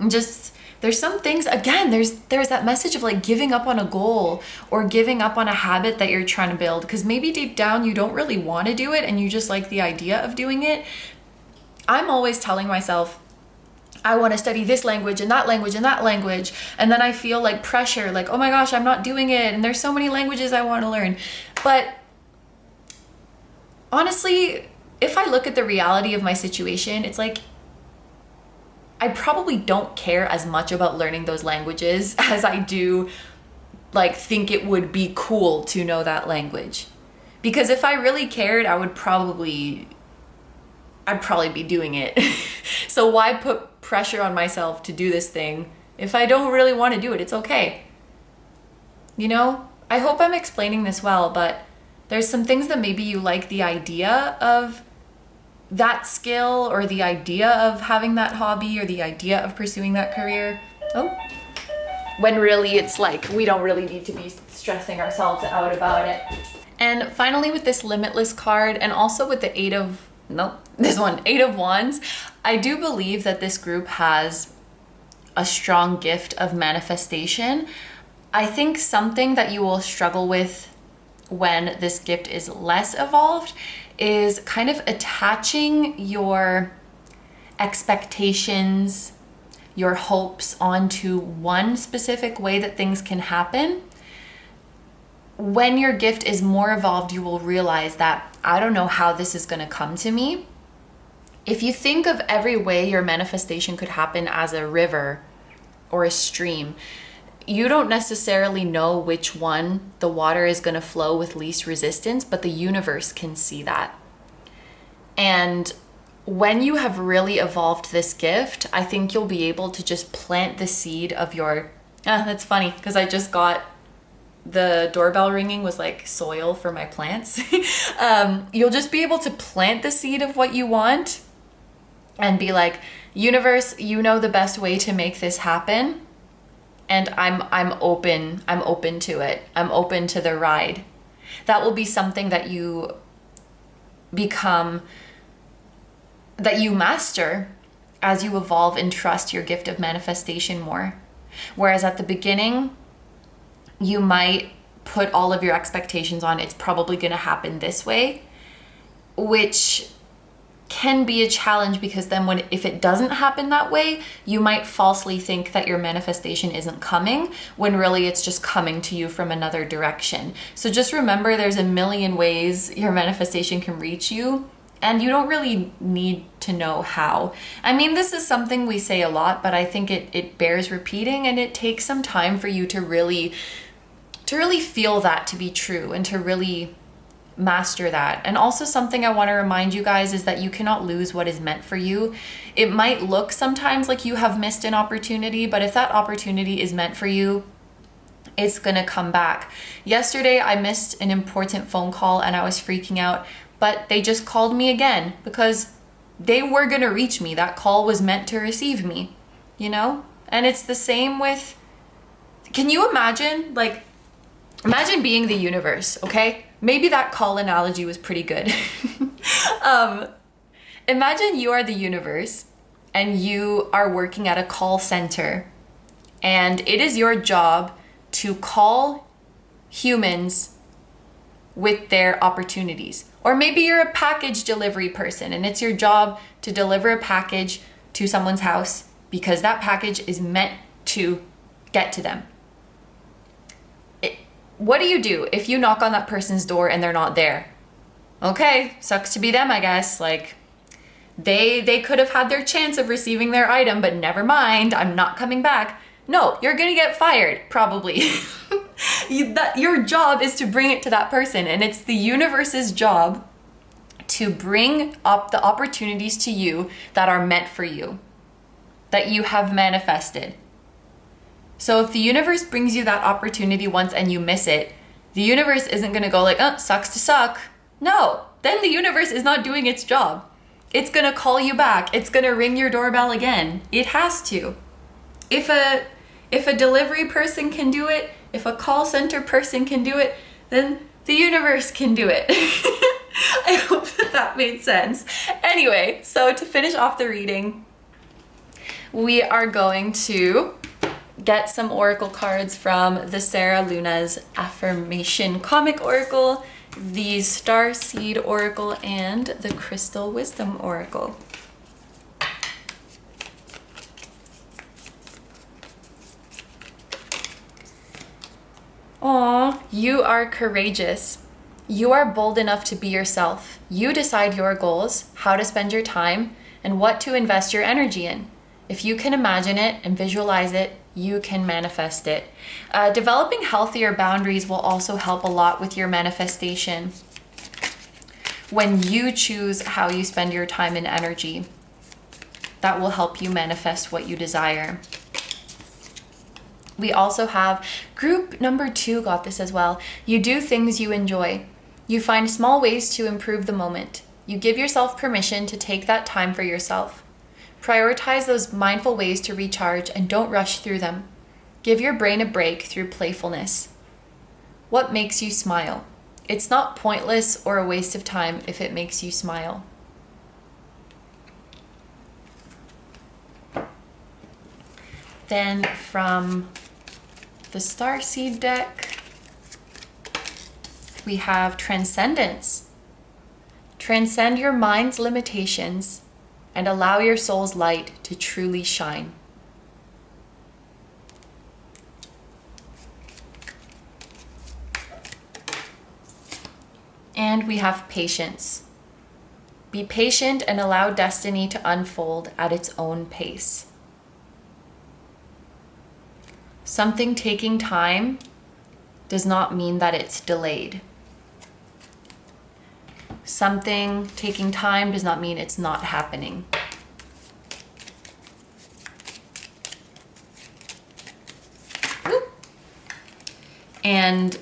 Just, there's some things, again, there's that message of like giving up on a goal or giving up on a habit that you're trying to build, because maybe deep down you don't really want to do it and you just like the idea of doing it. I'm always telling myself, I want to study this language and that language and that language. And then I feel like pressure, like, oh my gosh, I'm not doing it. And there's so many languages I want to learn. But honestly, if I look at the reality of my situation, it's like, I probably don't care as much about learning those languages as I do like think it would be cool to know that language. Because if I really cared, I'd probably be doing it. So why put pressure on myself to do this thing if I don't really want to do it? It's okay. You know, I hope I'm explaining this well, but there's some things that maybe you like the idea of that skill, or the idea of having that hobby, or the idea of pursuing that career. Oh, when really it's like, we don't really need to be stressing ourselves out about it. And finally, with this Limitless card, and also with the Eight of Wands, I do believe that this group has a strong gift of manifestation. I think something that you will struggle with when this gift is less evolved is kind of attaching your expectations, your hopes onto one specific way that things can happen. When your gift is more evolved, you will realize that I don't know how this is going to come to me. If you think of every way your manifestation could happen as a river or a stream, you don't necessarily know which one the water is going to flow with least resistance, but the universe can see that. And when you have really evolved this gift, I think you'll be able to just plant the seed of your, that's funny because I just got the doorbell ringing was like soil for my plants. You'll just be able to plant the seed of what you want and be like, universe, you know the best way to make this happen. And I'm open to it. I'm open to the ride. That will be something that you become, that you master as you evolve and trust your gift of manifestation more. Whereas at the beginning, you might put all of your expectations on it's probably going to happen this way, which can be a challenge because then if it doesn't happen that way, you might falsely think that your manifestation isn't coming when really it's just coming to you from another direction. So just remember there's a million ways your manifestation can reach you, and you don't really need to know how. I mean, this is something we say a lot, but I think it bears repeating, and it takes some time for you to really feel that to be true and to really master that. And also something I want to remind you guys is that you cannot lose what is meant for you. It might look sometimes like you have missed an opportunity, but if that opportunity is meant for you, it's gonna come back. Yesterday, I missed an important phone call and I was freaking out, but they just called me again because they were gonna reach me. That call was meant to receive me, you know? And it's the same with, can you imagine, like, imagine being the universe, okay? Maybe that call analogy was pretty good. Imagine you are the universe and you are working at a call center, and it is your job to call humans with their opportunities. Or maybe you're a package delivery person and it's your job to deliver a package to someone's house because that package is meant to get to them. What do you do if you knock on that person's door and they're not there? Okay, sucks to be them, I guess. Like, they could have had their chance of receiving their item, but never mind, I'm not coming back. No, you're gonna get fired, probably. Your job is to bring it to that person, and it's the universe's job to bring up the opportunities to you that are meant for you, that you have manifested. So if the universe brings you that opportunity once and you miss it, the universe isn't gonna go like, oh, sucks to suck. No, then the universe is not doing its job. It's gonna call you back. It's gonna ring your doorbell again. It has to. If a delivery person can do it, if a call center person can do it, then the universe can do it. I hope that made sense. Anyway, so to finish off the reading, we are going to get some oracle cards from the Sarah Luna's Affirmation Comic Oracle, the Starseed Oracle, and the Crystal Wisdom Oracle. Aw, you are courageous. You are bold enough to be yourself. You decide your goals, how to spend your time, and what to invest your energy in. If you can imagine it and visualize it, you can manifest it. Developing healthier boundaries will also help a lot with your manifestation. When you choose how you spend your time and energy, that will help you manifest what you desire. We also have group number 2 got this as well. You do things you enjoy. You find small ways to improve the moment. You give yourself permission to take that time for yourself. Prioritize those mindful ways to recharge and don't rush through them. Give your brain a break through playfulness. What makes you smile? It's not pointless or a waste of time if it makes you smile. Then from the Starseed deck, we have Transcendence. Transcend your mind's limitations and allow your soul's light to truly shine. And we have Patience. Be patient and allow destiny to unfold at its own pace. Something taking time does not mean that it's delayed. Something taking time does not mean it's not happening. And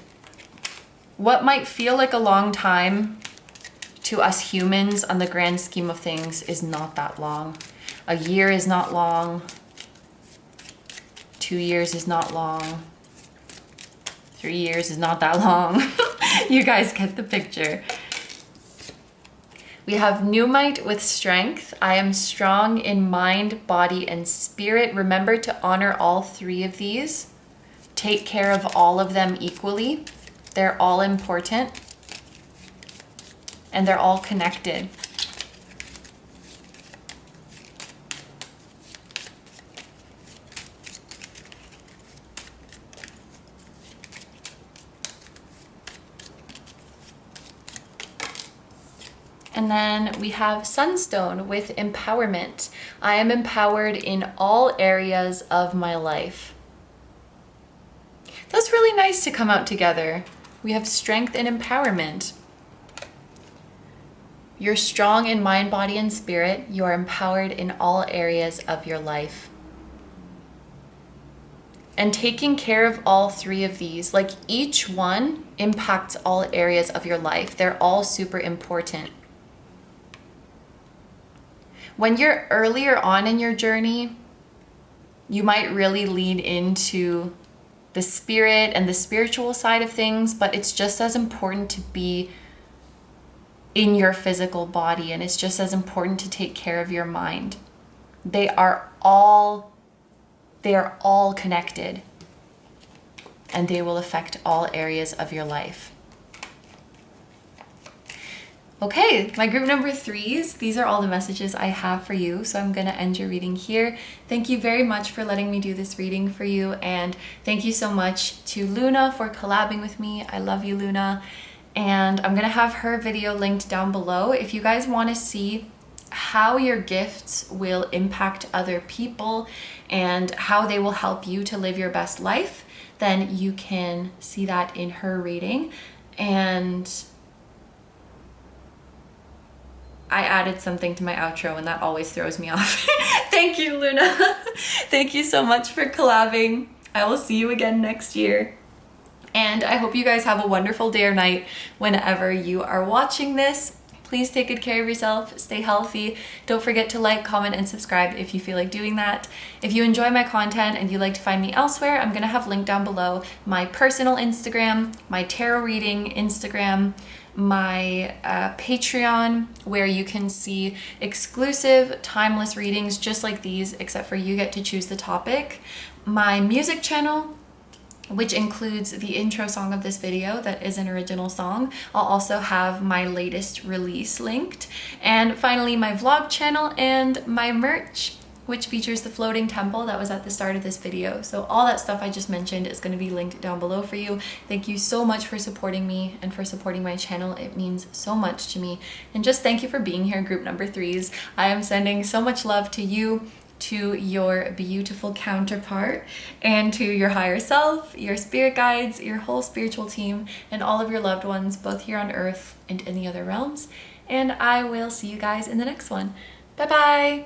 what might feel like a long time to us humans on the grand scheme of things is not that long. A year is not long. 2 years is not long. 3 years is not that long. You guys get the picture. We have Pneumite with strength. I am strong in mind, body, and spirit. Remember to honor all three of these. Take care of all of them equally. They're all important. And they're all connected. And then we have Sunstone with empowerment. I am empowered in all areas of my life. That's really nice to come out together. We have strength and empowerment. You're strong in mind, body, and spirit. You are empowered in all areas of your life. And taking care of all three of these, like each one impacts all areas of your life. They're all super important. When you're earlier on in your journey, you might really lean into the spirit and the spiritual side of things, but it's just as important to be in your physical body, and it's just as important to take care of your mind. They are all connected, and they will affect all areas of your life. Okay, my group number 3s, these are all the messages I have for you. So I'm gonna end your reading here. Thank you very much for letting me do this reading for you. And thank you so much to Luna for collabing with me. I love you, Luna. And I'm gonna have her video linked down below. If you guys wanna see how your gifts will impact other people and how they will help you to live your best life, then you can see that in her reading. And I added something to my outro and that always throws me off. Thank you, Luna. Thank you so much for collabing. I will see you again next year. And I hope you guys have a wonderful day or night whenever you are watching this. Please take good care of yourself, stay healthy. Don't forget to like, comment, and subscribe if you feel like doing that. If you enjoy my content and you'd like to find me elsewhere, I'm gonna have linked down below my personal Instagram, my tarot reading Instagram, my Patreon, where you can see exclusive timeless readings just like these, except for you get to choose the topic. My music channel, which includes the intro song of this video that is an original song. I'll also have my latest release linked. And finally, my vlog channel and my merch, which features the floating temple that was at the start of this video. So all that stuff I just mentioned is going to be linked down below for you. Thank you so much for supporting me and for supporting my channel. It means so much to me. And just thank you for being here, group number 3s. I am sending so much love to you, to your beautiful counterpart, and to your higher self, your spirit guides, your whole spiritual team, and all of your loved ones, both here on earth and in the other realms. And I will see you guys in the next one. Bye bye.